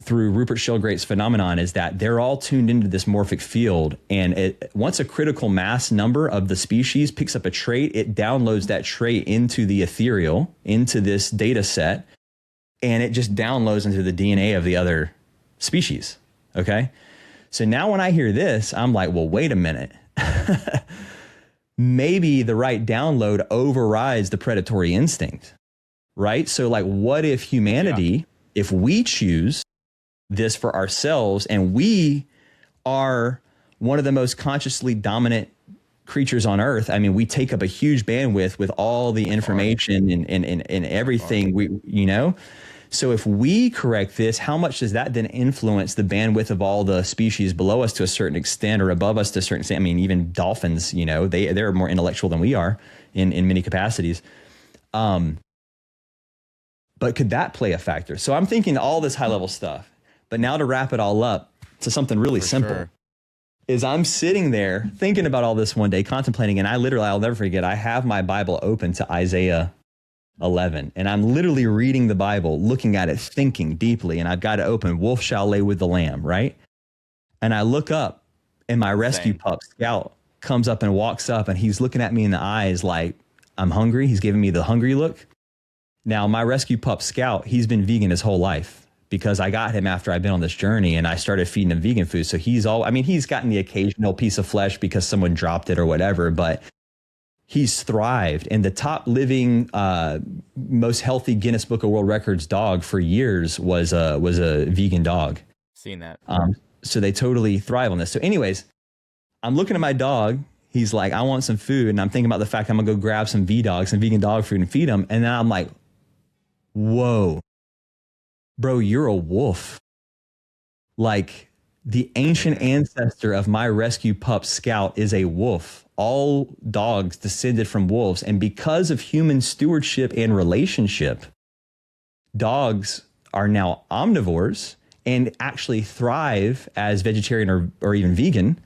through Rupert Sheldrake's phenomenon is that they're all tuned into this morphic field. And once a critical mass number of the species picks up a trait, it downloads that trait into the ethereal, into this data set, and it just downloads into the DNA of the other species. Okay. So now when I hear this, I'm like, well, wait a minute. Maybe the right download overrides the predatory instinct, right? So like, what if humanity, if we choose this for ourselves and we are one of the most consciously dominant creatures on earth, I mean, we take up a huge bandwidth with all the information and everything, so if we correct this, how much does that then influence the bandwidth of all the species below us to a certain extent, or above us to a certain extent? I mean, even dolphins, they're more intellectual than we are in many capacities. But could that play a factor? So I'm thinking all this high level stuff, but now to wrap it all up to something really simple, is I'm sitting there thinking about all this one day, contemplating, and I'll never forget, I have my Bible open to Isaiah 11, and I'm literally reading the Bible, looking at it, thinking deeply, and I've got it open. Wolf shall lay with the lamb, right? And I look up, and my rescue pup, Scout, comes up and walks up, and he's looking at me in the eyes like, I'm hungry. He's giving me the hungry look. Now, my rescue pup, Scout, he's been vegan his whole life because I got him after I've been on this journey, and I started feeding him vegan food. So he's gotten the occasional piece of flesh because someone dropped it or whatever, but he's thrived. And the top living, most healthy Guinness Book of World Records dog for years was a vegan dog. Seen that. So they totally thrive on this. So anyways, I'm looking at my dog. He's like, I want some food. And I'm thinking about the fact I'm going to go grab some V-Dog, some vegan dog food and feed him. And then I'm like, whoa, bro, you're a wolf. Like the ancient ancestor of my rescue pup, Scout, is a wolf. All dogs descended from wolves. And because of human stewardship and relationship, dogs are now omnivores and actually thrive as vegetarian or even vegan.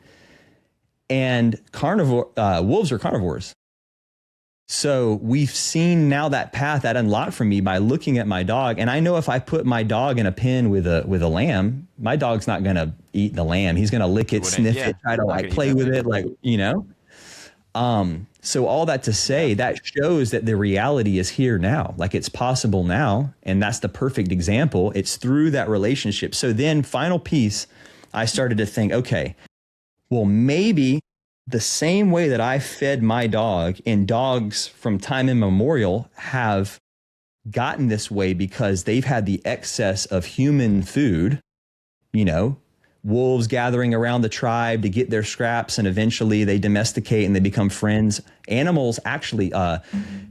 And wolves are carnivores. So we've seen now that path that unlocked for me by looking at my dog. And I know if I put my dog in a pen with a lamb, my dog's not going to eat the lamb. He's going to lick it, sniff it, try to play with it, So all that to say, that shows that the reality is here now, like it's possible now. And that's the perfect example. It's through that relationship. So then final piece, I started to think, okay, well, maybe the same way that I fed my dog, and dogs from time immemorial have gotten this way because they've had the excess of human food, wolves gathering around the tribe to get their scraps, and eventually they domesticate and they become friends. Animals actually,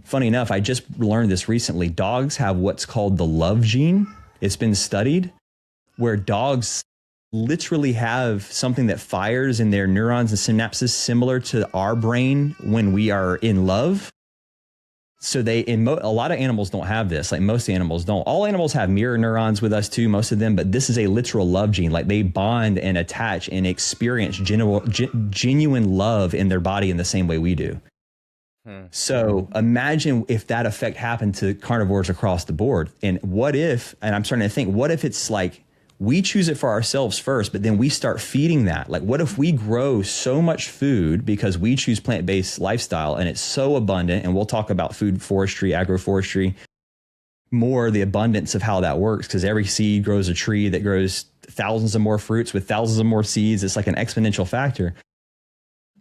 funny enough, I just learned this recently. Dogs have what's called the love gene. It's been studied where dogs literally have something that fires in their neurons and synapses similar to our brain when we are in love. So a lot of animals don't have this. Like most animals don't. All animals have mirror neurons with us too, most of them, but this is a literal love gene. Like they bond and attach and experience genuine love in their body in the same way we do. So imagine if that effect happened to carnivores across the board. And I'm starting to think, what if it's like, we choose it for ourselves first, but then we start feeding that. Like, what if we grow so much food because we choose plant-based lifestyle and it's so abundant? And we'll talk about food forestry, agroforestry, more the abundance of how that works, because every seed grows a tree that grows thousands of more fruits with thousands of more seeds. It's like an exponential factor.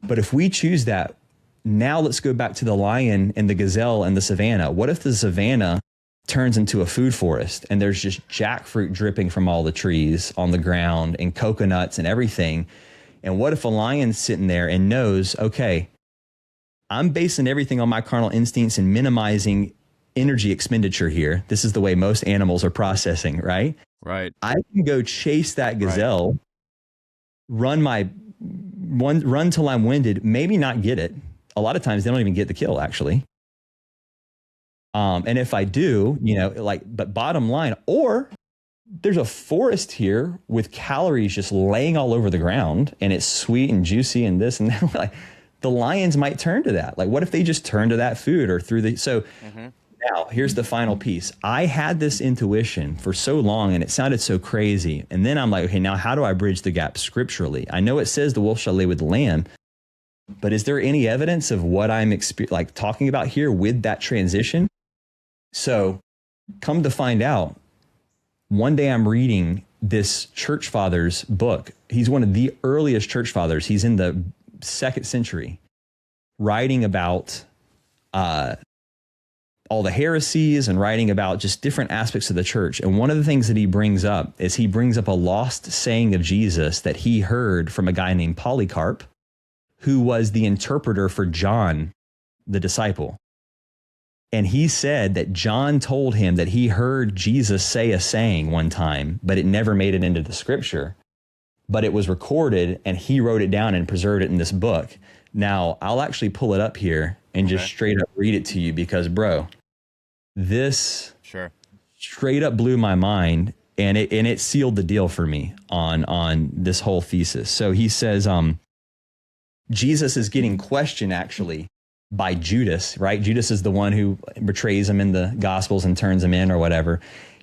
But if we choose that, now let's go back to the lion and the gazelle and the savannah. What if the savannah turns into a food forest and there's just jackfruit dripping from all the trees on the ground and coconuts and everything? And what if a lion's sitting there and knows, okay, I'm basing everything on my carnal instincts and minimizing energy expenditure here. This is the way most animals are processing, right? Right. I can go chase that gazelle, run till I'm winded, maybe not get it. A lot of times they don't even get the kill, actually. And if I do, but bottom line, or there's a forest here with calories just laying all over the ground and it's sweet and juicy and this and that. Like the lions might turn to that. Like, what if they just turn to that food or through Now, here's the final piece. I had this intuition for so long and it sounded so crazy. And then I'm like, okay, now how do I bridge the gap scripturally? I know it says the wolf shall lay with the lamb, but is there any evidence of what I'm talking about here with that transition? So come to find out, one day I'm reading this church father's book. He's one of the earliest church fathers. He's in the 2nd century, writing about all the heresies and writing about just different aspects of the church. And one of the things that he brings up is he brings up a lost saying of Jesus that he heard from a guy named Polycarp, who was the interpreter for John, the disciple. And he said that John told him that he heard Jesus say a saying one time, but it never made it into the scripture. But it was recorded and he wrote it down and preserved it in this book. Now, I'll actually pull it up here and just straight up read it to you because, bro, this straight up blew my mind, and it sealed the deal for me on this whole thesis. So he says, Jesus is getting questioned actually by Judas, right? Judas is the one who betrays him in the Gospels and turns him in or whatever.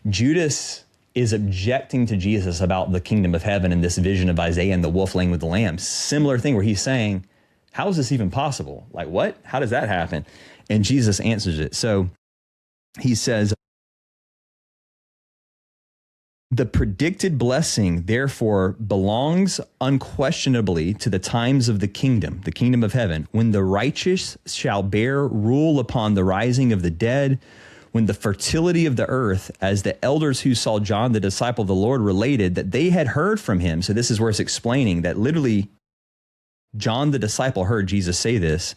Judas is objecting to Jesus about the kingdom of heaven and this vision of Isaiah and the wolf laying with the lamb. Similar thing where he's saying, how is this even possible? Like what? How does that happen? And Jesus answers it. So he says, the predicted blessing, therefore, belongs unquestionably to the times of the kingdom of heaven, when the righteous shall bear rule upon the rising of the dead, when the fertility of the earth, as the elders who saw John, the disciple of the Lord, related that they had heard from him. So this is where it's explaining that literally John, the disciple, heard Jesus say this,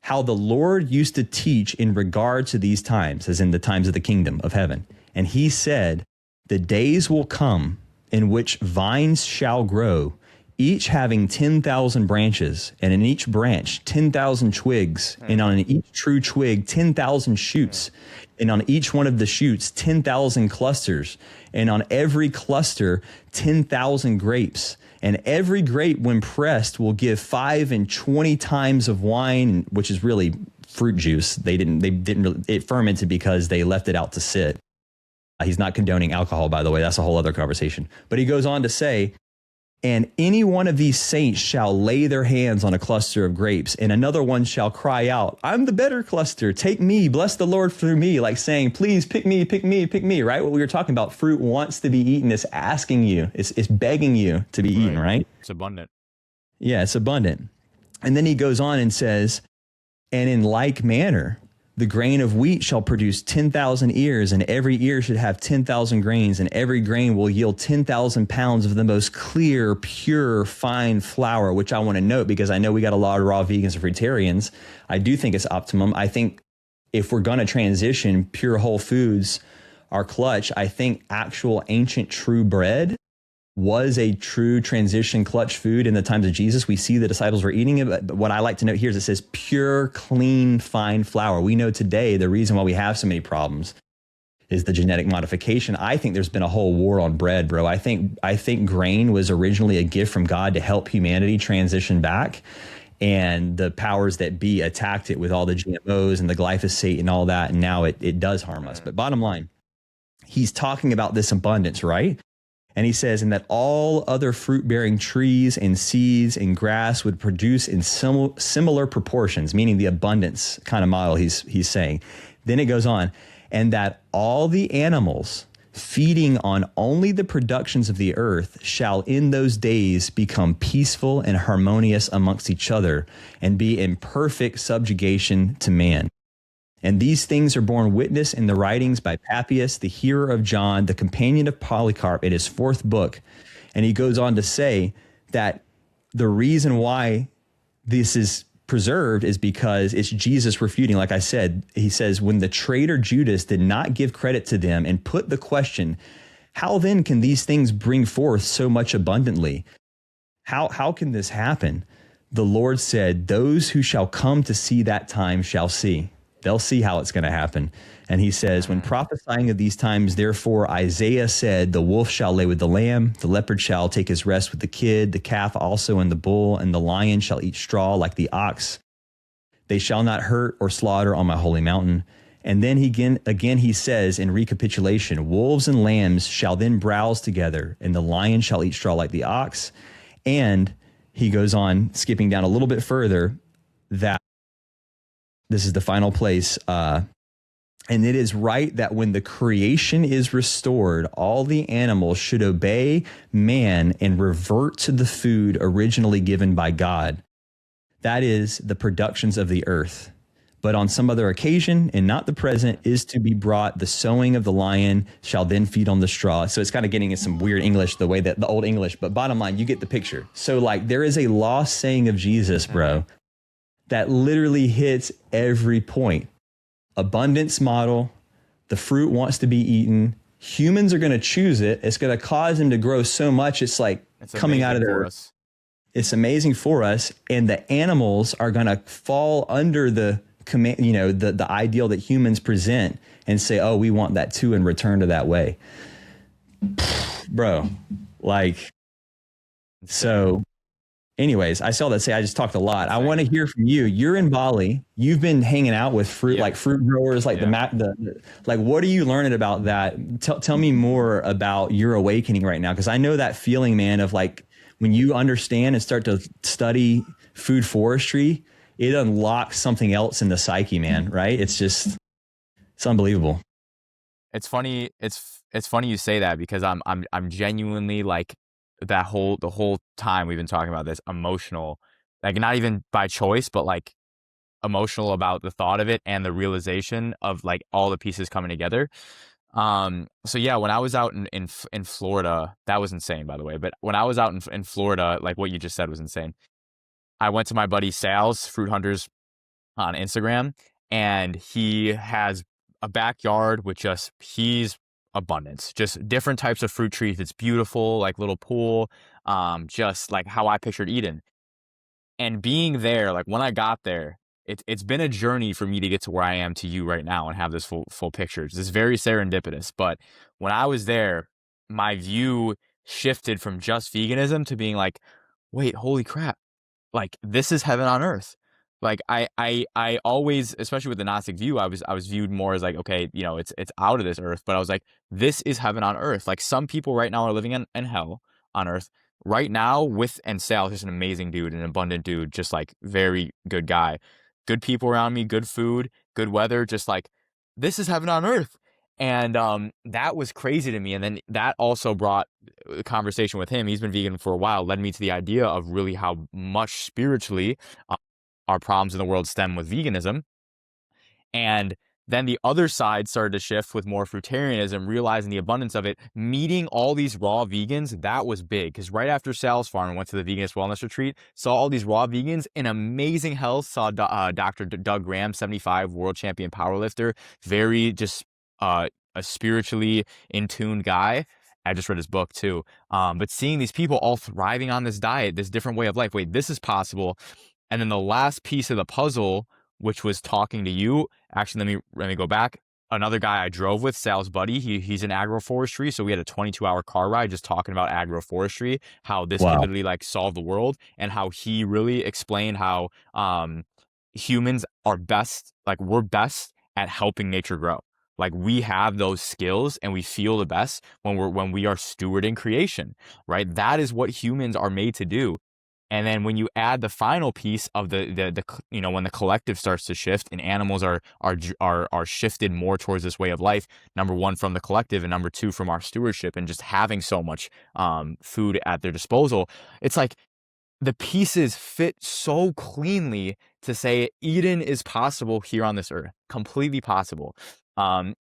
how the Lord used to teach in regard to these times, as in the times of the kingdom of heaven. And he said, the days will come in which vines shall grow, each having 10,000 branches, and in each branch 10,000 twigs, and on each true twig 10,000 shoots, and on each one of the shoots 10,000 clusters, and on every cluster 10,000 grapes. And every grape, when pressed, will give 5 and 20 times of wine, which is really fruit juice. It fermented because they left it out to sit. He's not condoning alcohol, by the way. That's a whole other conversation. But he goes on to say, and any one of these saints shall lay their hands on a cluster of grapes, and another one shall cry out, I'm the better cluster. Take me, bless the Lord through me, like saying, please pick me, pick me, pick me, right? What we were talking about, fruit wants to be eaten. It's asking you, it's begging you to be eaten, right? It's abundant. Yeah, it's abundant. And then he goes on and says, and in like manner, the grain of wheat shall produce 10,000 ears, and every ear should have 10,000 grains, and every grain will yield 10,000 pounds of the most clear, pure, fine flour, which I want to note because I know we got a lot of raw vegans and fruitarians. I do think it's optimum. I think if we're going to transition, pure whole foods are clutch. I think actual ancient true bread was a true transition clutch food in the times of Jesus. We see the disciples were eating it, but what I like to note here is it says pure, clean, fine flour. We know today the reason why we have so many problems is the genetic modification. I think there's been a whole war on bread, bro. I think grain was originally a gift from God to help humanity transition back, and the powers that be attacked it with all the GMOs and the glyphosate and all that, and now it does harm us. But bottom line, he's talking about this abundance, right? And he says, and that all other fruit-bearing trees and seeds and grass would produce in similar proportions, meaning the abundance kind of model he's saying. Then it goes on, and that all the animals feeding on only the productions of the earth shall in those days become peaceful and harmonious amongst each other and be in perfect subjugation to man. And these things are borne witness in the writings by Papias, the hearer of John, the companion of Polycarp, in his 4th book. And he goes on to say that the reason why this is preserved is because it's Jesus refuting. Like I said, he says, when the traitor Judas did not give credit to them and put the question, how then can these things bring forth so much abundantly? How can this happen? The Lord said, those who shall come to see that time shall see. They'll see how it's going to happen. And he says, when prophesying of these times, therefore, Isaiah said, the wolf shall lay with the lamb, the leopard shall take his rest with the kid, the calf also and the bull, and the lion shall eat straw like the ox. They shall not hurt or slaughter on my holy mountain. And then again he says in recapitulation, wolves and lambs shall then browse together, and the lion shall eat straw like the ox. And he goes on, skipping down a little bit further, that this is the final place. And it is right that when the creation is restored, all the animals should obey man and revert to the food originally given by God. That is the productions of the earth. But on some other occasion, and not the present, is to be brought the sowing of the lion shall then feed on the straw. So it's kind of getting in some weird English, the way that the old English, but bottom line, you get the picture. So like there is a lost saying of Jesus, bro, that literally hits every point. Abundance model, the fruit wants to be eaten. Humans are going to choose it. It's going to cause them to grow so much. It's like coming out of their, it's amazing for us. And the animals are going to fall under the command, you know, the ideal that humans present and say, oh, we want that too, and return to that way. Bro, like, so anyways, I saw that say I just talked a lot. I want to hear from you. You're in Bali. You've been hanging out with fruit, like fruit growers, like like, what are you learning about that? Tell me more about your awakening right now. Cause I know that feeling, man, of like, when you understand and start to study food forestry, it unlocks something else in the psyche, man. Right? It's unbelievable. It's funny. It's funny you say that, because I'm genuinely like the whole time we've been talking about this, emotional, like not even by choice, but like emotional about the thought of it and the realization of like all the pieces coming together. So yeah, when I was out in Florida, that was insane, by the way. But when I was out in Florida, like what you just said was insane. I went to my buddy Sal's Fruit Hunters on Instagram, and he has a backyard with he's abundance, just different types of fruit trees. It's beautiful, like little pool, just like how I pictured Eden. And being there, like when I got there, it's been a journey for me to get to where I am to you right now and have this full picture. It's very serendipitous. But when I was there, my view shifted from just veganism to being like, wait, holy crap. Like, this is heaven on earth. Like I always, especially with the Gnostic view, I was viewed more as like, okay, you know, it's out of this earth, but I was like, this is heaven on earth. Like some people right now are living in hell on earth right now and Sal is just an amazing dude, an abundant dude, just like very good guy, good people around me, good food, good weather, just like this is heaven on earth. And that was crazy to me. And then that also brought a conversation with him. He's been vegan for a while, led me to the idea of really how much spiritually our problems in the world stem with veganism. And then the other side started to shift with more fruitarianism, realizing the abundance of it, meeting all these raw vegans. That was big, because right after Sal's farm, I went to the Veganist Wellness Retreat, saw all these raw vegans in amazing health, saw Dr. Doug Graham, 75, world champion powerlifter, very just a spiritually in tune guy. I just read his book too. But seeing these people all thriving on this diet, this different way of life, wait, this is possible. And then the last piece of the puzzle, which was talking to you, actually, let me go back. Another guy I drove with, Sal's buddy, he's in Agroforestry. So we had a 22-hour car ride just talking about agroforestry, how this could literally like solve the world, and how he really explained how humans are best, like we're best at helping nature grow. Like we have those skills and we feel the best when we are stewarding creation, right? That is what humans are made to do. And then when you add the final piece of the you know, when the collective starts to shift and animals are shifted more towards this way of life, number one from the collective and number two from our stewardship and just having so much food at their disposal, it's like the pieces fit so cleanly to say Eden is possible here on this earth, completely possible. And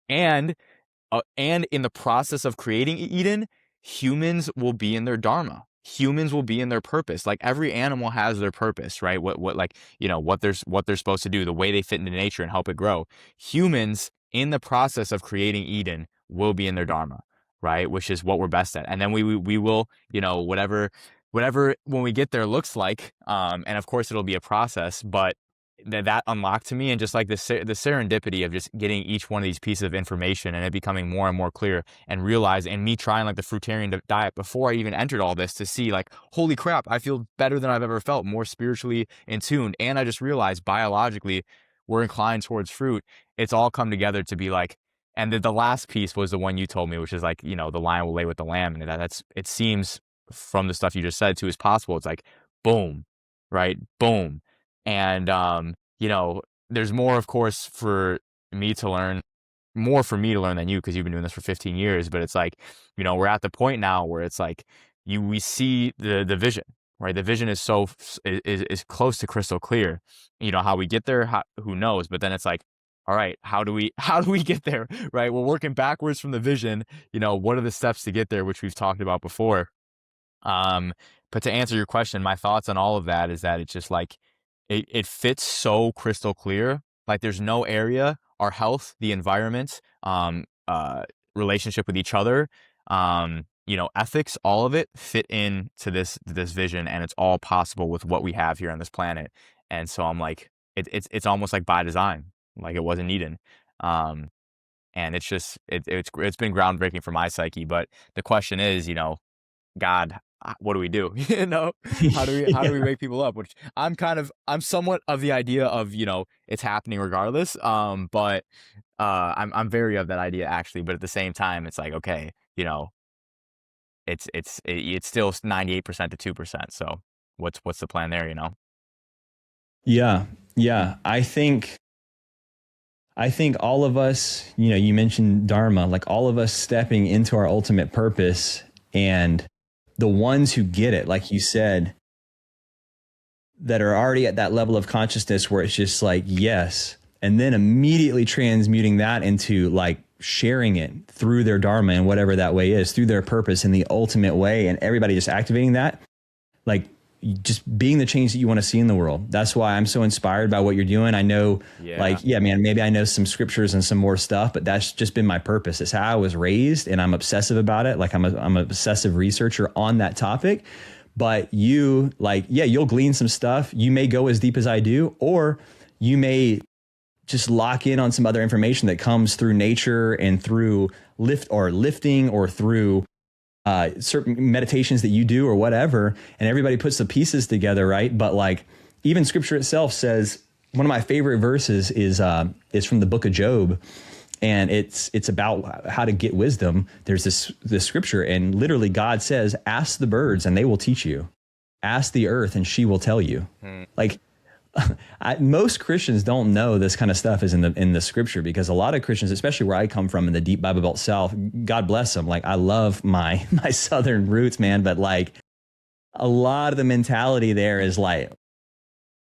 in the process of creating Eden, humans will be in their dharma. Humans will be in their purpose. Like every animal has their purpose, right? What like, you know, what they're supposed to do, the way they fit into nature and help it grow. Humans in the process of creating Eden will be in their dharma, right? Which is what we're best at. And then we will, you know, whatever when we get there looks like, and of course it'll be a process, but that unlocked to me, and just like the serendipity of just getting each one of these pieces of information and it becoming more and more clear, and realizing, and me trying like the fruitarian diet before I even entered all this to see like, holy crap, I feel better than I've ever felt, more spiritually in tune. And I just realized biologically we're inclined towards fruit. It's all come together to be like, and the last piece was the one you told me, which is like, the lion will lay with the lamb. And it seems from the stuff you just said too is possible. It's like, boom, right? Boom. And, there's more, of course, for me to learn than you, because you've been doing this for 15 years. But it's like, we're at the point now where it's like we see the vision, right? The vision is is close to crystal clear. How we get there, who knows? But then it's like, all right, how do we get there, right? We're working backwards from the vision. What are the steps to get there, which we've talked about before. But to answer your question, my thoughts on all of that is that it's just like, it fits so crystal clear. Like there's no area, our health, the environment, relationship with each other, ethics, all of it fit into this vision, and it's all possible with what we have here on this planet. And so I'm like, it's almost like by design, like it wasn't needed. And it's just, it's been groundbreaking for my psyche. But the question is, God, what do we do? How do we wake people up? Which I'm somewhat of the idea of, it's happening regardless. But I'm very of that idea actually. But at the same time, it's like, okay, it's still 98% to 2%. So what's the plan there? Yeah. I think all of us, you mentioned Dharma, like all of us stepping into our ultimate purpose, and the ones who get it, like you said, that are already at that level of consciousness where it's just like, yes, and then immediately transmuting that into like sharing it through their Dharma and whatever that way is, through their purpose in the ultimate way, and everybody just activating that, like just being the change that you want to see in the world. That's why I'm so inspired by what you're doing. I know, man, maybe I know some scriptures and some more stuff, but that's just been my purpose. It's how I was raised, and I'm obsessive about it. Like I'm an obsessive researcher on that topic. But you, you'll glean some stuff. You may go as deep as I do, or you may just lock in on some other information that comes through nature and through lifting or through certain meditations that you do or whatever, and everybody puts the pieces together, right? But like even scripture itself says, one of my favorite verses is from the book of Job, and it's about how to get wisdom. There's this scripture, and literally God says, ask the birds and they will teach you. Ask the earth and she will tell you. Like most Christians don't know this kind of stuff is in the scripture, because a lot of Christians, especially where I come from in the deep Bible Belt South, God bless them. Like I love my Southern roots, man. But like a lot of the mentality there is like,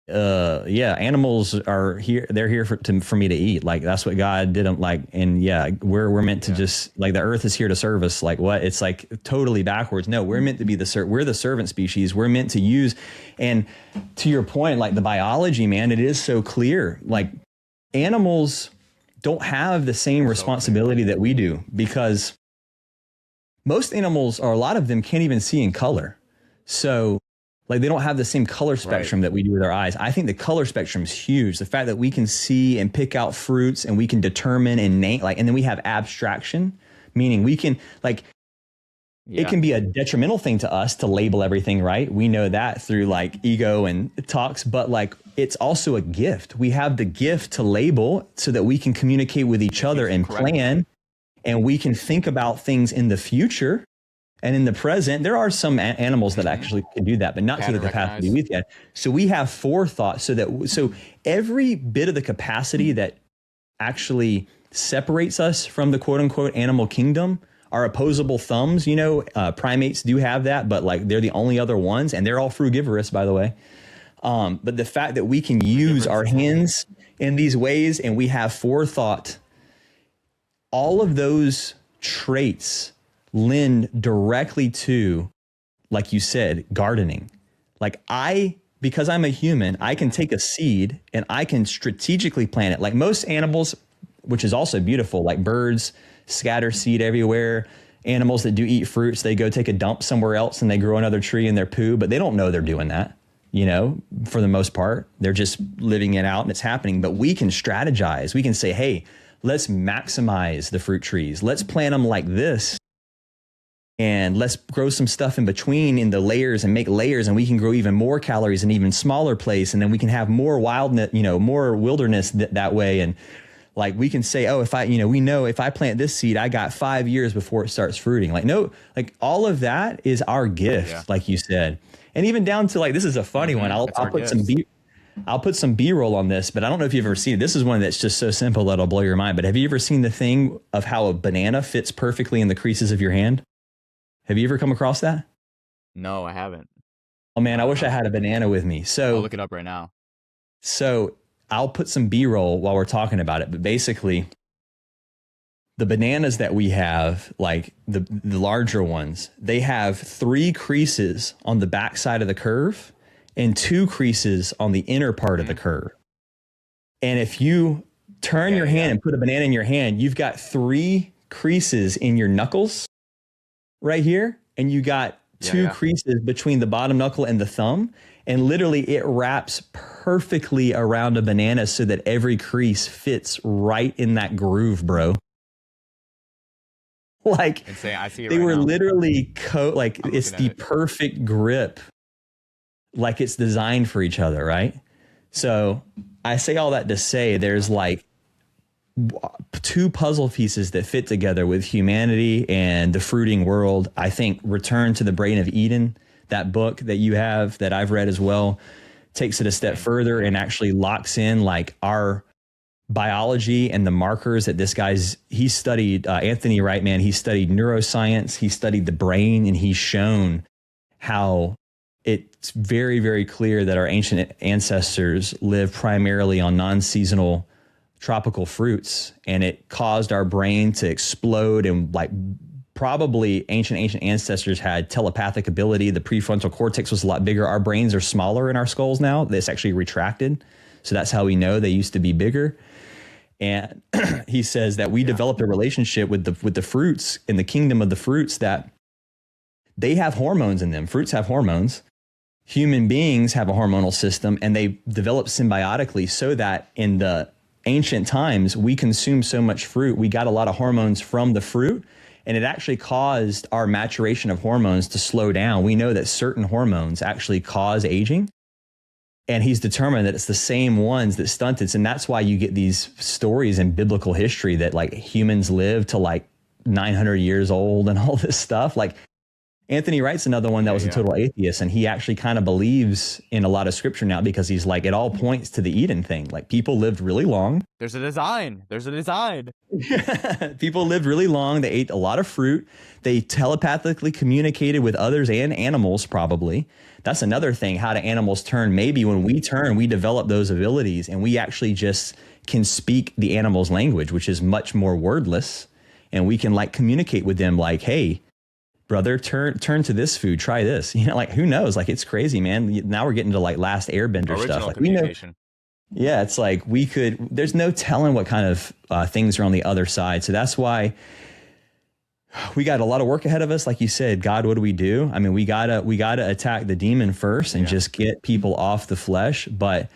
animals are here. They're here for me to eat. Like that's what God did. And we're meant to just like, the earth is here to serve us. Like what? It's like totally backwards. No, we're meant to be we're the servant species. We're meant to use. And to your point, like the biology, man, it is so clear. Like animals don't have the same responsibility that we do, because most animals, or a lot of them, can't even see in color. So like they don't have the same color spectrum that we do with our eyes. I think the color spectrum is huge. The fact that we can see and pick out fruits, and we can determine and name, and then we have abstraction, meaning we can it can be a detrimental thing to us to label everything, right? We know that through like ego and talks, but like it's also a gift. We have the gift to label so that we can communicate with each other and plan, and we can think about things in the future. And in the present, there are some animals that actually can do that, but not to the capacity we've got. So we have forethought, so every bit of the capacity that actually separates us from the quote unquote animal kingdom are opposable thumbs. Primates do have that, but like they're the only other ones, and they're all frugivorous, by the way. But the fact that we can use our hands in these ways, and we have forethought, all of those traits lend directly to, like you said, gardening. Like because I'm a human, I can take a seed and I can strategically plant it. Like most animals, which is also beautiful, like birds scatter seed everywhere. Animals that do eat fruits, they go take a dump somewhere else and they grow another tree in their poo, but they don't know they're doing that. For the most part, they're just living it out and it's happening. But we can strategize. We can say, hey, let's maximize the fruit trees. Let's plant them like this. and let's grow some stuff in between in the layers and make layers, and we can grow even more calories in even smaller place, and then we can have more wildness, more wilderness that way. And like we can say, oh, if I, we know if I plant this seed, I got 5 years before it starts fruiting. Like, no, like all of that is our gift, like you said. And even down to like, this is a funny one. I'll put some B-roll on this, but I don't know if you've ever seen it. This is one that's just so simple that'll blow your mind. But have you ever seen the thing of how a banana fits perfectly in the creases of your hand? Have you ever come across that? No, I haven't. Oh man, I wish I had a banana with me. So I'll look it up right now. So I'll put some B-roll while we're talking about it. But basically, the bananas that we have, like the larger ones, they have 3 creases on the back side of the curve and 2 creases on the inner part of the curve. And if you turn your hand and put a banana in your hand, you've got 3 creases in your knuckles right here, and you got 2 creases between the bottom knuckle and the thumb, and literally it wraps perfectly around a banana so that every crease fits right in that groove, bro. Like I see it they right were now. literally like it's the perfect grip, like it's designed for each other, right? So I say all that to say there's like 2 puzzle pieces that fit together with humanity and the fruiting world. I think Return to the Brain of Eden, that book that you have that I've read as well, takes it a step further and actually locks in like our biology and the markers that he studied, Anthony Wright, man, he studied neuroscience, he studied the brain, and he's shown how it's very, very clear that our ancient ancestors lived primarily on non-seasonal tropical fruits, and it caused our brain to explode. And like probably ancient ancestors had telepathic ability. The prefrontal cortex was a lot bigger. Our brains are smaller in our skulls now. It's actually retracted. So that's how we know they used to be bigger. And he says that we developed a relationship with the fruits in the kingdom of the fruits, that they have hormones in them. Fruits have hormones. Human beings have a hormonal system, and they develop symbiotically so that in the ancient times, we consumed so much fruit. We got a lot of hormones from the fruit, and it actually caused our maturation of hormones to slow down. We know that certain hormones actually cause aging, and he's determined that it's the same ones that stunted. And that's why you get these stories in biblical history that like humans live to like 900 years old and all this stuff. Like Anthony Wright's another one that was a total atheist, and he actually kind of believes in a lot of scripture now because he's like, it all points to the Eden thing. Like people lived really long. There's a design. People lived really long. They ate a lot of fruit. They telepathically communicated with others and animals, probably. That's another thing. How do animals turn? Maybe when we turn, we develop those abilities, and we actually just can speak the animal's language, which is much more wordless. And we can like communicate with them like, hey, brother, turn to this food, try this. Like who knows? Like it's crazy, man. Now we're getting to like Last Airbender stuff. Like we know. Yeah, it's like there's no telling what kind of things are on the other side. So that's why we got a lot of work ahead of us. Like you said, God, what do we do? I mean, we gotta attack the demon first and just get people off the flesh. But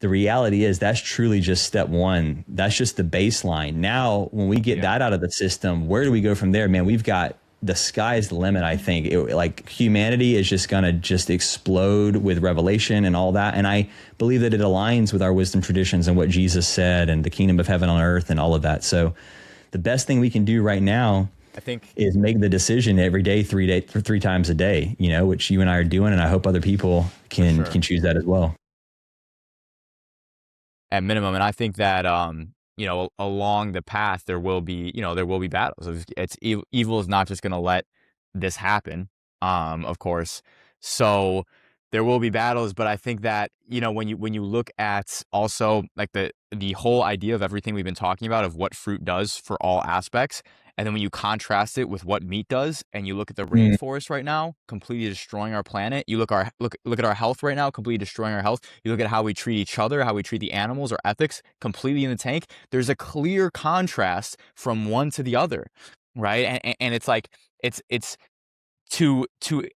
the reality is that's truly just step one. That's just the baseline. Now, when we get that out of the system, where do we go from there? Man, the sky's the limit, I think. Like humanity is just going to just explode with revelation and all that. And I believe that it aligns with our wisdom traditions and what Jesus said and the kingdom of heaven on earth and all of that. So the best thing we can do right now, I think, is make the decision every day, 3 times a day, which you and I are doing. And I hope other people can choose that as well. At minimum. And I think that, along the path, there will be battles. It's evil is not just going to let this happen, of course. So there will be battles, but I think that, when you look at also like the whole idea of everything we've been talking about of what fruit does for all aspects, and then when you contrast it with what meat does, and you look at the rainforest right now, completely destroying our planet. You look at our health right now, completely destroying our health. You look at how we treat each other, how we treat the animals, our ethics, completely in the tank. There's a clear contrast from one to the other, right? And it's like it's to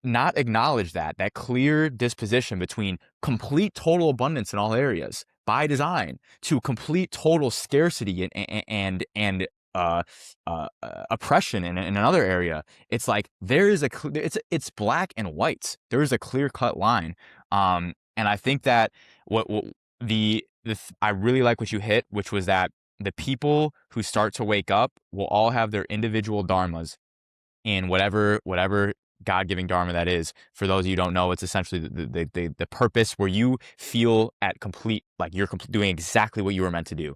not acknowledge that clear disposition between complete total abundance in all areas by design to complete total scarcity and oppression in another area. It's like there is it's black and white. There is a clear cut line. And I think that I really like what you hit, which was that the people who start to wake up will all have their individual dharmas in whatever God-giving dharma that is. For those of you who don't know, it's essentially the purpose where you feel at complete, like you're doing exactly what you were meant to do.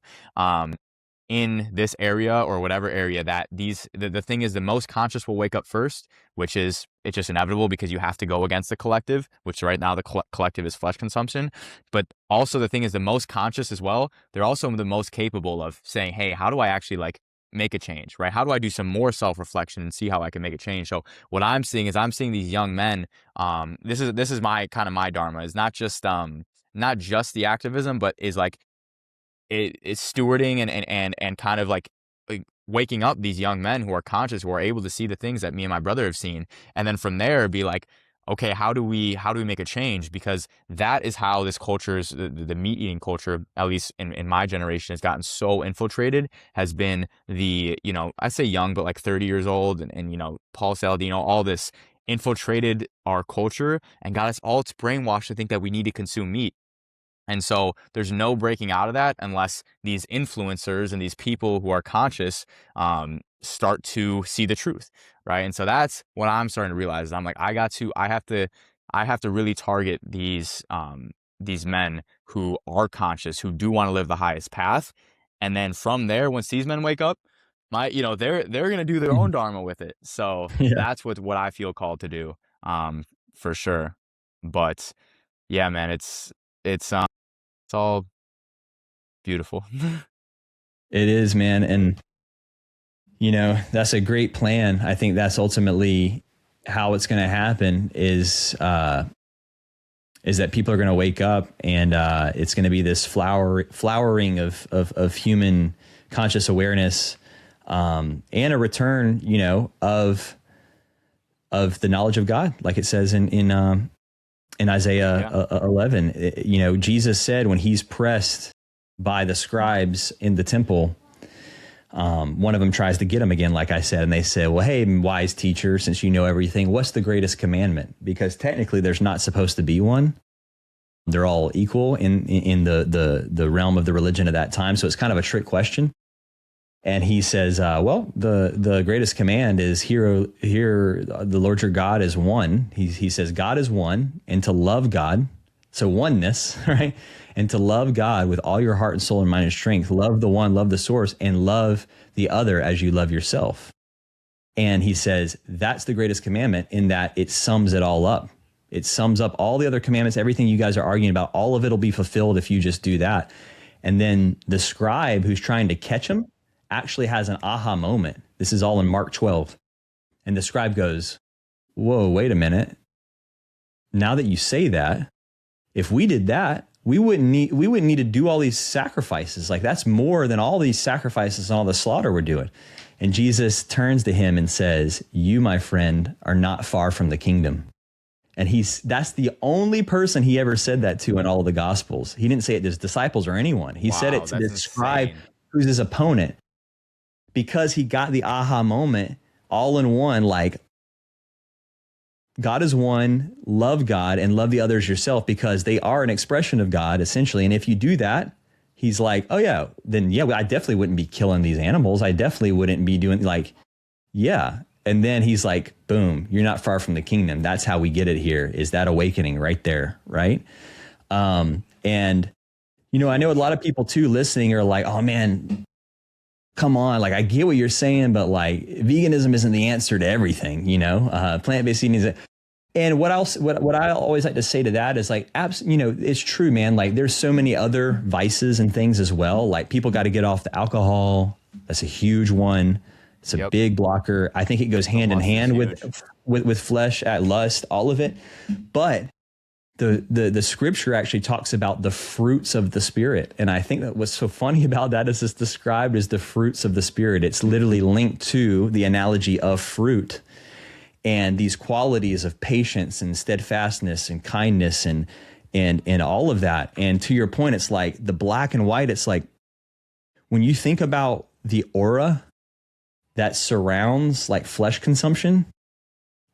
In this area or whatever area that the thing is, the most conscious will wake up first, which is, it's just inevitable because you have to go against the collective, which right now the collective is flesh consumption. But also the thing is, the most conscious as well, they're also the most capable of saying, hey, how do I actually like make a change, right? How do I do some more self-reflection and see how I can make a change? So what I'm seeing is these young men, this is my kind of my dharma, is not just the activism, but is like it's stewarding and kind of like waking up these young men who are conscious, who are able to see the things that me and my brother have seen, and then from there be like, okay, how do we make a change? Because that is how this culture is, the meat eating culture, at least in my generation, has gotten so infiltrated, has been the, I say young, but like 30 years old and Paul Saladino, all this infiltrated our culture and got us all brainwashed to think that we need to consume meat. And so there's no breaking out of that unless these influencers and these people who are conscious start to see the truth, right? And so that's what I'm starting to realize. I'm like, I have to really target these men who are conscious, who do want to live the highest path. And then from there, once these men wake up, they're gonna do their own dharma with it. So that's what I feel called to do, for sure. But yeah, man, it's all beautiful. It is, man. And, that's a great plan. I think that's ultimately how it's going to happen is that people are going to wake up and it's going to be this flowering of human conscious awareness and a return, of the knowledge of God, like it says in Isaiah 11. Jesus said when he's pressed by the scribes in the temple, one of them tries to get him again, like I said, and they said, well, hey, wise teacher, since you know everything, what's the greatest commandment? Because technically there's not supposed to be one. They're all equal in the realm of the religion of that time. So it's kind of a trick question. And he says, well, the greatest command is hear the Lord your God is one. He says God is one, and to love God. So oneness, right? And to love God with all your heart and soul and mind and strength. Love the one, love the source, and love the other as you love yourself. And he says that's the greatest commandment, in that it sums it all up. It sums up all the other commandments, everything you guys are arguing about. All of it will be fulfilled if you just do that. And then the scribe who's trying to catch him actually has an aha moment. This is all in Mark 12. And the scribe goes, whoa, wait a minute. Now that you say that, if we did that, we wouldn't need to do all these sacrifices. Like, that's more than all these sacrifices and all the slaughter we're doing. And Jesus turns to him and says, you, my friend, are not far from the kingdom. And that's the only person he ever said that to in all of the Gospels. He didn't say it to his disciples or anyone. He said it to this scribe who's his opponent, because he got the aha moment all in one, like, God is one, love God, and love the others yourself, because they are an expression of God, essentially. And if you do that, he's like, oh yeah, then yeah, I definitely wouldn't be killing these animals. I definitely wouldn't be doing, like, yeah. And then he's like, boom, you're not far from the kingdom. That's how we get it here, is that awakening right there, right? And, I know a lot of people too listening are like, oh man, come on, like, I get what you're saying, but like, veganism isn't the answer to everything, plant-based eating is. And what I always like to say to that is like, it's true, man. Like, there's so many other vices and things as well. Like, people got to get off the alcohol. That's a huge one. It's a big blocker. I think it goes hand in hand with flesh at lust, all of it. But the scripture actually talks about the fruits of the spirit. And I think that what's so funny about that is it's described as the fruits of the spirit. It's literally linked to the analogy of fruit and these qualities of patience and steadfastness and kindness and all of that. And to your point, it's like the black and white. It's like when you think about the aura that surrounds like flesh consumption,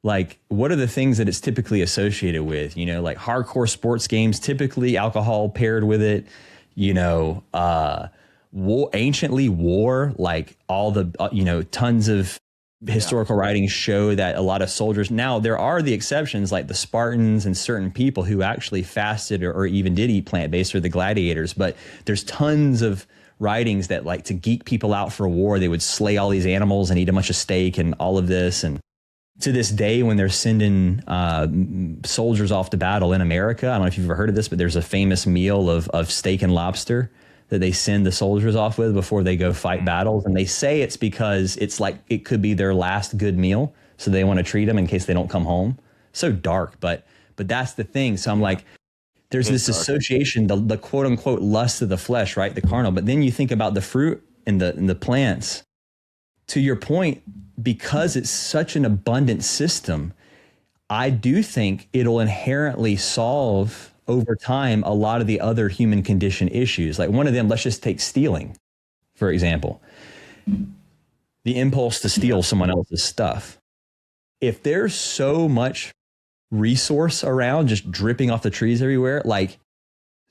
like what are the things that it's typically associated with? You know, like hardcore sports games, typically alcohol paired with it, you know, anciently war, like all the, you know, tons of historical writings show that a lot of soldiers, now there are the exceptions like the Spartans and certain people who actually fasted or even did eat plant-based, or the gladiators, but there's tons of writings that like to geek people out for war, they would slay all these animals and eat a bunch of steak and all of this. And to this day, when they're sending soldiers off to battle in America, I don't know if you've ever heard of this, but there's a famous meal of steak and lobster that they send the soldiers off with before they go fight battles. And they say it's because it's like, it could be their last good meal. So they want to treat them in case they don't come home. So dark, but that's the thing. So I'm like, there's this association, the quote unquote lust of the flesh, right? The carnal. But then you think about the fruit and the plants. To your point, because it's such an abundant system, I do think it'll inherently solve over time a lot of the other human condition issues. Like one of them, let's just take stealing, for example. The impulse to steal someone else's stuff. If there's so much resource around just dripping off the trees everywhere, like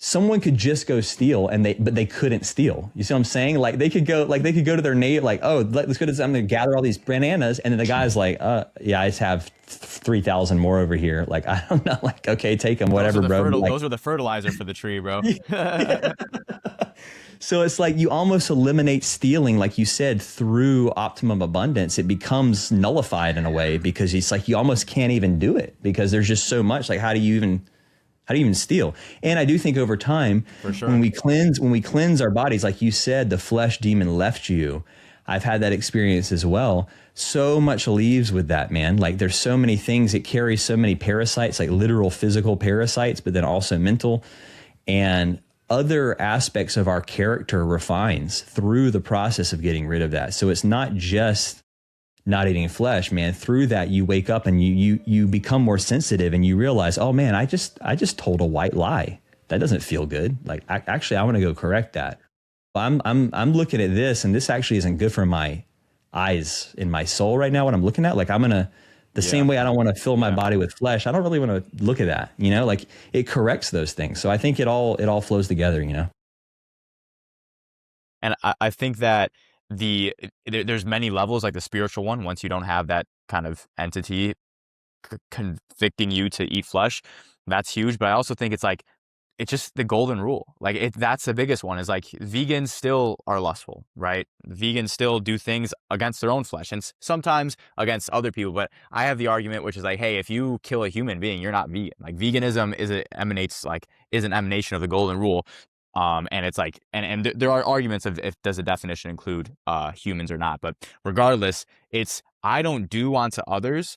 someone could just go steal but they couldn't steal. You see what I'm saying? Like they could go to their neighbor, like, oh, let's go to this, I'm gonna gather all these bananas, and then the guy's like, yeah, I just have 3,000 more over here. Like, I don't know, like, okay, take them, whatever, bro. Those are the fertilizer for the tree, bro. Yeah. So it's like you almost eliminate stealing, like you said, through optimum abundance. It becomes nullified in a way, because it's like you almost can't even do it because there's just so much. Like, how do you even steal? And I do think over time, for sure, when we cleanse our bodies, like you said, the flesh demon left you. I've had that experience as well. So much leaves with that, man. Like there's so many things. It carries so many parasites, like literal physical parasites, but then also mental and other aspects of our character refines through the process of getting rid of that. So it's not just not eating flesh, man. Through that, you wake up and you become more sensitive, and you realize, oh man, I just told a white lie. That doesn't feel good. Like actually, I want to go correct that. I'm looking at this, and this actually isn't good for my eyes and my soul right now. What I'm looking at, like same way I don't want to fill my body with flesh, I don't really want to look at that. You know, like it corrects those things. So I think it all flows together. You know, and I think that there's many levels, like the spiritual one, once you don't have that kind of entity convicting you to eat flesh, that's huge. But I also think it's just the golden rule. Like that's the biggest one, is like vegans still are lustful, right? Vegans still do things against their own flesh and sometimes against other people. But I have the argument, which is like, hey, if you kill a human being, you're not vegan. Like veganism is an emanation of the golden rule. And it's like, and there are arguments of does the definition include humans or not. But regardless, it's, I don't do unto others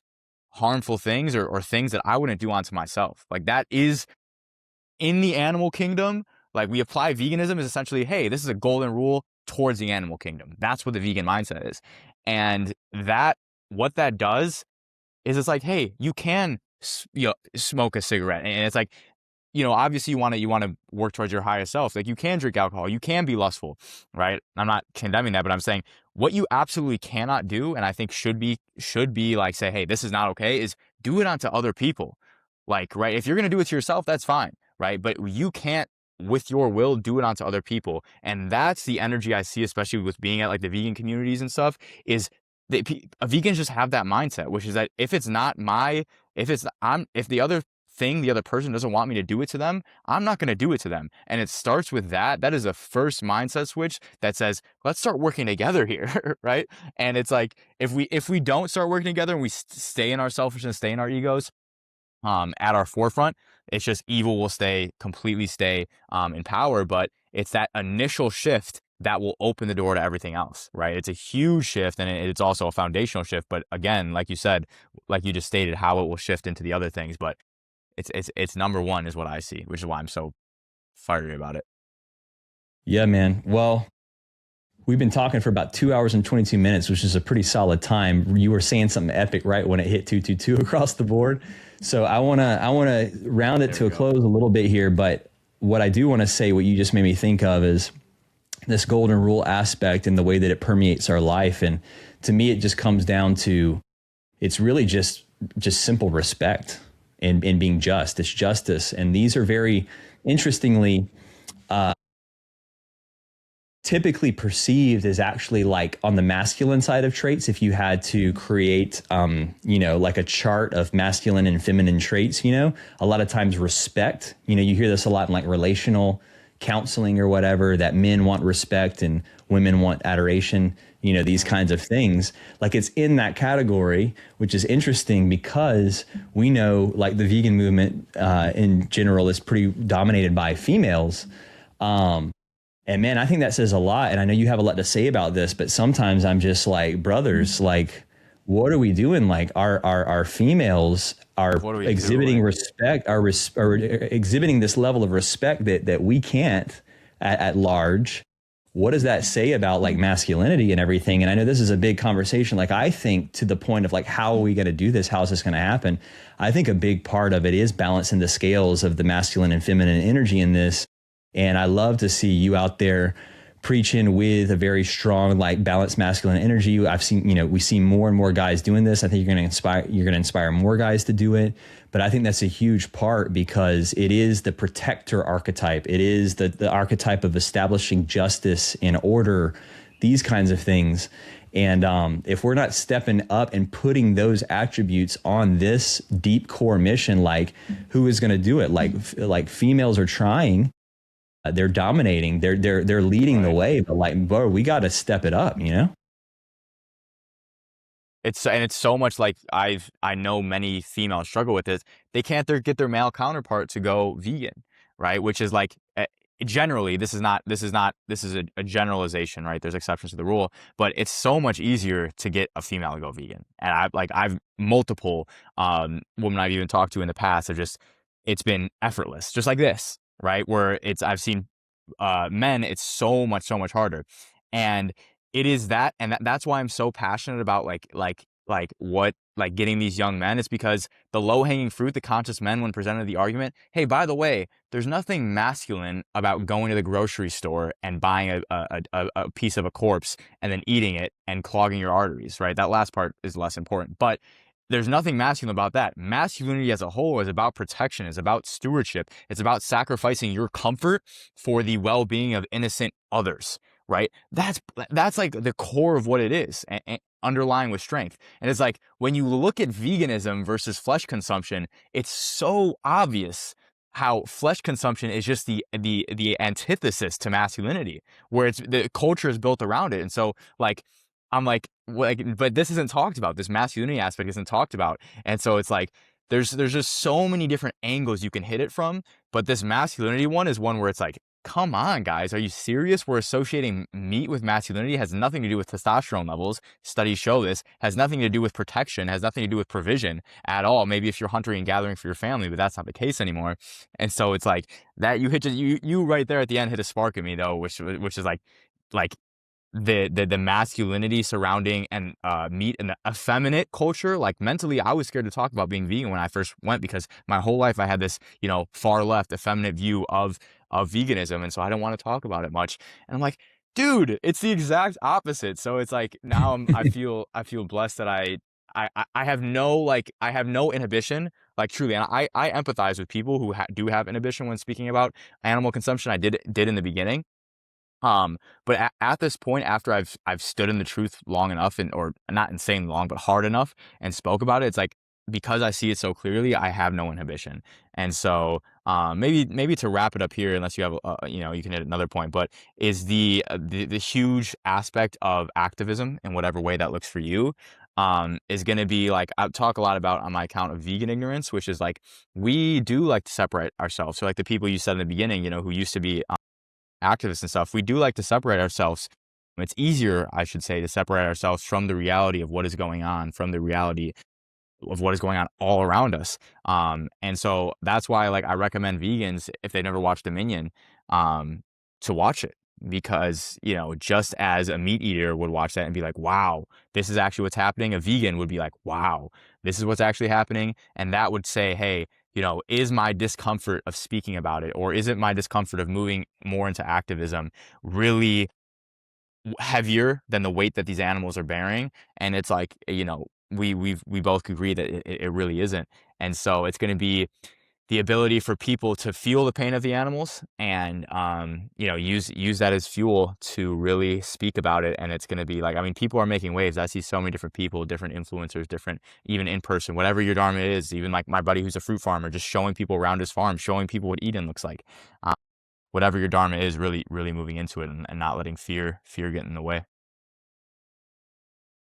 harmful things or things that I wouldn't do unto myself. Like that is in the animal kingdom. Like we apply veganism is essentially, hey, this is a golden rule towards the animal kingdom. That's what the vegan mindset is. And what that does is it's like, hey, you can smoke a cigarette. And it's like, obviously you want to work towards your higher self. Like you can drink alcohol, you can be lustful, right? I'm not condemning that, but I'm saying what you absolutely cannot do, and I think should be like, say, hey, this is not okay, is do it onto other people. Like, right, if you're going to do it to yourself, that's fine, right? But you can't, with your will, do it onto other people. And that's the energy I see, especially with being at like the vegan communities and stuff, is that vegans just have that mindset, which is that if the other person doesn't want me to do it to them, I'm not going to do it to them. And it starts with that. That is a first mindset switch that says, let's start working together here, right? And it's like, if we don't start working together and we stay in our selfishness, stay in our egos, at our forefront, it's just evil will completely stay in power. But it's that initial shift that will open the door to everything else, right? It's a huge shift, and it's also a foundational shift. But again, like you said, like you just stated, how it will shift into the other things. But it's number one is what I see, which is why I'm so fiery about it. Yeah, man. Well, we've been talking for about 2 hours and 22 minutes, which is a pretty solid time. You were saying something epic right when it hit 222 across the board. So I want to round it to a close a little bit here. But what I do want to say, what you just made me think of, is this golden rule aspect and the way that it permeates our life. And to me, it just comes down to, it's really just simple respect and being just. It's justice. And these are very interestingly, typically perceived as actually like on the masculine side of traits. If you had to create, like a chart of masculine and feminine traits, a lot of times respect, you hear this a lot in like relational counseling or whatever, that men want respect and women want adoration, these kinds of things. Like it's in that category, which is interesting because we know like the vegan movement in general is pretty dominated by females. And man, I think that says a lot. And I know you have a lot to say about this, but sometimes I'm just like, brothers, like, what are we doing? Like our females are exhibiting respect, are exhibiting this level of respect that we can't at large. What does that say about like masculinity and everything? And I know this is a big conversation. Like I think to the point of like, how are we going to do this? How is this going to happen? I think a big part of it is balancing the scales of the masculine and feminine energy in this. And I love to see you out there preaching with a very strong, like balanced masculine energy. I've seen, we see more and more guys doing this. I think you're going to inspire more guys to do it. But I think that's a huge part because it is the protector archetype. It is the archetype of establishing justice and order, these kinds of things. And if we're not stepping up and putting those attributes on this deep core mission, like who is going to do it? Like females are trying. They're dominating. They're leading the way. But like, bro, we got to step it up. It's so much like I know many females struggle with this. They can't get their male counterpart to go vegan, right? Which is like generally this is a generalization, right? There's exceptions to the rule, but it's so much easier to get a female to go vegan. And I've multiple women I've even talked to in the past have it's been effortless, just like this. Right, where I've seen men, it's so much harder, and it is that, and that's why I'm so passionate about getting these young men. It's because the low hanging fruit, the conscious men, when presented the argument, hey, by the way, there's nothing masculine about going to the grocery store and buying a piece of a corpse and then eating it and clogging your arteries. Right, that last part is less important, but there's nothing masculine about that. Masculinity as a whole is about protection. It's about stewardship. It's about sacrificing your comfort for the well-being of innocent others, right? That's like the core of what it is, and underlying with strength. And it's like when you look at veganism versus flesh consumption, it's so obvious how flesh consumption is just the antithesis to masculinity, where the culture is built around it. And so I'm like, but this isn't talked about. This masculinity aspect isn't talked about. And so it's like, there's just so many different angles you can hit it from. But this masculinity one is one where it's like, come on, guys, are you serious? We're associating meat with masculinity. It has nothing to do with testosterone levels. Studies show this. Has nothing to do with protection. Has nothing to do with provision at all. Maybe if you're hunting and gathering for your family, but that's not the case anymore. And so it's like that. You right there at the end hit a spark in me though, which is like the masculinity surrounding and meat and the effeminate culture. Like mentally, I was scared to talk about being vegan when I first went, because my whole life I had this far left effeminate view of veganism, and so I don't want to talk about it much. And I'm like, dude, it's the exact opposite. So it's like now I feel blessed that I have no inhibition, like truly, and I empathize with people who do have inhibition when speaking about animal consumption. I did in the beginning. But at this point, after I've stood in the truth long enough, or not insane long, but hard enough, and spoke about it, it's like, because I see it so clearly, I have no inhibition. And so, maybe to wrap it up here, unless you have, you can hit another point, but is the huge aspect of activism in whatever way that looks for you, is going to be like, I talk a lot about on my account of vegan ignorance, which is like, we do like to separate ourselves. So like the people you said in the beginning, who used to be activists and stuff, we do like to separate ourselves. It's easier, I should say, to separate ourselves from the reality of what is going on, from the reality of what is going on all around us. And so that's why I recommend vegans, if they never watched Dominion, to watch it. Because, just as a meat eater would watch that and be like, wow, this is actually what's happening, a vegan would be like, wow, this is what's actually happening. And that would say, hey, is my discomfort of speaking about it, or is it my discomfort of moving more into activism really heavier than the weight that these animals are bearing. And it's like, we both agree that it really isn't. And so it's going to be the ability for people to feel the pain of the animals and, use that as fuel to really speak about it. And it's going to be like, I mean, people are making waves. I see so many different people, different influencers, different, even in person, whatever your dharma is, even like my buddy who's a fruit farmer, just showing people around his farm, showing people what Eden looks like. Whatever your dharma is, really, really moving into it and not letting fear get in the way.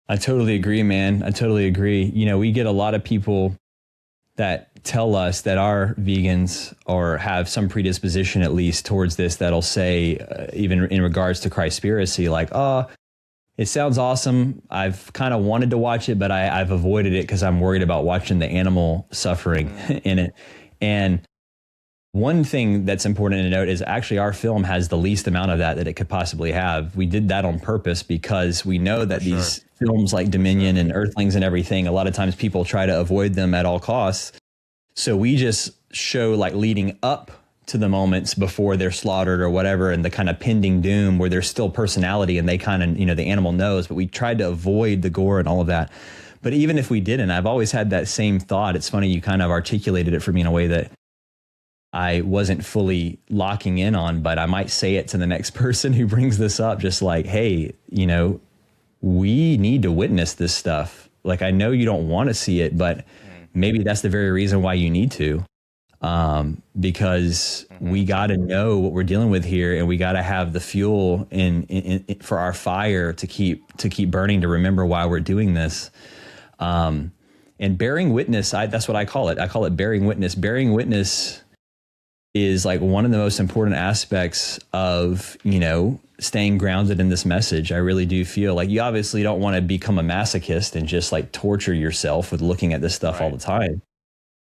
I totally agree, man. I totally agree. We get a lot of people that tell us that are vegans or have some predisposition at least towards this, that'll say, even in regards to Christspiracy, like, oh, it sounds awesome. I've kind of wanted to watch it, but I've avoided it because I'm worried about watching the animal suffering in it. And one thing that's important to note is actually our film has the least amount of that it could possibly have. We did that on purpose because we know that these films like Dominion and Earthlings and everything, a lot of times people try to avoid them at all costs. So we just show like leading up to the moments before they're slaughtered or whatever, and the kind of pending doom where there's still personality and they kind of, the animal knows, but we tried to avoid the gore and all of that. But even if we didn't, I've always had that same thought. It's funny, you kind of articulated it for me in a way that I wasn't fully locking in on, but I might say it to the next person who brings this up, just like, hey, we need to witness this stuff. Like, I know you don't want to see it, but maybe that's the very reason why you need to, because we got to know what we're dealing with here, and we got to have the fuel in for our fire to keep burning, to remember why we're doing this. And bearing witness, that's what I call it. I call it bearing witness. Bearing witness is like one of the most important aspects of, staying grounded in this message. I really do feel like you obviously don't want to become a masochist and just like torture yourself with looking at this stuff all the time.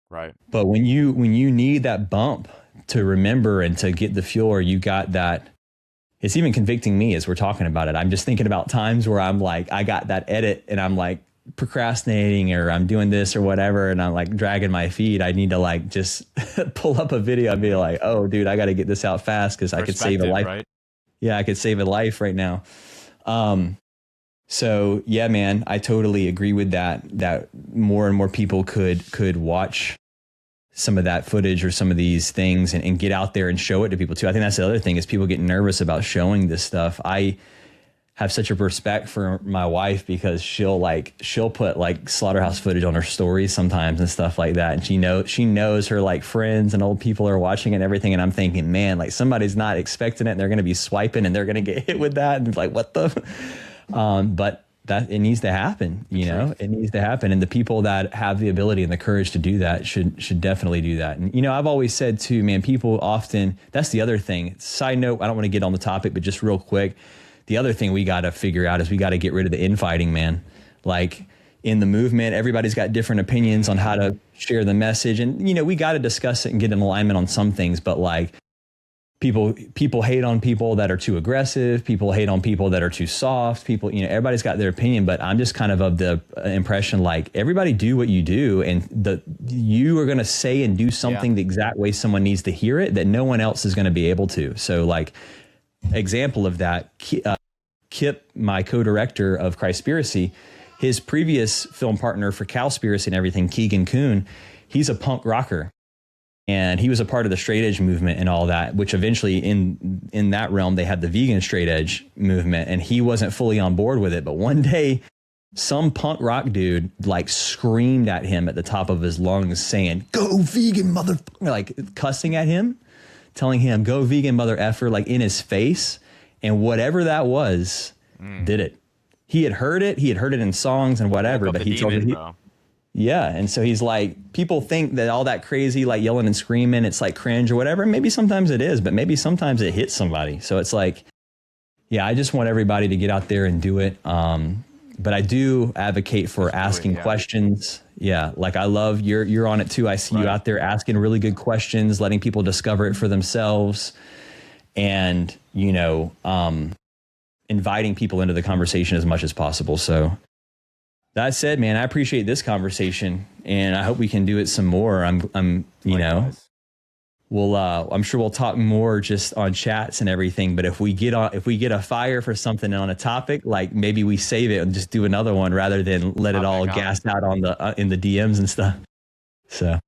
Right. But when you need that bump to remember and to get the fuel, or you got that, it's even convicting me as we're talking about it. I'm just thinking about times where I'm like, I got that edit and I'm like procrastinating, or I'm doing this or whatever, and I'm like dragging my feet. I need to like just pull up a video and be like, oh dude, I got to get this out fast because I could save a life. Right? Yeah, I could save a life right now. So yeah, man, I totally agree with that more and more people could watch some of that footage or some of these things and get out there and show it to people too. I think that's the other thing, is people get nervous about showing this stuff. I have such a respect for my wife because she'll put like slaughterhouse footage on her stories sometimes and stuff like that. And she knows her like friends and old people are watching it and everything. And I'm thinking, man, like somebody's not expecting it and they're going to be swiping and they're going to get hit with that. And like, what the, but that it needs to happen, it needs to happen. And the people that have the ability and the courage to do that should definitely do that. And, I've always said too, man, people often, that's the other thing. Side note, I don't want to get on the topic, but just real quick, the other thing we got to figure out is we got to get rid of the infighting, man. Like in the movement, everybody's got different opinions on how to share the message. And, we got to discuss it and get an alignment on some things, but like people hate on people that are too aggressive. People hate on people that are too soft. People, everybody's got their opinion, but I'm just kind of the impression, like everybody do what you do. And you are going to say and do something the exact way someone needs to hear it, that no one else is going to be able to. So like, example of that, Kip, my co-director of Christspiracy, his previous film partner for Cowspiracy and everything, Keegan Kuhn, he's a punk rocker, and he was a part of the straight edge movement and all that, which eventually in that realm they had the vegan straight edge movement, and he wasn't fully on board with it. But one day some punk rock dude like screamed at him at the top of his lungs saying, "Go vegan, motherfucker," like cussing at him, telling him, "Go vegan, mother effer," like in his face. And whatever that was, did it. He had heard it in songs and whatever, but he told me, yeah. And so he's like, people think that all that crazy, like yelling and screaming, it's like cringe or whatever. Maybe sometimes it is, but maybe sometimes it hits somebody. So it's like, yeah, I just want everybody to get out there and do it. But I do advocate for asking questions. Yeah, like I love you're on it too. I see you out there asking really good questions, letting people discover it for themselves, and inviting people into the conversation as much as possible. So that said, man, I appreciate this conversation, and I hope we can do it some more. I'm I'm sure we'll talk more just on chats and everything. But if we get a fire for something on a topic, like maybe we save it and just do another one rather than let it all gas out on the in the DMs and stuff. So.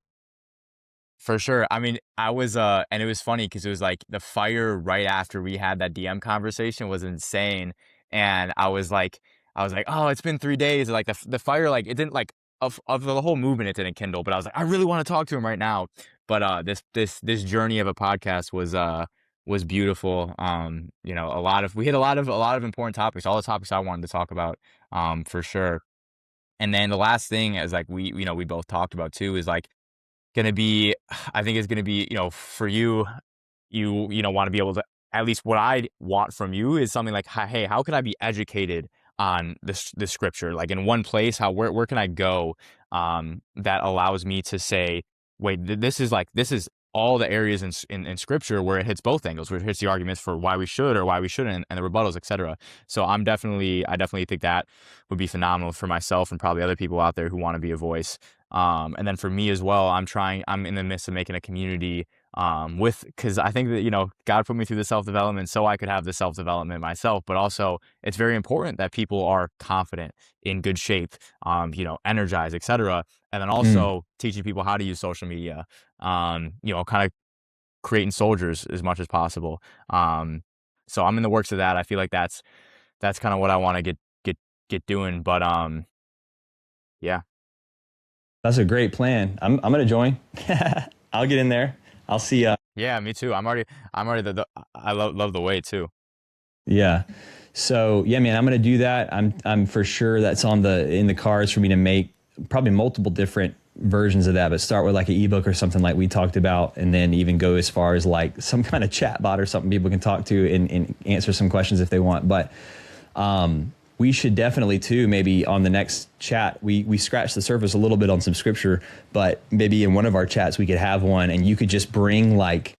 For sure. I mean, I was, and it was funny because it was like the fire right after we had that DM conversation was insane. And I was like, oh, it's been 3 days. Like the fire, like it didn't like of the whole movement, it didn't kindle. But I was like, I really want to talk to him right now. But this journey of a podcast was beautiful. You know, we hit a lot of important topics, all the topics I wanted to talk about, for sure. And then the last thing is like we both talked about too is like gonna be, I think it's gonna be, you know, for you want to be able to, at least what I want from you is something like, hey, how can I be educated on this scripture? Like in one place, where can I go that allows me to say, wait, this is all the areas in scripture where it hits both angles, where it hits the arguments for why we should or why we shouldn't and the rebuttals, etc. So I definitely think that would be phenomenal for myself and probably other people out there who want to be a voice. And then for me as well, I'm in the midst of making a community because I think that, you know, God put me through the self-development so I could have the self-development myself, but also it's very important that people are confident, in good shape, you know, energized, etc. And then also teaching people how to use social media, you know, kind of creating soldiers as much as possible. So I'm in the works of that. I feel like that's kind of what I want to get doing, but yeah. That's a great plan. I'm going to join. I'll get in there. I'll see ya. Yeah, me too. I'm already I love the way too. Yeah. So yeah, man, I'm going to do that. I'm for sure that's in the cards for me to make probably multiple different versions of that, but start with like an ebook or something like we talked about, and then even go as far as like some kind of chat bot or something people can talk to and answer some questions if they want. But, we should definitely too, maybe on the next chat, we scratched the surface a little bit on some scripture, but maybe in one of our chats, we could have one and you could just bring like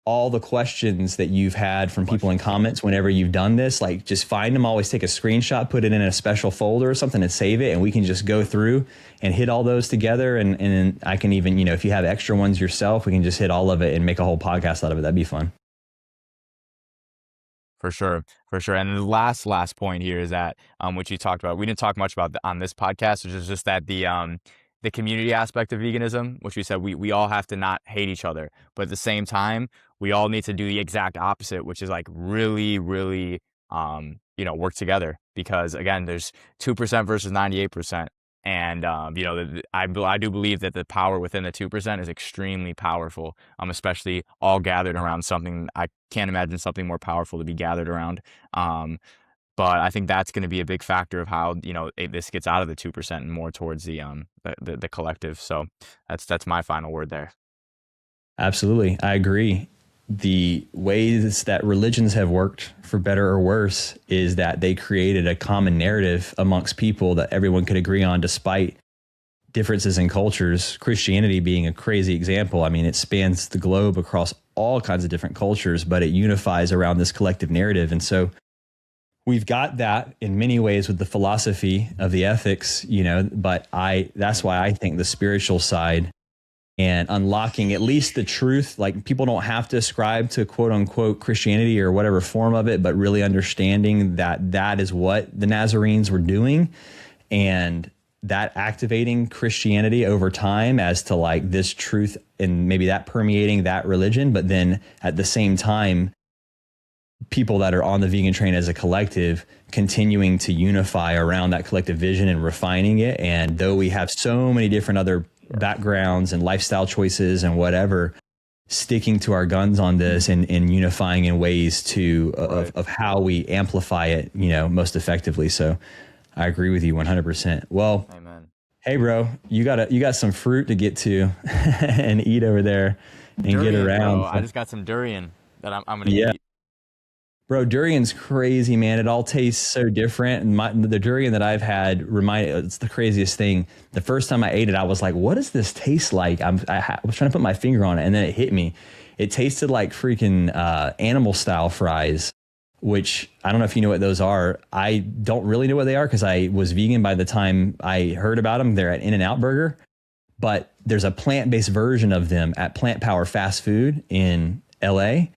all the questions that you've had from people in comments whenever you've done this, like just find them, always take a screenshot, put it in a special folder or something and save it. And we can just go through and hit all those together. And I can even, you know, if you have extra ones yourself, we can just hit all of it and make a whole podcast out of it. That'd be fun. For sure. And the last point here is that, which you talked about, we didn't talk much about on this podcast, which is just that the community aspect of veganism, which we said we all have to not hate each other, but at the same time, we all need to do the exact opposite, which is like really, really, you know, work together, because again, there's 2% versus 98%. And, you know, I do believe that the power within the 2% is extremely powerful, especially all gathered around something. I can't imagine something more powerful to be gathered around. But I think that's going to be a big factor of how, you know, this gets out of the 2% and more towards the collective. So that's my final word there. Absolutely. I agree. The ways that religions have worked, for better or worse, is that they created a common narrative amongst people that everyone could agree on despite differences in cultures. Christianity being a crazy example. I mean, it spans the globe across all kinds of different cultures, but it unifies around this collective narrative. And so we've got that in many ways with the philosophy of the ethics, you know, but that's why I think the spiritual side and unlocking at least the truth, like people don't have to ascribe to quote unquote Christianity or whatever form of it, but really understanding that that is what the Nazarenes were doing, and that activating Christianity over time as to like this truth and maybe that permeating that religion. But then at the same time, people that are on the vegan train as a collective continuing to unify around that collective vision and refining it. And though we have so many different other backgrounds and lifestyle choices and whatever, sticking to our guns on this and unifying in ways of how we amplify it, you know, most effectively. So I agree with you 100%. Well, amen. Hey bro, you got some fruit to get to and eat over there and durian, get around. Bro. I just got some durian that I'm going to eat. Bro, durian's crazy, man. It all tastes so different. And the durian that I've had, it's the craziest thing. The first time I ate it, I was like, what does this taste like? I was trying to put my finger on it, and then it hit me. It tasted like freaking animal style fries, which I don't know if you know what those are. I don't really know what they are because I was vegan by the time I heard about them. They're at In-N-Out Burger. but there's a plant-based version of them at Plant Power Fast Food in LA.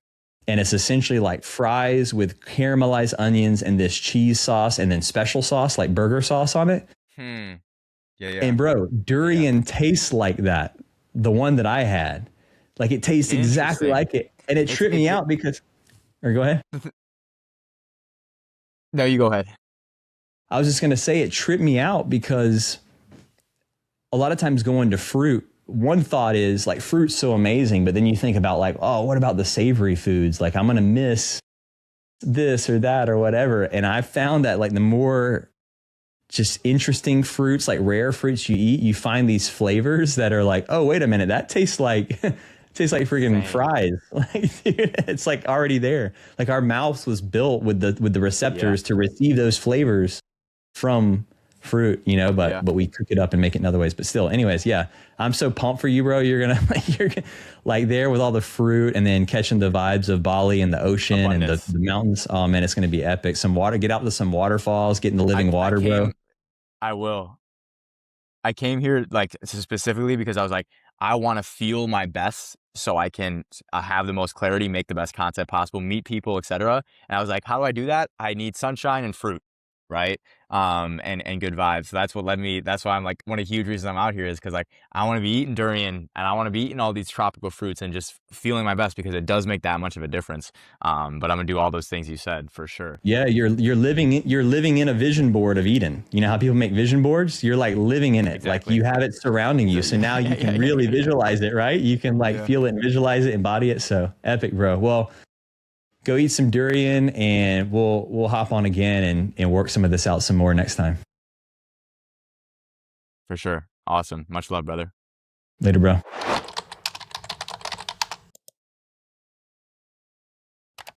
And it's essentially like fries with caramelized onions and this cheese sauce and then special sauce, like burger sauce on it. Yeah. And bro, durian tastes like that. The one that I had, like it tastes exactly like it. And it tripped me out because, or go ahead. No, you go ahead. I was just going to say it tripped me out because a lot of times going to fruit, one thought is like fruit's so amazing, but then you think about like, oh, what about the savory foods? Like I'm going to miss this or that or whatever. And I found that like the more just interesting fruits, like rare fruits you eat, you find these flavors that are like, oh, wait a minute, that tastes like freaking fries. Like dude, it's like already there. Like our mouths was built with the receptors to receive those flavors from fruit, you know, but we cook it up and make it in other ways. But still, anyways, yeah, I'm so pumped for you, bro. You're gonna like there with all the fruit and then catching the vibes of Bali and the ocean and the mountains. Oh man, it's gonna be epic. Some water, get out to some waterfalls, get in the living water, bro. I will. I came here like specifically because I was like, I want to feel my best so I can have the most clarity, make the best content possible, meet people, etc. And I was like, how do I do that? I need sunshine and fruit, right? And good vibes. So that's what led me. That's why I'm like, one of the huge reasons I'm out here is because like I want to be eating durian and I want to be eating all these tropical fruits and just feeling my best because it does make that much of a difference. But I'm gonna do all those things you said for sure. Yeah, you're living in a vision board of Eden. You know how people make vision boards? You're like living in it. Exactly. Like you have it surrounding you. So now you can really visualize it, right? You can like feel it and visualize it, embody it. So epic, bro. Well, go eat some durian and we'll hop on again and work some of this out some more next time. For sure. Awesome. Much love, brother. Later, bro.